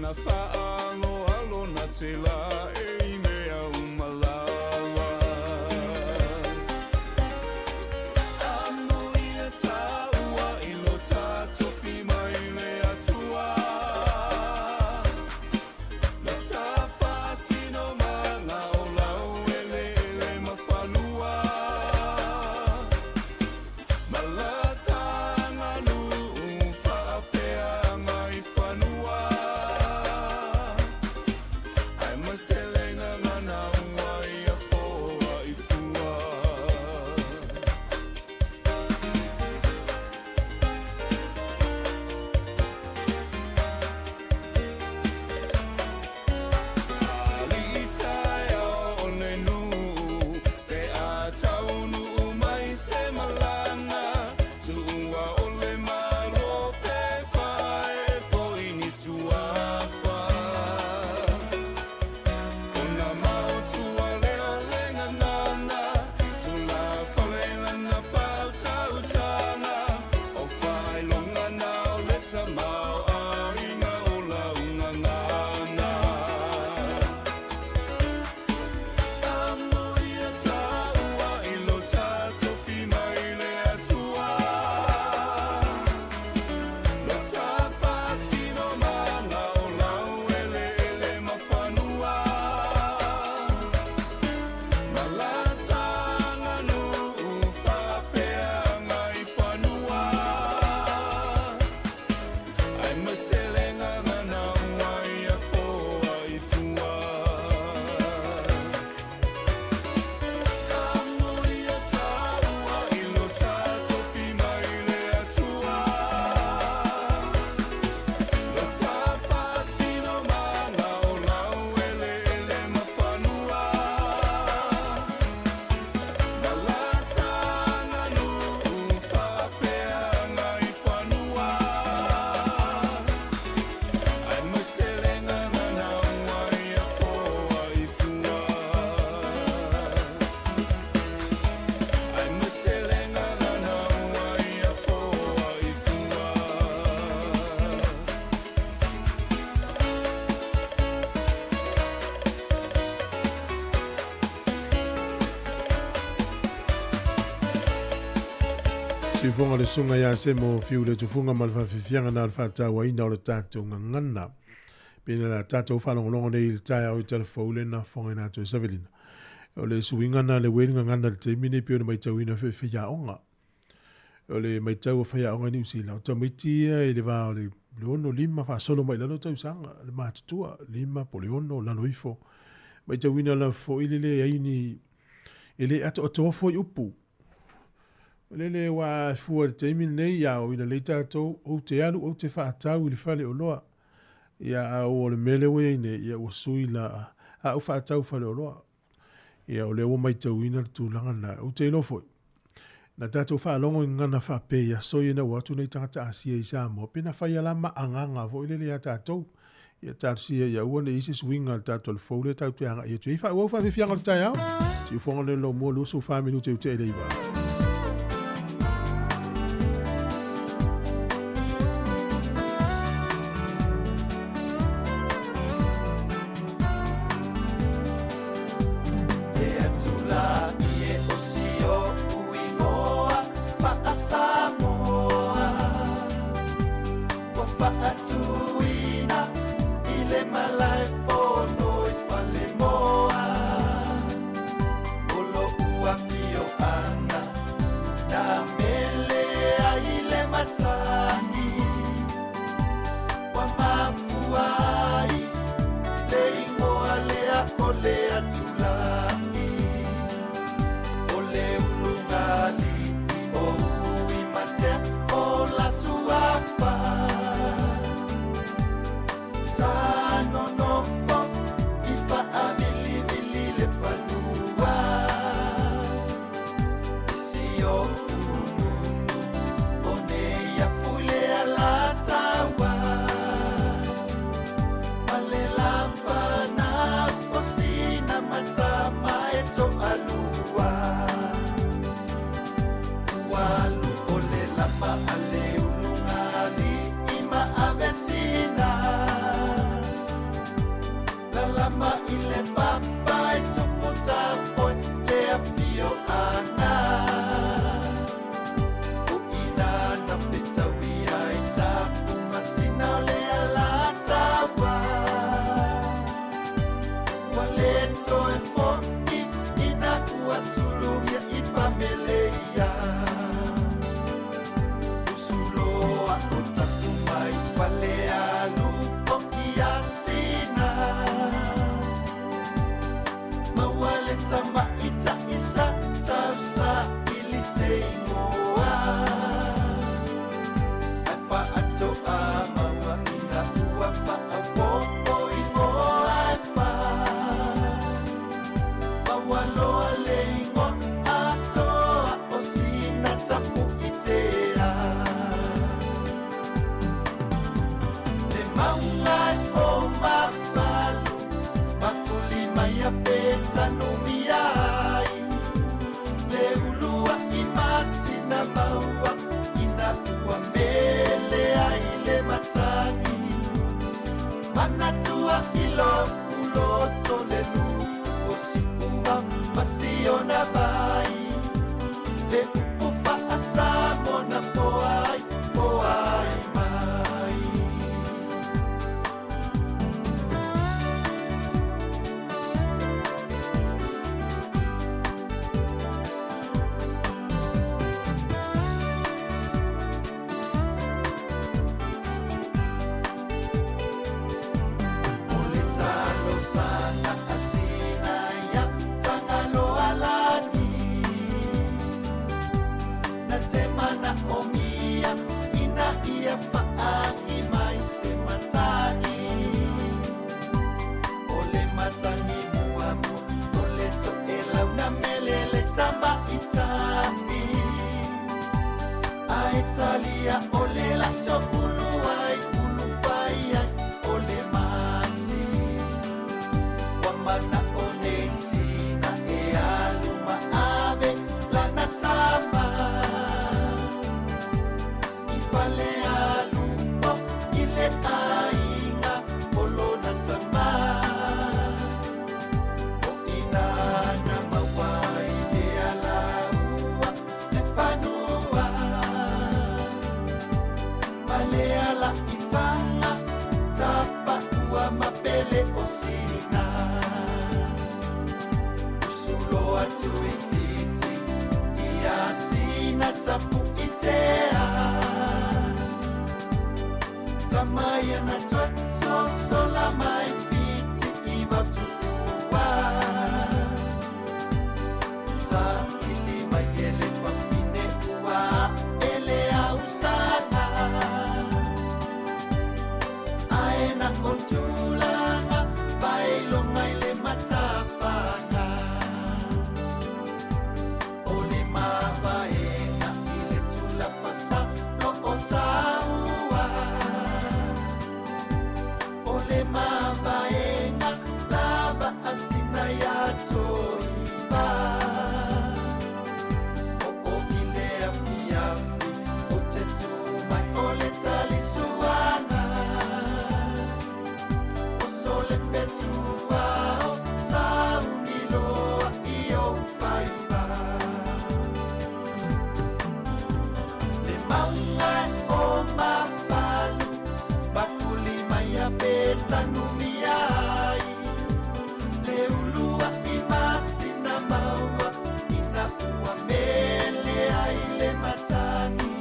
na fa'alo alo na te la e mea umalawa amo ia taua i lo tatofi mai le atua na tafasino manga o lau ele mawhanua malatanga nu whapea ngai whanua I'm a Si fonga le sunga ya se mo fiu le tufunga mal fa fianga na fa ta wa ina o le tatu ngana. Pena la tatu fa longo nei il tai o telefone na fonga na to sevelina. O le suinga na le welinga ngana le te mini pio mai tau ina fe ya onga. O le mai tau fa ya onga ni usila. O tamiti e le va o le ono lima fa solo mai lano tau sanga. Le matutua lima po le ono lano ifo. Mai tau ina la fo ile aini ele ato fo upu. Lele wa fua te min nei ya o ina leita to o te alu o te whaatau i le whale o loa. Ia o le mele wei ne ia o sui la a o whaatau whale o loa. Ia o le o mai tau ina tu langa na o te lofoi. Na tātou whaalongo i ngana whape ia soi ina watu nei tangata asia i Sāmoa. Pena whai alama anganga vo ilele a tātou. Ia tātou sia ia ua ne isi swinga tātou le fau le tau te anga. Ia tu i wha ua wha whiwhianga le tai au. Si u whonga le lo mua luso whaminu te ute ele iwa. Temana omia le mavaenga lava asina ya toiva o ile afiafi o te tuma o le talisuanga o sole fetua o sauniloa i o whaiva le maunga o mafalu bafuli mai a petangumiai le ulua i masina maua ina ua mele ai le matani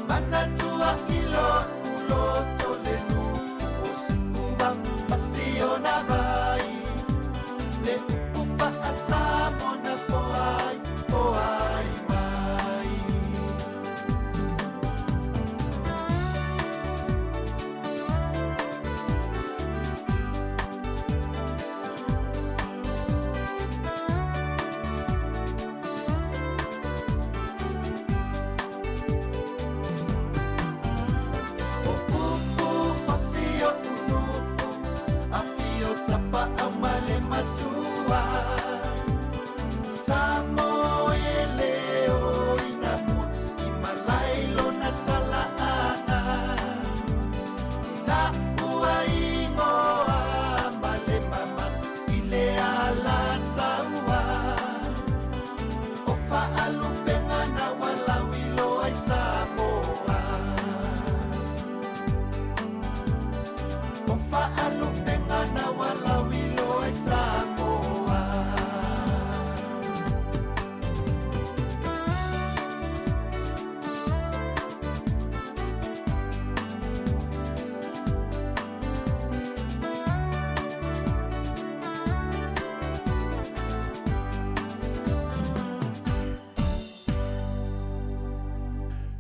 mana tua ilo uloto le nu o sikuva pasiona vai le ufa asamo na foai foai mai o upu o sio unupu a fio tapa a male matua Sāmoa e leo ina mua i malailo na talaanga ina ua ingoa male mama i le ala taua o whaalupenga na walawilo ai Sāmoa o whaalupenga na walawilo ai Sāmoa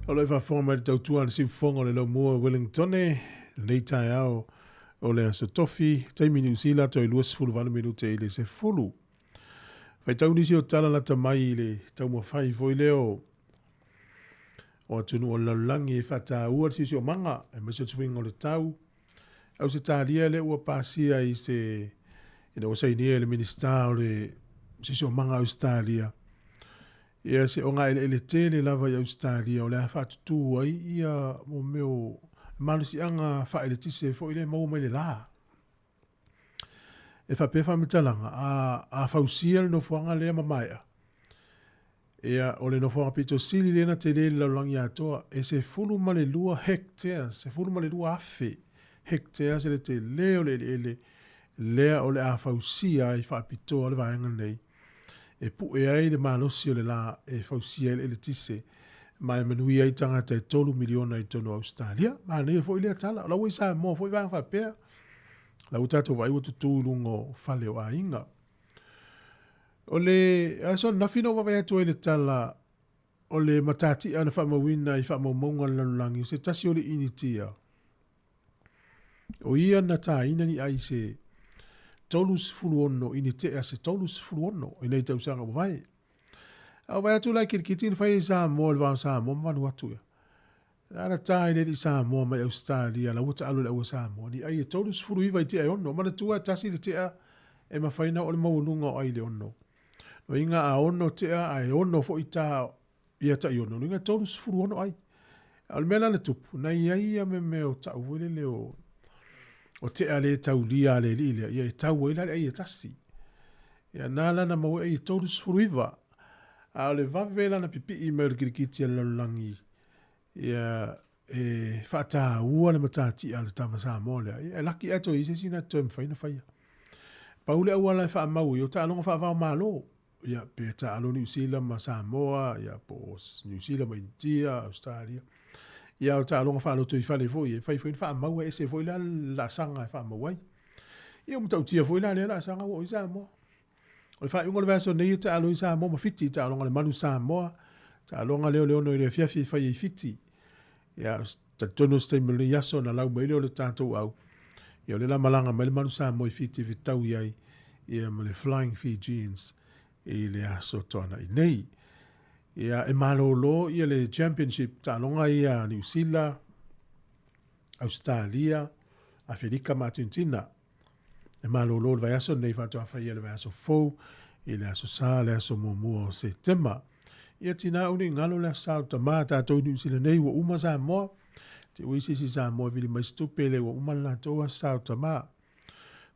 O le whawhonga le tautua le siwhonga le lau mua Wellington nei tai au o le aso tofi taimi ni usila toi luas fulu vanu minute i le se fulu. Whai tau nisi o tala la tamai le tau mua whai foi leo o atunu o laulangi e whata ua sisi o manga e mese tuwing o le tau au se tālia le ua pāsia i se ina o sainia le minista o le sisi o manga Australia. Ia se o ngai ele tele lava i Australia o le whatutu ai ia mo meo malusi anga whaile tise fo ile mau mai le la. E whapefa mitalanga a whausia le no fuanga lea mamaia. Ia o le no fuanga pito sili lena te le laulangi atoa e se fulu male lua hectares, se fulu male lua afe hectares le te leo le ele lea o le a whausia i whapitoa le vaenga nei. E pu e ai le malosi o le la e fausia ele tise mai manui ai tangata e 3 miliona i tono Australia ma nei fo ile tala la wi sa mo fo va fa pe la utato vai o tutulungo fale o ainga o le aso na fino va vai to ile tala o le matati ana fa mawina i fa mo monga langi se tasi o le initia o ia na ta ina ni ai se tolus fuluono ini te ase tolus fuluono ina i tau sanga vai. Au vai atu lai kitin fai Sāmoa le vau Sāmoa manu atu ia. Ana tai le di Sāmoa mai Australia la uta alu le ua Sāmoa ni ai e tolus fulu iwa i te ai ono mana tua tasi le te a e mawhaina o le maulunga o ai le ono. No inga a ono te a ai ono fo i ta ia ta i ono. No inga tolus fuluono ai. Al mela na tupu na ia me meo ta uwele leo o te ale tau lia le lile, ia e tau eila le ai e tasi. Ia nala na mau e tolus furuiva. A le vavela na pipi i meur kirikiti ala langi. Ia e whata ua le matati ala tama Sāmoa lea. Ia laki ato i se sina tuem whaina whaia. Paule au ala e wha mau i o ta alonga wha whao malo. Ia pe ta alo New Zealand ma Sāmoa, ia po New Zealand ma India, Australia. Ia o ta alonga wha alo tui whale foi, e whai foi wha mau e se foi la sanga e wha mau ai. Ia umtau tia foi la sanga o i Sāmoa. O le wha iunga le vaso nei ta alo i Sāmoa ma fiti, ta alonga le manu Sāmoa, ta alonga leo no i le fiafi whai i fiti. Ia ta tono stei mele yaso na lau meile o le tātou au. Ia o le la malanga mele manu Sāmoa i fiti vitau iai, ia ma le Flying Fijians i le aso toana i nei. Ia e malolo ia le championship ta alonga ia New Zealand, Australia, a whirika mātintina. E malolo le vai aso nei whātua whai le vai aso fou, i le aso sā, le aso mua o se tema. Ia tina uni ngalo le asau ta maa tātou ni usila nei wa uma Sāmoa, te uisisi Sāmoa vili mai stupe le wa uma la tō asau ta maa.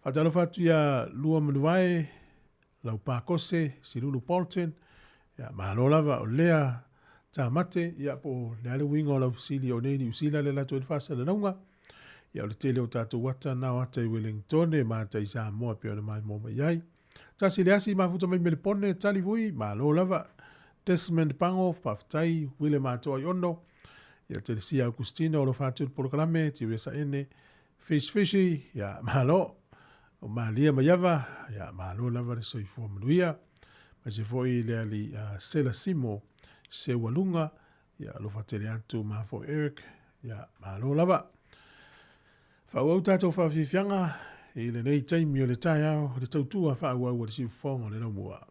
Whatalo whatu ia lua manuai, lau pākose, si lulu Polten, ia malo lava o lea tā mate, ia po le ale wingo lau fusili o nei ni usila le lato e whasa le naunga, ia o le tele o tātou wata na wata i Wellington e māta i Sāmoa pia o le mai mō mai ai. Tasi le asi mafuta mai melepone tali vui, malo lava, Desmond Pango, Paftai, Wile Matoa Yono, ia te sia Augustina o lo whātua porokalame, te wesa ene, Fish Fishy, ia malo, o Malia Mayava, ia malo lava le soifua manuia, ma se foi le ali Sela Simo, se walunga, ia lo whatele atu mafo Eric, ia malo lava. Whau au tātou whawhiwhianga, i le nei taimi o le tai au, le tautua whau au le siu whonga le naumua.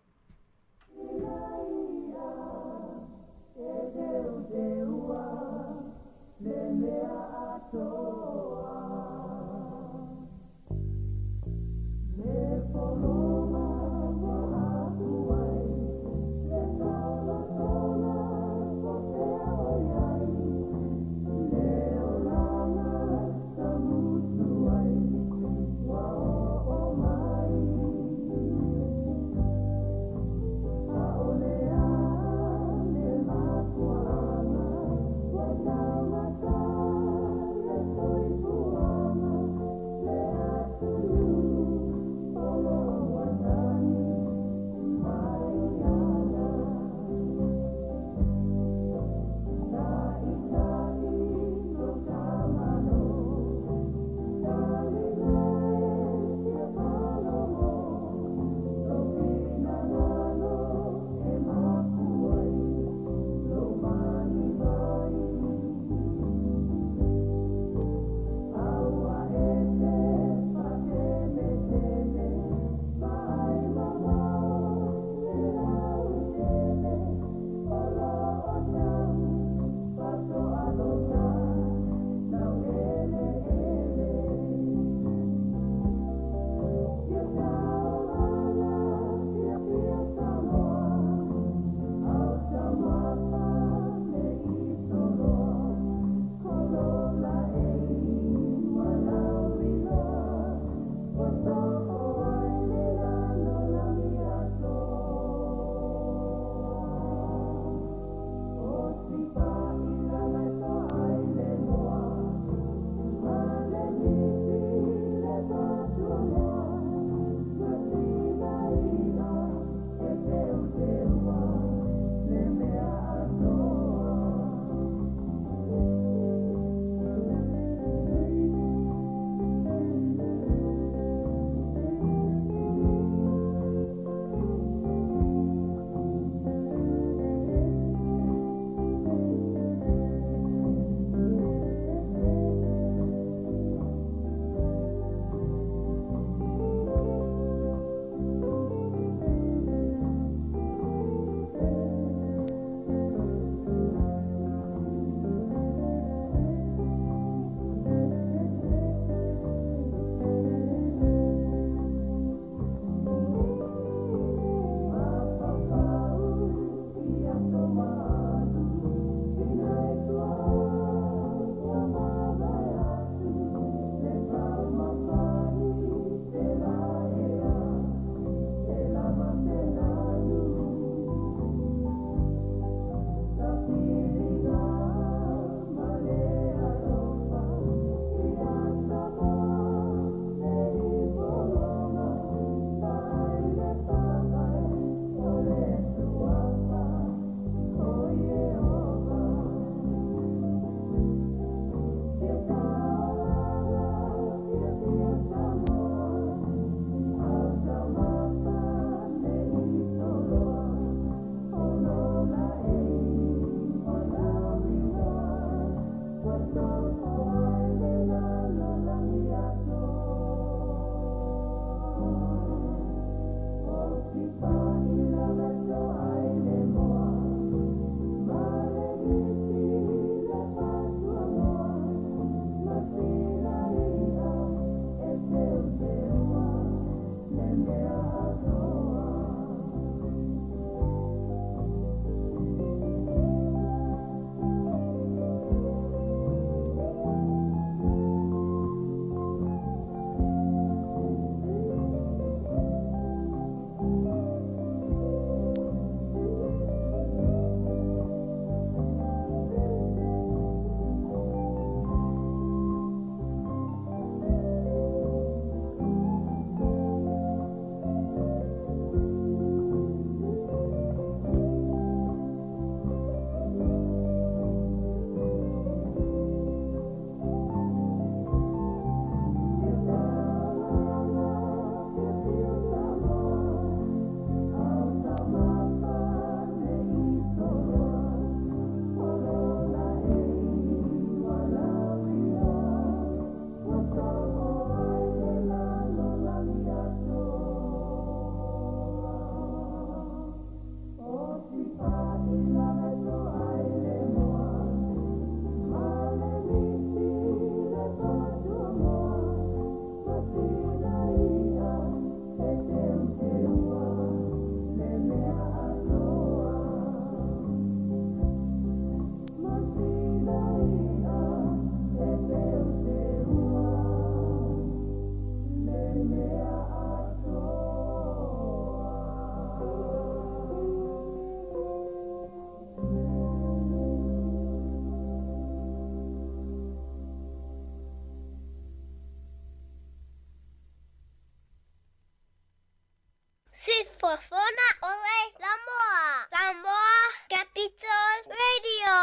Sifofona ole Samoa. Samoa Capital Radio.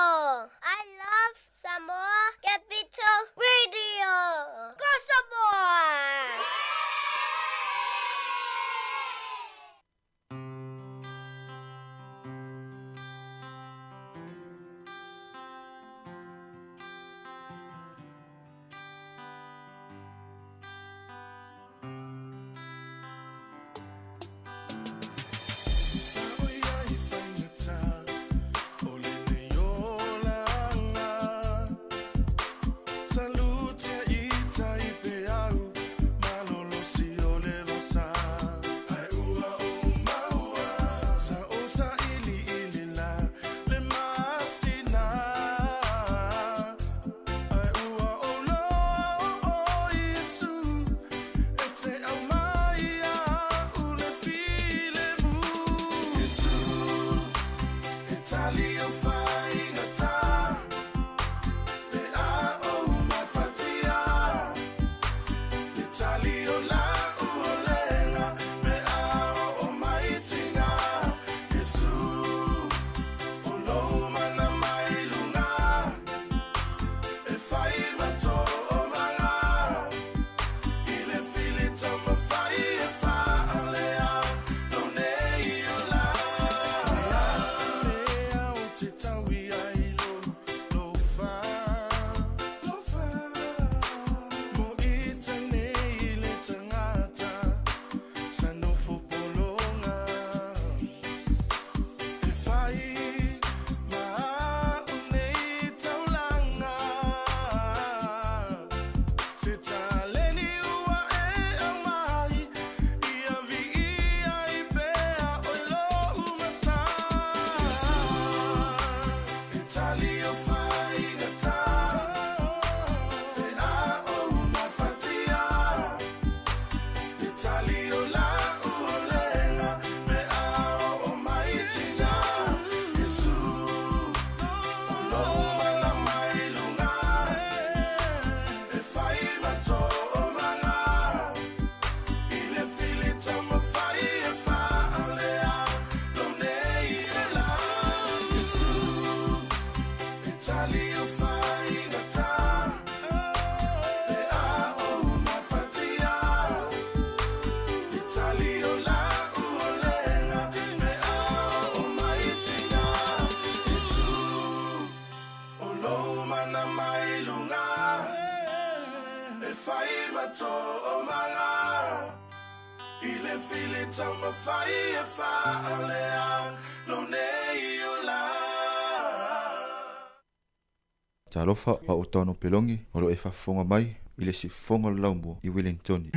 I love Samoa Capital Radio. Go Samoa! Talofa pa o tono pelongi o lo e whafonga mai i le si fonga laumbo i Wellington.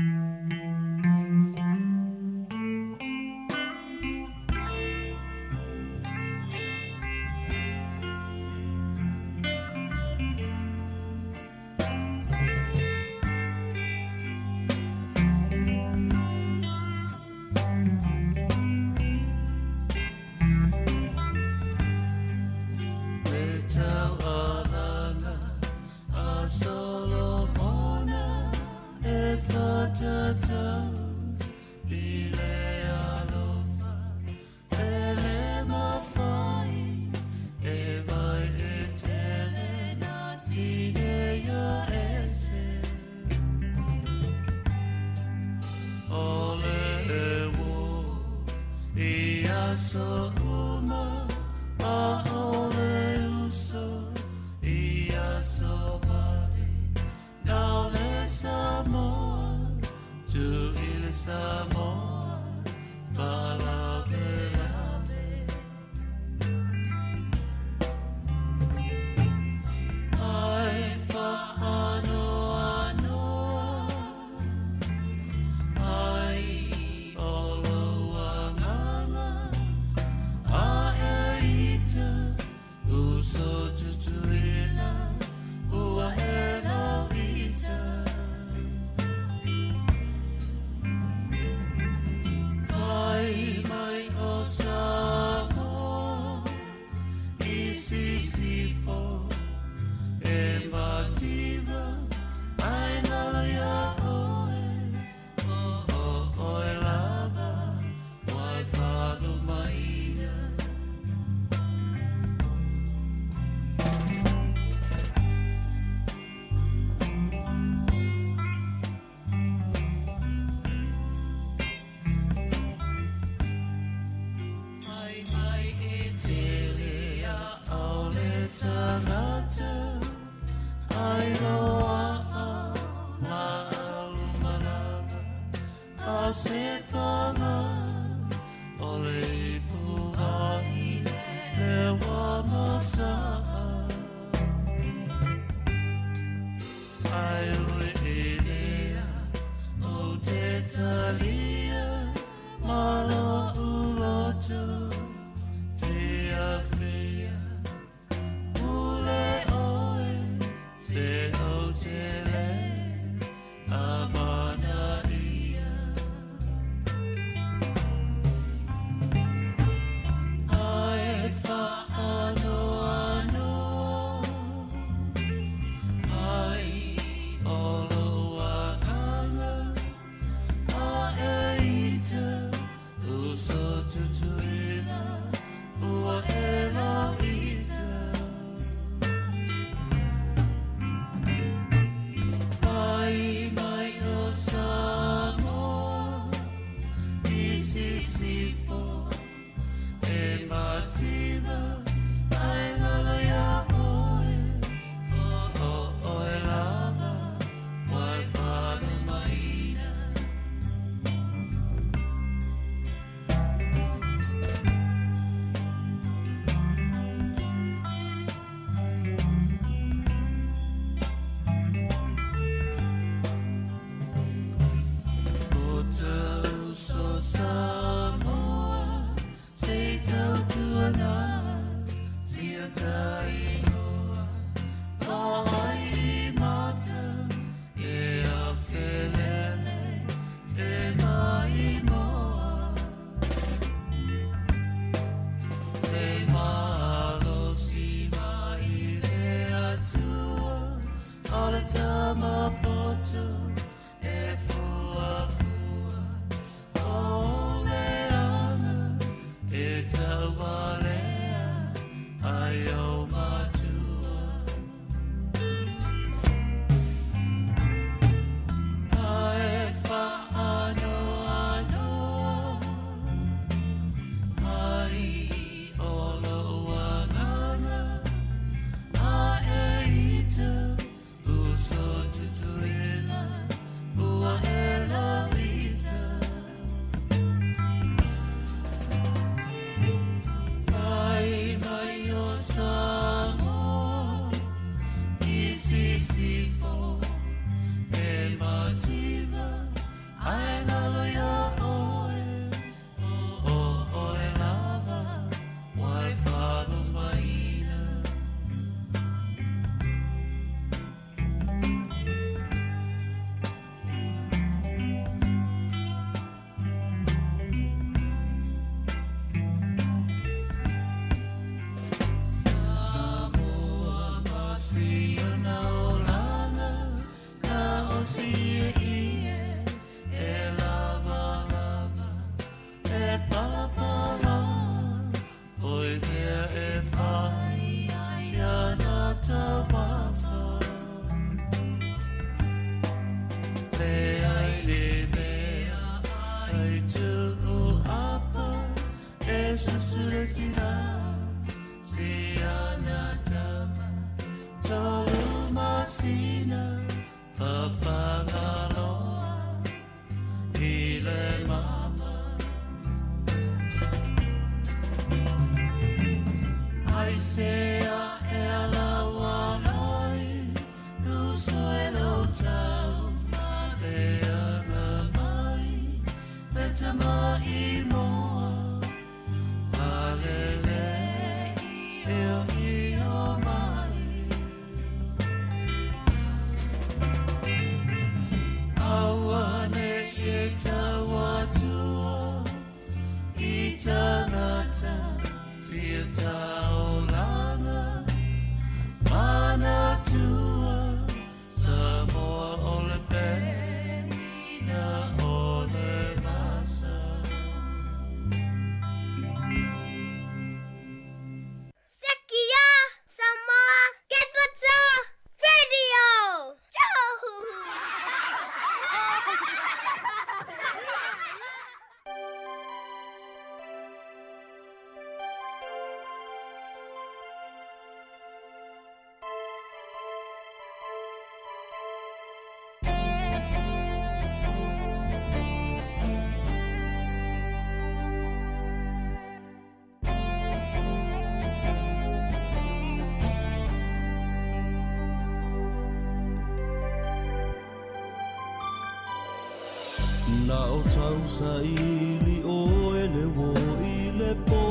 Na o tau sa ili o ele wo ile po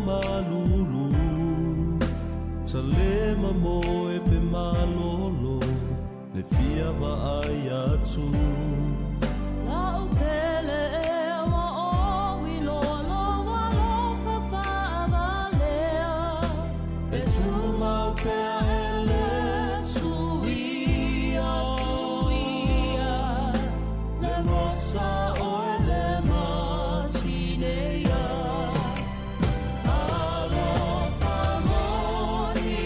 malulu Ta lema mo e pe malolo Le fia wa ai atu La o pele e wa o wilo lo wa lo fa fa avalea E tu mau pea ele suia Le mosa o ele matinea Alofa moni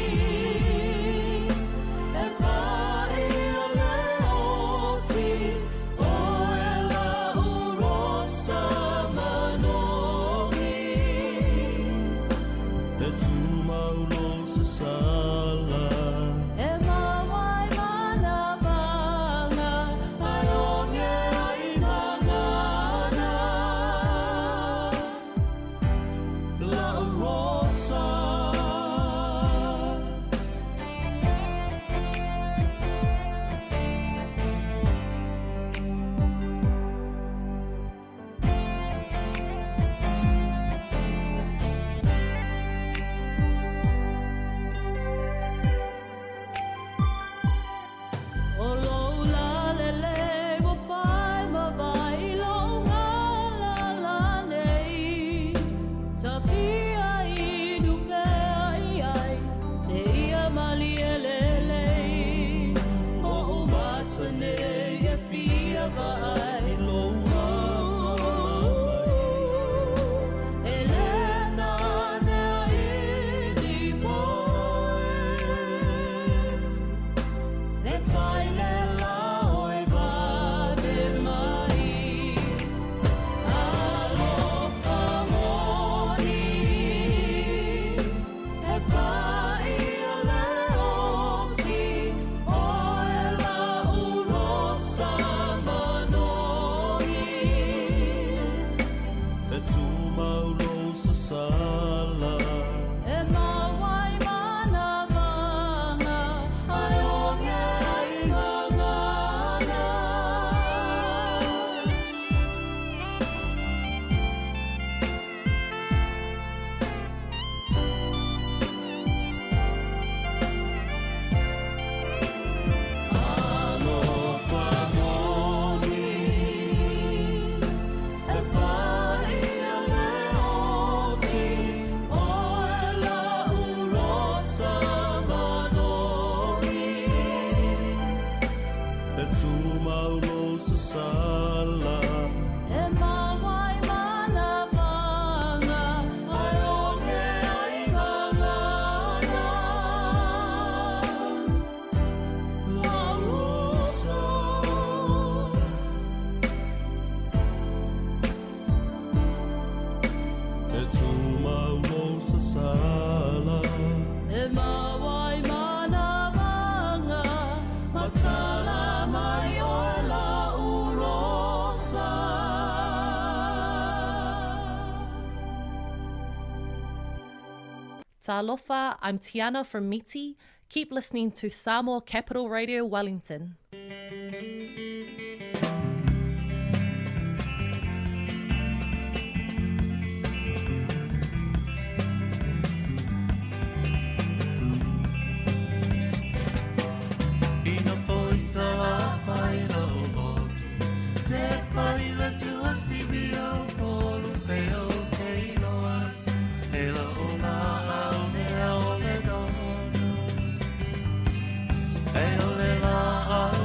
E pai o leoti O ela urosa manoni E tu mau lo sa sala E mawai mana vanga Ai onge ai ngangana La rosa O lo la le le Wo fai ma vai lo nga la la nei Ta fia I du pe ai ai Se ia mali e le le O matane e fia vai lo mata Elena ne ai di poe Le tai le la oi va de mai Alofa moni E pai o leoti O ela urosa manoni E tu mau lo sa sala E mawai mana vanga Ai onge ai ngangana Alofa moni E pai o leoti O ela urosa manoni E tu mau lo sa sala E mawai mana vanga Ai onge ai ngangana La rosa E tu mau lo sa sala E mawai mana vanga Matala mai o ela urosa Talofa, I'm Tiana from Miti. Keep listening to Sāmoa Capital Radio Wellington. Ina foi sala fai lo botu Te parila tua sibio polu feo te ilo atu E la ola au ne au le dono E ole la au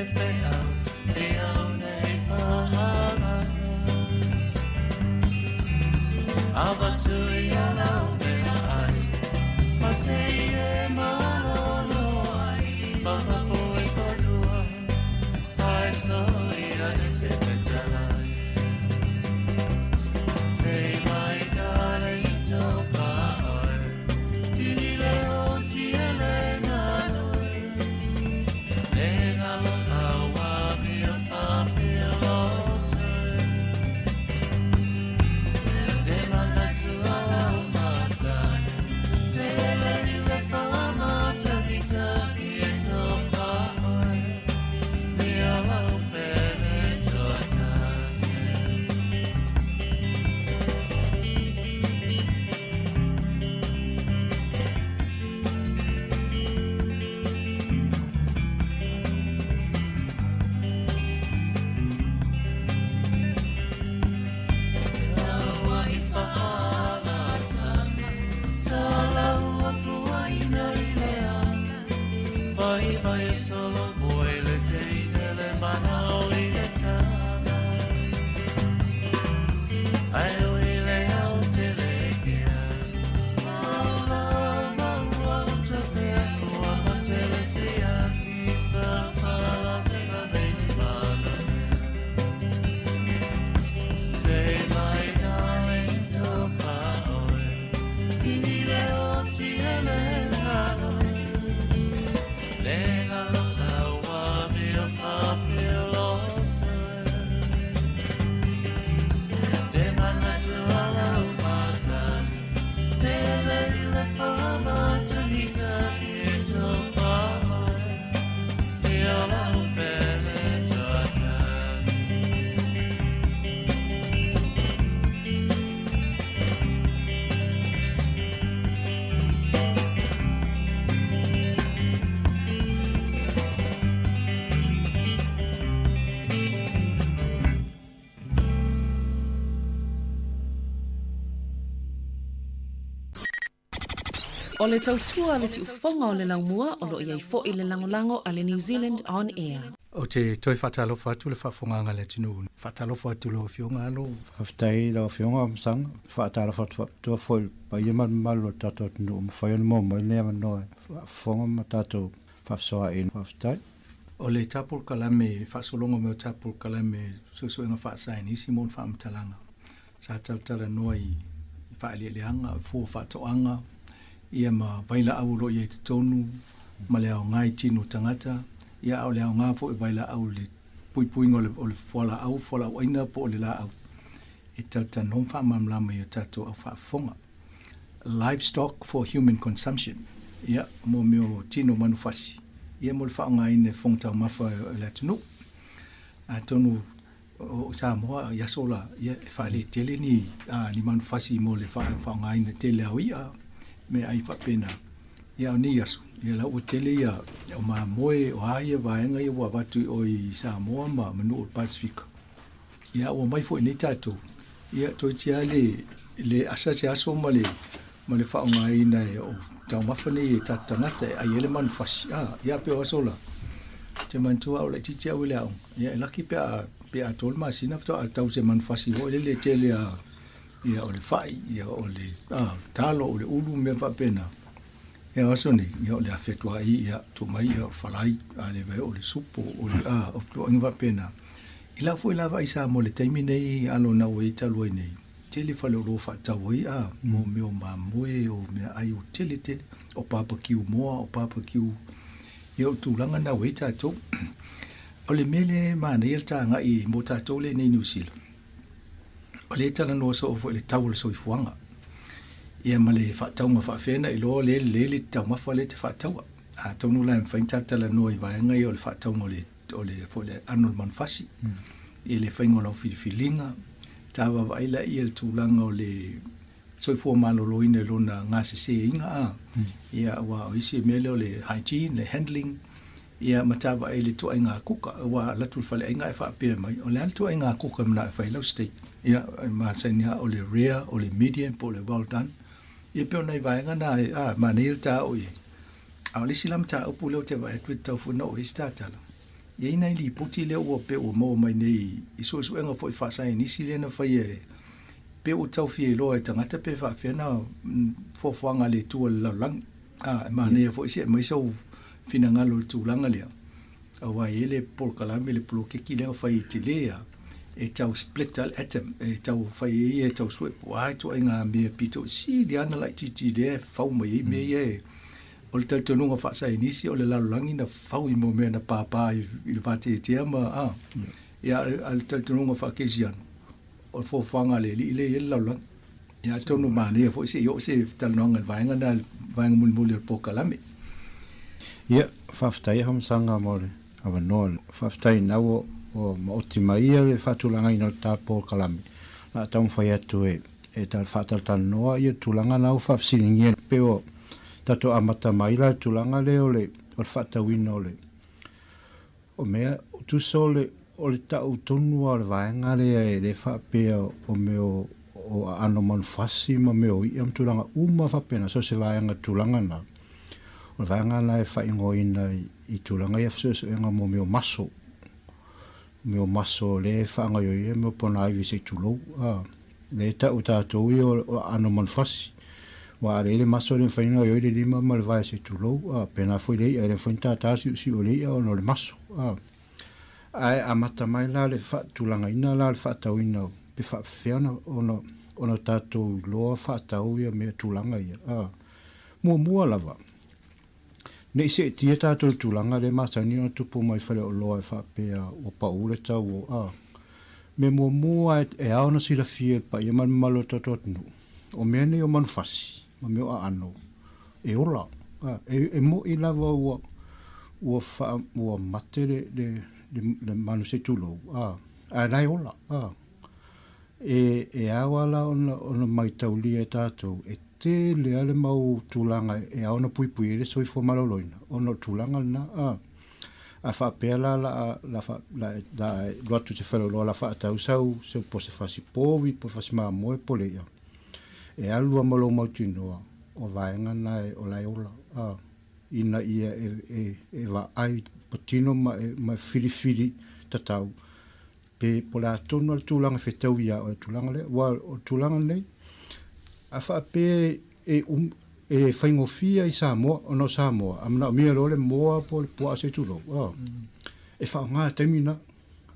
te wheau, te au nei pahanga. Awa tui alau mea ai, ma se e malolo ai, mama koe whanua, ai soi ane te whetalai. Say my darling, to whaoi, tini leo tia le nganoi, le ngalo awa mia whawhilo. Te mana tua lau masai, te lei le whama taki taki e to whaoi, mea lau pele toa tasi. Say my darling, to whaoi, tini leo tia le nganoi, le ngalo awa mia whawhilo. Te mana tua lau masai, te lei le whama taki taki e to whaoi, mea lau pele toa tasi. O le tautua le si ufonga o le laumua o lo iai fo i le langolango a le New Zealand On Air. O te toi whatalofa atu le whawhonganga le tinu. Whatalofa atu lo whionga alo. Haftai lo whionga msanga. Whatalofa tua foi pa yeman malu tato tinu. Mwhayon mo mo lea manoe. Whonga ma tato whafsoa in haftai. O le tapul kalame, whasolongo me o tapul kalame, susuenga whaasain, isi mon whaamtalanga. Sa taltala noa i whaalieleanga, fua whatoanga, ia ma baila au lo i te tonu, ma leo ngai tinu tangata, ia au leo ngā fo i baila au le puipuinga o le fuala au aina po o le la au. E talta non whaamamlama i o tato au whaafonga. Livestock for human consumption. Ia, mo meo tino manufasi. Ia mo le whaonga ine whongtau mawha o le atunu. A tonu o Sāmoa, ia sola, ia e whaale tele ni manufasi mo le whaonga ine tele au ia, me ai whapena. Ia o ni asu, ia lau o tele ia, o maa moe o haia vaenga ia wa watu o i Sāmoa ma manu o Pasifika. Ia o mai fo i nei tātou. Ia toi tia le asase aso ma le whaonga ina e o tau mawhane e tātangata e ai ele manufasi. Ia peo asola. Te mantua o le titi au le au. Ia e laki pe a tol masina fto a tau se manufasi ho le tele a ia o le whai, ia o le talo o le ulu me whapena. Ia aso ni, ia o le awhetua i ia tu mai ia o whalai a le vai o le supo o le o tu inga whapena. I la fo i lava i sa mo le taimi nei alo na o i talua nei. Tele whale o lo whatau i mo meo mamue o mea ai o tele o papakiu moa o papakiu ia o tūlanga na o i tātou. O le mele mana i tanga i mo tātou le nei New Zealand. O le tala noa so o le tau le soi fuanga. Ia ma le whataunga whawhena i loa le tau mawha le te whataua. A tonu lai mwhaintatala noa i vaenga i o le whataunga o le anol manfasi. I le whaingola o whiliwhilinga. Tawa waila i le tūlanga o le soifua malolo ina lona ngā sese inga Ia wa o isi mele o le hygiene, le handling. Ia matawa e le tua inga kuka. Wa latul whale inga e whaapea mai. O le al tua inga kuka mna e whailau state. Ia maasainia o le rare, o le medium, po le well done. Ia peo nei vaenga na neil ta o ye. A o lisi lam ta upu leo te vae tui tau funa o ista tala. Ia ina li puti le ua pe ua mo mai nei I suenga fo I whaasai nisi le na whai e pe o tau fie loa e tangata pe whaafena fofoanga le tua laulang. Ma nei fo isi e mai sau fina ngalo le tūlanga lea. Awa ele Paul Kalame le polo keki lea whai te lea e tau split atom e tau whai e tau sweep wai to inga mea pito si le ana lai titi lea whau mai mea e o le tautonunga whaasai nisi o le laulangi na whau I mo mea na pāpā I le whate te ama ia al tautonunga whakesi anu o le fofoanga le li le ele laulangi ia tonu mane fo isi yo se talonga vaenga na vaenga mulmuli le Paul Kalame ia whaftai ham sanga mole awa noa whaftai nau o maoti maia le whatulanga ino tā Paul Kalame na taum whai atu e tal whatal noa ia tulanga nau whafsiningia peo tato amata maila tulanga le o le whatawina o le o mea tu so le o le tau tonu o le vaenga le le whapea o meo o ano manufasi ma meo I am tulanga uma whapena so se vaenga tulanga na o vaenga na e whaingo ina I tulanga ia so enga mo meo maso le whaanga yo ia meo pona aivi se tulou le tau tātou I o ano manufasi wa le maso le whainga yo le lima ma le vai se tulou pena foi le ia le whainta tāsi si o le ia o no le maso ai amata mai la le tulanga ina la le whaatauina pe whaafeana ono tātou loa whaatau ia mea tulanga ia mua lava nei se tia tātou tulanga le masani o tupu mai whale o loa e whaapea o paule tau o me mua e aona sila fie pa ia man malo tatotunu o mea nei o manufasi ma mea o ano e ola e mo I lava ua mate le manu se tulou a nai ola e awala ona mai taulia e tātou e te lea le mau tūlanga e aona pui ele soi fo maloloina ono tūlanga na a whapea la loatu te whaloloa la whaatau sau se po se whasi pōwi po fasi maa moe po le ia e alua malo mautinoa o vaenga nai o lai ola ina ia e wa ai patino ma fili tatau pe po la tono al tūlanga whetau ia o tūlanga le o tūlanga nei a whape e whaingofia I Sāmoa ono Sāmoa amna o mia role moa po le pua se tulo e wha ngā temina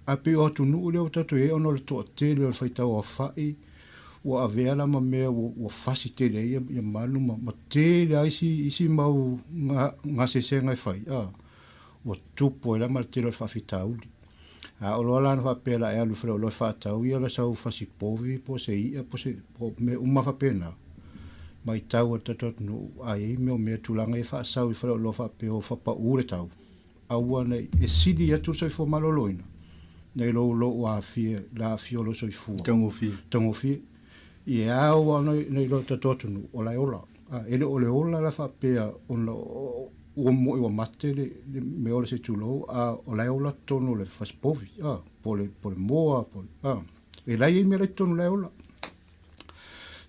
a pe o tunu leo tatu e ono le toa te leo le whaitau a whai ua a veala ma mea ua whasi te le ia manu ma te le isi mau ngā sesenga e whai ua tupo e lama le te leo le whawhitauli o loa lana whapela e alu whare o loa whatau ia la sau whasi povi po se ia po se me uma whapena mai tau a tatotunu a ei meo mea tulanga e whaasau I whare o loa whapeo whapa ure tau aua nei e sidi atu soi fo maloloina nei lo a fie la fiolo soi fua tango fie I e aua nei lo tatotunu o lai ola ele ole ola la whapea ua mo ua mate le me ole se tulou o lai ola tonu le faspovi po le moa e lai me le tonu lai ola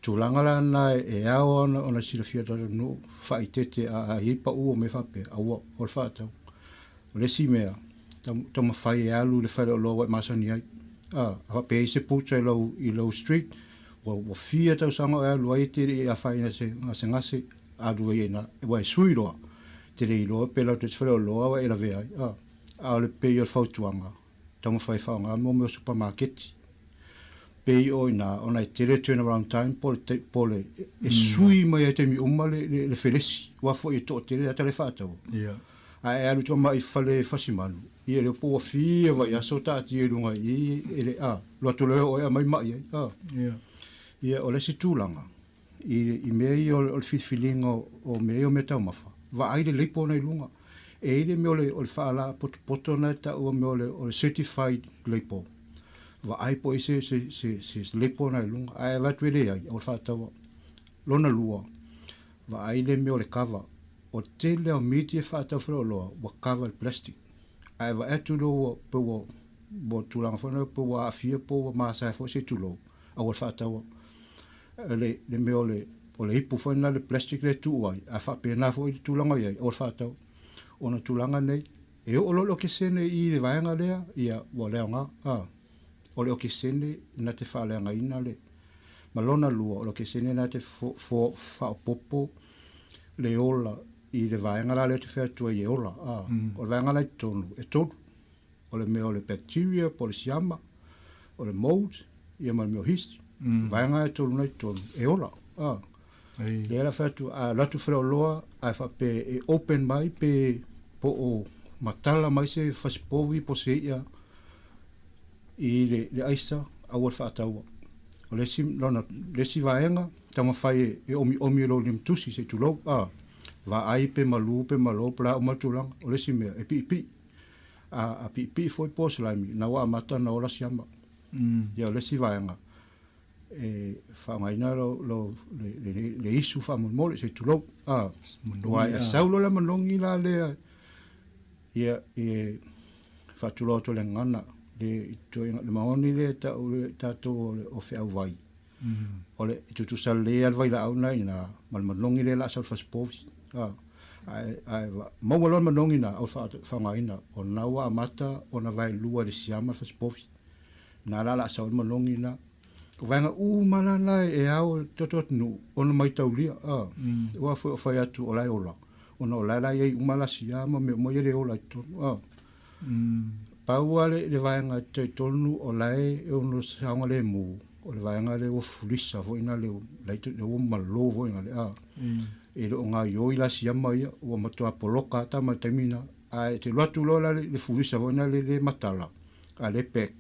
tulanga la na e awa ona sila fia tata no whaitete a hipa ua me whape o le whaatau o le si mea tama whai e alu le whaere o loa wai masani ai a whape I se puta I low street wa fia tau sanga o alu ai tere a whai ngase adu e na e wai sui roa tere I loa pe lau te whaere o loa wa e la vea ai a o le pe I o whautuanga tama whai whaanga mo me o supermarketi pei o ina ona e tere turnaround time pole e sui mai e te mi uma le wheresi wa fo I to tere ata le whaatau a e alu toma I whale whasimanu I e le po a fia vai aso taati e runga I e le lo atu leo o e a mai mai I e o le si tūlanga I mea I o le whiwhilinga o mea o me tau mawha wa ai le leipo nei lunga e ile me o le whaala poto na ta o me o le certified leipo wa ai po I se lepo na lunga ai wa tuele ai o whaatawa lona lua wa ai le me o le kava o te leo miti e whaatau whara o loa wa kava le plastic ai wa etu lo po bo tulanga whana po wa afia po wa maasa e fo se tulo a wa whaatawa le me o le hipu whana le plastic le tu ai a whapena fo I tulanga iai o whaatau ona tulanga nei E o lo ke sene I le vaenga lea, ia wa lea ngā, o le o ke sene na te whaalea ina le. Malona lua, o lo ke sene na te whaopopo le ola I le vaenga la le te whaatua I ola. O le vaenga la I tonu, e tonu. O le mea o le bacteria, po le siama, o le mold, ia ma le mea o histi. Vaenga e tonu na I tonu, e ola. Le ala whaatua, latu whare o loa, ai whape e open mai pe po o matala mai se whasipovi po se ia I le aisa awal whaataua. O lesi vaenga, tama whai e omi lo lim tusi se tulau. Va ai pe malu pe malo pra o matulang. O lesi mea e pi. A pi foi po slaimi. Na wa mata na ola siamba. Ia o lesi vaenga. E whangaina le isu whamon se tulau. Wa e saulo la manongi la lea. Ia e whatuloa to le ngana. Le maoni le tato o whi au vai. O le tutu sa le alvai la au nai na malmanongi le la sa whaspovi. Mawalon manongi na au whangaina. O nawa amata o na vai lua le siama whaspovi. Na la sa manongi na. O vanga malana e au totot nu. O na mai taulia. Wa whai atu o lai ola. O na o lai lai e umala siama me mo yere ola tonu. Paua le vaenga te tonu o lai e ono saunga le mu. O le vaenga le o fulisa vo ina le o malo vo ina le E o ngā ioi la siama ia o matua poloka ta matamina. A te luatu lola le fulisa vo ina le matala. A le pek.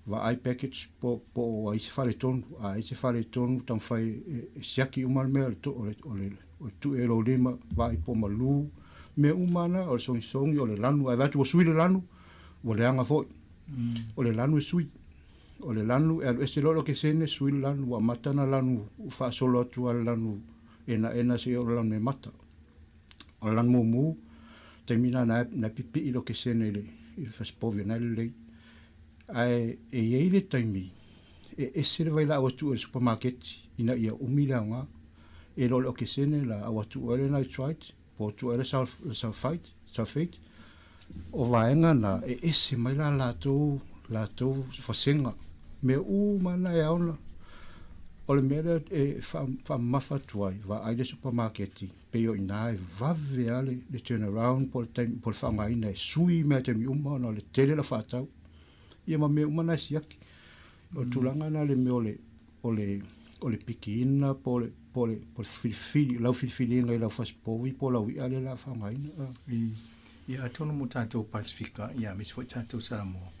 Va ai package po a isi fale tonu. A isi fale tonu tam fai siaki umal mea o tu e lo lima va i po malu. Me umana o le songi o le lanu. A vatu o sui le lanu. O le anga foi. O le lanu e sui. O le lanu e alu ese lolo ke sene sui le lanu. Wa matana lanu ufa solo atu al lanu ena se o lanu e mata. O le lanu mu termina na pipi ilo ke sene le faspovia na le lei. Ai e iei le taimi. E ese le vai la awatu e supermarket ina ia umila nga. E lolo ke sene la awatu ele na tried. Po tu ele sulfate. O vaenga na e ese mai la latou fasenga me mana e auna o le mea e fa mafa tuai va ai le supermarket pe o ina e vave ale le turnaround por whangaina e sui mea te mi na le tele la whatau ia ma me umana siaki o tulanga na le me o le pikiina po le filfili lau filfilinga i lau faspovi po lau i ale la whangaina Ia atono mo tātou Pasifika, ia misi fo tātou Sāmoa,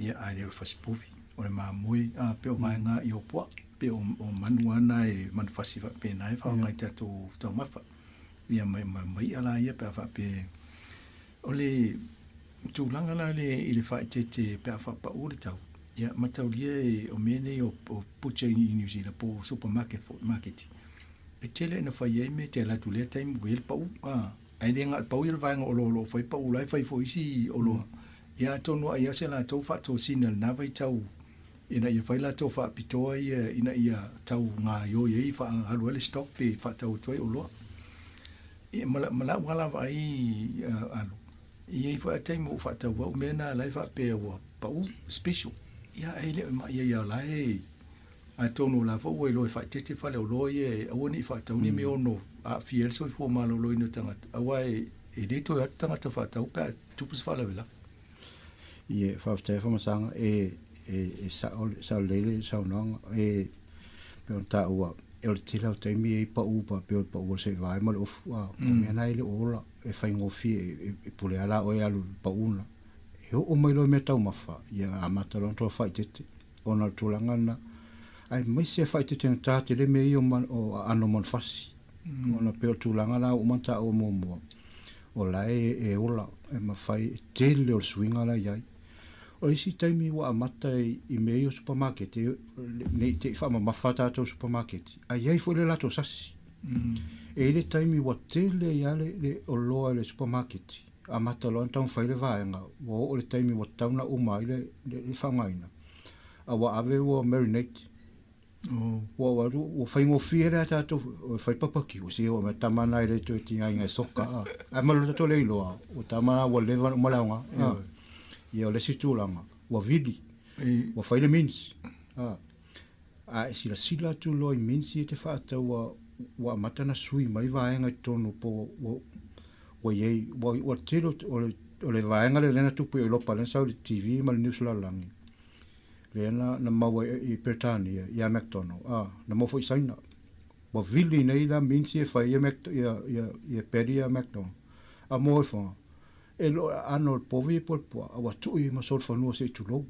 ia aere o whasipovi, o le māmui, pe o maenga I o poa, pe o manuana e manufasifa pe nai whaongai tātou tau mawha. Ia mai ala ia pe a pe, o le tūlanga la I le whaitete pe a whapa ure tau. Ia mataulia o mene o pucha I New Zealand po supermarket, e tele na whaiei me te alatu lea taimu wele pau, ai le ngal pau il vaenga o lo foi pa ulai fai foi si o lo ia tonu ia se la tau fa to sinal na vai tau ina ia fai la tau fa pitoa ia ina ia tau nga yo ye fa alu le stock pe fa tau toi o lo e mala wala vai alu ia fa tai mo fa tau o mena lai fa pe o pau special ia ele ia lai a tonu la fo o lo fa tete fa le o lo ye o ni fa tau ni me ono a fiel so fo malo lo ina tanga awai e dito tanga ta fa tau pa tu pus fa la vela ie fa te fa masanga e sa lele sa nong e pe ta ua e o tila te mi e pa upa pe pa o se vai mal of wa me na ile ola e fa ngofi e pule ala o ya lu pa una e o mai lo me tau mafa ia amata lo to fa tete ona tulanga na ai mai se fa tete ta te le me o man o ano man fasi ona pe tulanga na o manta o momo o lai e ola e mafai tele o swinga la yai o isi taimi wa amata I mei o supermarket nei te fa mafata to supermarket ai ai fo le lato sasi e le taimi wa tele ya le o loa le supermarket amata lo então fai le vaenga o le taimi wa tauna o mai le fangaina a wa ave o marinate O fai ngo fira tato o fai papaki o se o me tamana ile to tinga inga soka. A malu to le loa o tamana o leva malanga. Ia o le situlanga. O vidi. O fai le mins. A sila tu lo i minsi te fata wa matana sui mai vaenga tonu po o ye o tiro o le vaenga le lena tupu i lopa le sau le TV ma le news la langi. Lena na maua i Britania ia McDonald na mo foi saina. Wa vili nei la minsi e fai ia peria McDonald. A mo fa e lo ano povi por po wa tu i ma sol fa no se tu lo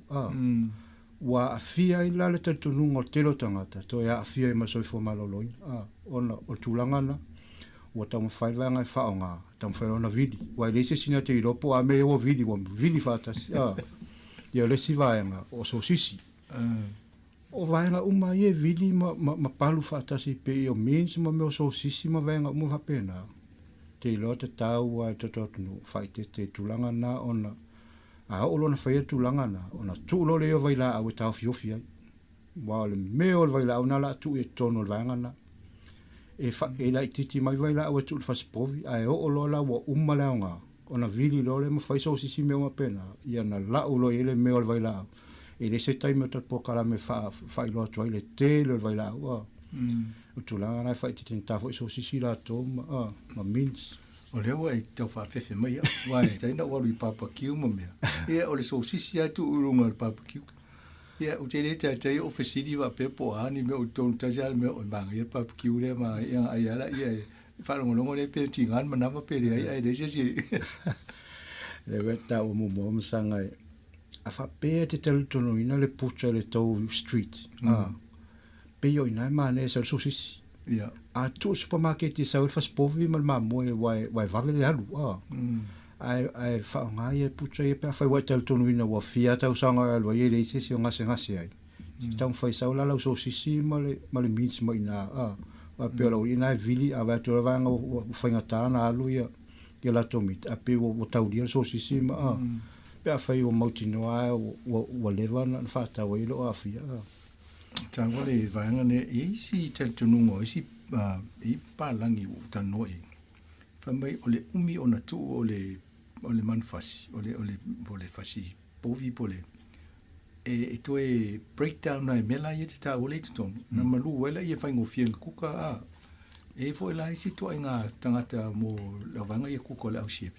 wa afia i la le tununga o telo tangata to ia afia i ma sol fo maloloi ona o tulangana wa tam fai vanga fa nga tam fai ona vidi wa le se sina te ropo a me o vidi fatas ia le si vaenga o so sisi o vaenga uma ye vidi ma palu fatas i pe o means ma me o so sisi ma vaenga uma va pena te lo te tau wa te totunu fai te tulangana ona a o na fai tulangana ona tu lo le o vaila a ta fiofi ai wa le me o vaila ona la tu e tono vaenga e fa e la titi mai vaila o tu fa spovi a o lo la wa umalaunga ona vili lo le ma fai so sisi me uma pena ia na la o lo ele me o vaila e le se tai me ta po kala me fa lo to ile te lo vaila wa o tu la na fai titi ta fo so sisi la to ma mins o le wa te fa fefe mai wa te na wa ri barbecue mo me e o le so sisi tu urunga barbecue ia o te te o fesidi va pe po ani me o ton taja me o bang ia barbecue le ma ia ia la ia fa longo le pe tingan ma na va pe ia de si le veta o mo sanga a fa pe te tono ina le pucha le to street pe io ina ma ne so sisi ia a tu supermarket sa fa spovi mal ma mo vai vale le alu ai fa nga ye pucha ye pa fa wa tel tonu ina wa fia ta usanga lo ye le se nga se ai tão fa sa la so sisi male mins mo ina a pe lo ina vili a va to va nga fa nga ta na alu ya la tomit a pe o tau dia so sisi ma pe fa o motino a o leva na fa ta wa lo a fia tango le va nga ne isi tel tonu mo isi i pa langi u ta noi fa mai ole umi ona tu ole manfasi ole fasi povi pole e to e breakdown na mela ye ta ole ton na malu wela ye fa ngofien kuka e foi la isi to nga tangata mo la vanga ye kuka la ship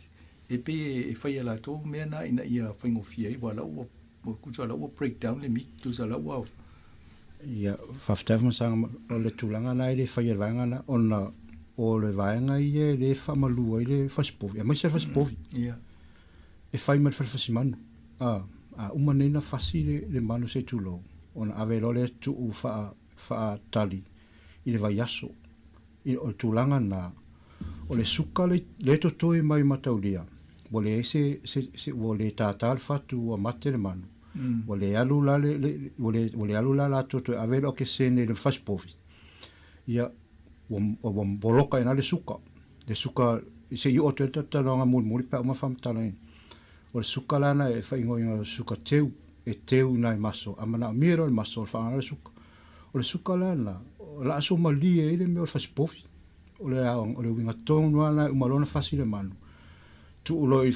e pe e fa la to mena ina ia fa ngofie wala o kuta la o breakdown le mi tu sa la wa ia faftema sang o le tulanga na ile fa vanga na ona o le vanga ie le fa malu ile fa spovi ma se fa spovi ia e fai mal fa simano uma nena fasi le mano se tulo ona ave lo le tu fa tali ile vai aso i o tulanga na o le suka le to toi mai mataulia o le se o le tatal fatu o mate le mano o le alu la la to ave lo ke se ne le faspovi ia o boloka ina le suka se i o te tatalanga mulmuli pa uma fam talai o le suka lana e fai ngoi suka teu nai maso amana miro le maso fa le suka o le suka lana o la so mali e le me o faspovi o le winga tonu ana uma lona fasi le mano tu lo i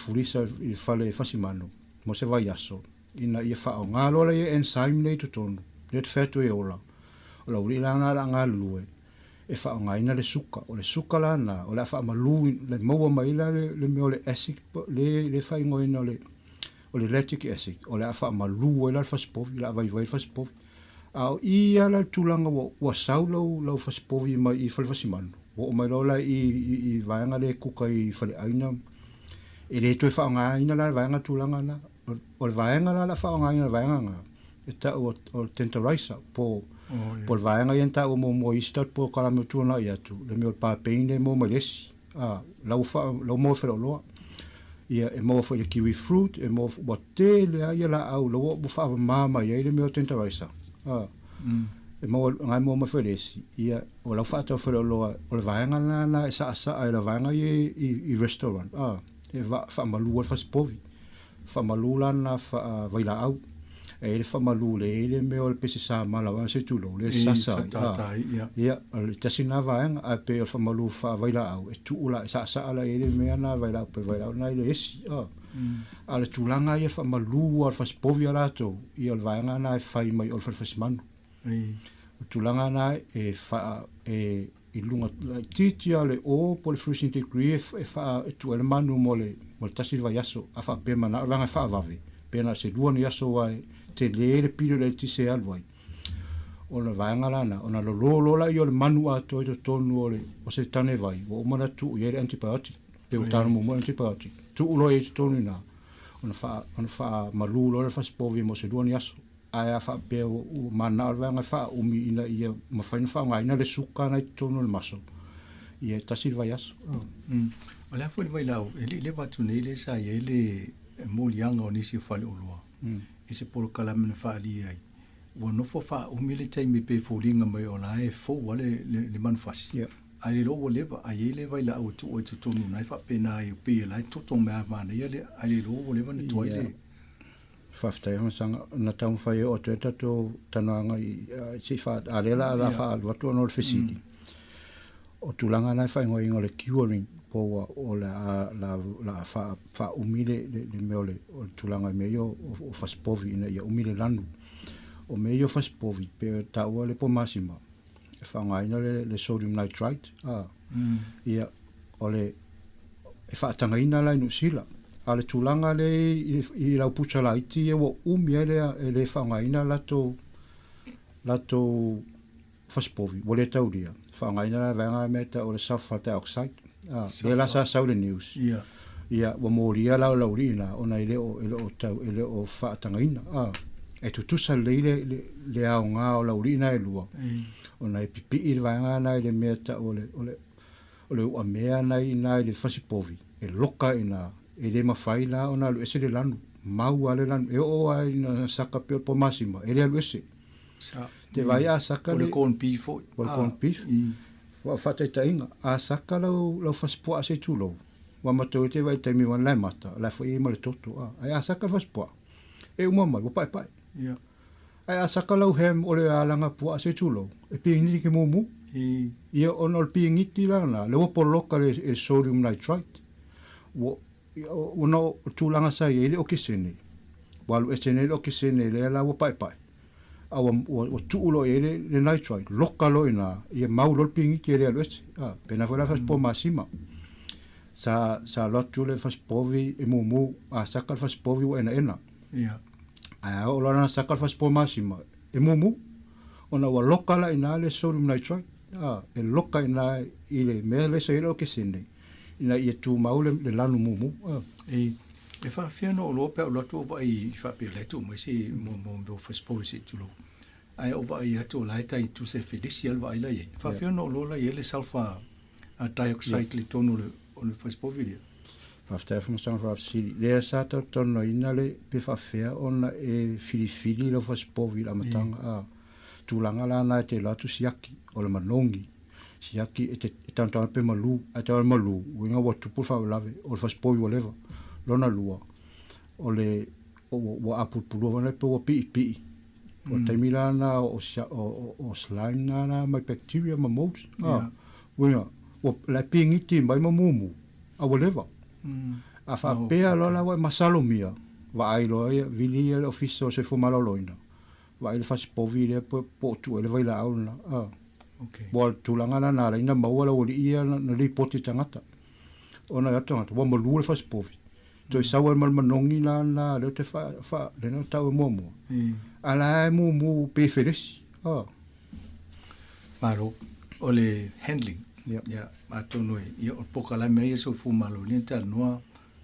furisa i fale fasi mano mo se vai aso ina ia fa o ngalo le enzyme nei to tonu let fetu e ola o la uri lana la ngalue e fa nga ina le suka lana o la fa malu le mo mai la le me le acid le fa ngo ina o le lactic acid o la fa malu la fa spov la vai fa spov au ia la tulanga wa saulo lo fa spov mai i fa simano o mai lo la i va nga le kuka i fa le aina e le to fa nga ina la va nga tulanga na o va nga la fa nga ina va nga e ta o tentaraisa po por vaenga yenta o mo istat po kala me tu na ia tu le me pa peine mo malesi la mo fe lo ia e mo fe le kiwi fruit e mo bote le ia la au lo bo fa mama ia le me tenta vaisa e mo ngai mo fe lesi ia o la fa to fe lo o vaenga na sa ai la vaenga i restaurant e va fa malu fa spovi fa malu la na fa vaila au e le whamalu le me o le pese sa malawa se tulo le sasa ia le tasina vaenga a pe o whamalu whawaila au e tuula sa ala ele mea na vaila pe vaila na ile esi a le tulanga ia whamalu al whaspovi a rato ia le vaenga na e whai mai o le whasmanu tulanga na e wha e i lunga titi ale o po le fruition degree e wha e tu ele manu mo le tasi vai aso a wha pe mana ranga wha vave pena se lua ni aso wai te le piro le tise alwai ona vaenga lana ona lo la i o le manu a to i tonu o se tane vai o mana tu i ere antibiotic pe o tanu mo antibiotic tu ulo e tonu na ona wha malu lo le whaspovi mo se lua ni aso aia wha pe o mana alwanga wha umi ina ia mawhaina wha ngaina le suka na i tonu le maso ia tasi vai aso o le afu ni mai lau e le watu nei le sa i ele molianga o nisi whale uloa e se polo kalamina wha ali ai ua nofo wha umile taimi pe fōlinga mai o la e fō wale le manufasi a le lo lewa a ye le vai la au tu o te tonu nai wha pena e pe la toto mea mana ia le a le lo lewa na tuai le whaftai hama sanga na tamu whai o te tato tananga i si wha a lela la wha aluatu anor fesidi o tulanga nai whai ngoi ngole curing po o la fa umile le meole o tulanga meio o faspovi ina ia umile lanu o meio faspovi pe taua le po masima e fa ngaina le sodium nitrite ia o le e fa tangaina la inu sila a le tulanga le i la pucha la iti e wo le fa ngaina lato faspovi o le tauria fa ngaina la vanga meta o le sulfur dioxide le la sa le news ia wa moria la laurina ona ile o tau ile o fa tangaina e tu sa le au nga o laurina e lua ona e pipi i vanga na ile meta ole o mea na ile fasipovi e loka ina e le mafaila ona lu ese le lanu mau ale lanu e o ai na saka pe po masima e le lu ese te vai a saka le corn beef wa fata tainga a saka lo faspo a se tulo wa mato te vai te mi wan la mata la fo i mal toto a saka faspo e uma mal pai a saka lo hem o le alanga pu a se tulo e pingi ke mumu ia onol pingi tirana le po loka le sodium nitrite wo no tulanga sa ile o kisene walu esene o kisene le la wo pai o tuulo ele le nitrite lokalo ina ia maulo pingi ke le alwes pena fora fas po masima sa lotu le fas povi e mumu a sakal fas povi o ena a o lana sakal fas po masima e mumu ona wa lokala ina le sodium nitrite e loka ina ile mele se ilo ke sene ina ia tu maule le lanu mumu e fa fiano lo pe lo tu vai fa pe le tu mo si mo fas povi si tu lo ai ova ia to lai tai tu se felicial vai la ye fa fiano lo la ye le sulfur dioxide le tonu le fas povi fa stefan stan fa si le sa to tono ina le pe fa fea ona e fili lo fas povi la matanga tu langa la na te la tu siaki o le manongi siaki e tanto pe malu ata malu winga wa tu por fa lave o fas povi o leva lona lua o le o apupulu na pe o pi o te milana o slime na mai bacteria ma mold winga o la pingiti mai mamumu a whatever a fa pea lo la wa masalomia va ai lo ia vili le officio se fu maloloina va ai fa spovile po tu ele vai la aula bol tu langa na ina ma wala o ia na ripoti tangata ona ya tangata wa mo lu fa spovi to sa wa mal manongi na le te fa le no tau momo ala mu pe feres maro ole handling ya atono ia o poka la me so fu malo lenta no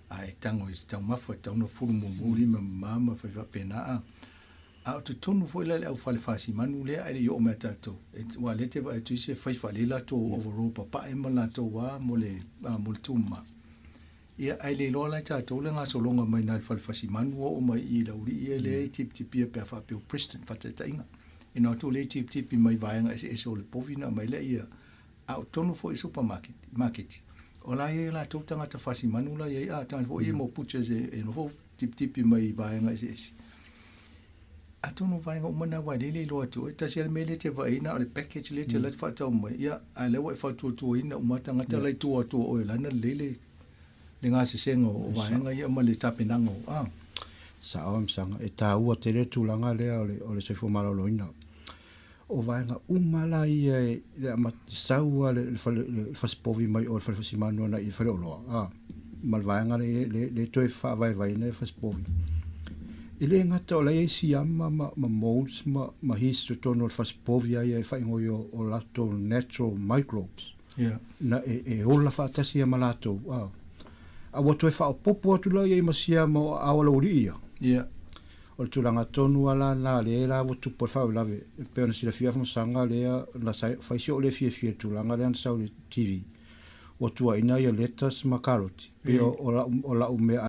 ai tango is tau mafa tau no fu mu li mama fa pena a to tonu foi le au fale fasi manu le ai yo meta to wa le te va tu se fa fa le la to overall papa e mala to wa mole multuma ia ai le lo la ta to le nga so longa mai na fale fasi manu o mai i la uri le tip pe fa pe Preston fa te inga ina to le tip mai vai nga se so le povina mai le ia au tonu foi supermarket ola ia la to tanga ta fasi manu la ia ta foi mo puche e no tip mai vai nga se Atonu vai ngo mana wa lele lo atu ta sia mele te vai na le package le te le fa ta mo ia a le wa fa tu ina o mata ngata le tu o lana lele le nga se sengo o vai nga ia ma le tapenango sa o msanga e ta ua te le tulanga le o le se fu malo loina o vai nga umala ia le ma saua le fa spovi mai o fa simano na i fa lo mal vai nga le to fa vai ne fa spovi ile ngata o le si ama ma molds ma history tono fa spovi ia fa ngo yo o lato natural microbes na e ola fa tasi ma lato a wo to fa popo tu lo ia ma sia mo a o lo ia o tu langa tonu ala na le la wo tu por fa la pe ona si la fia mo sanga le la fa si o le fia tu langa le sa o TV o tu ina ia letters ma karoti pe o la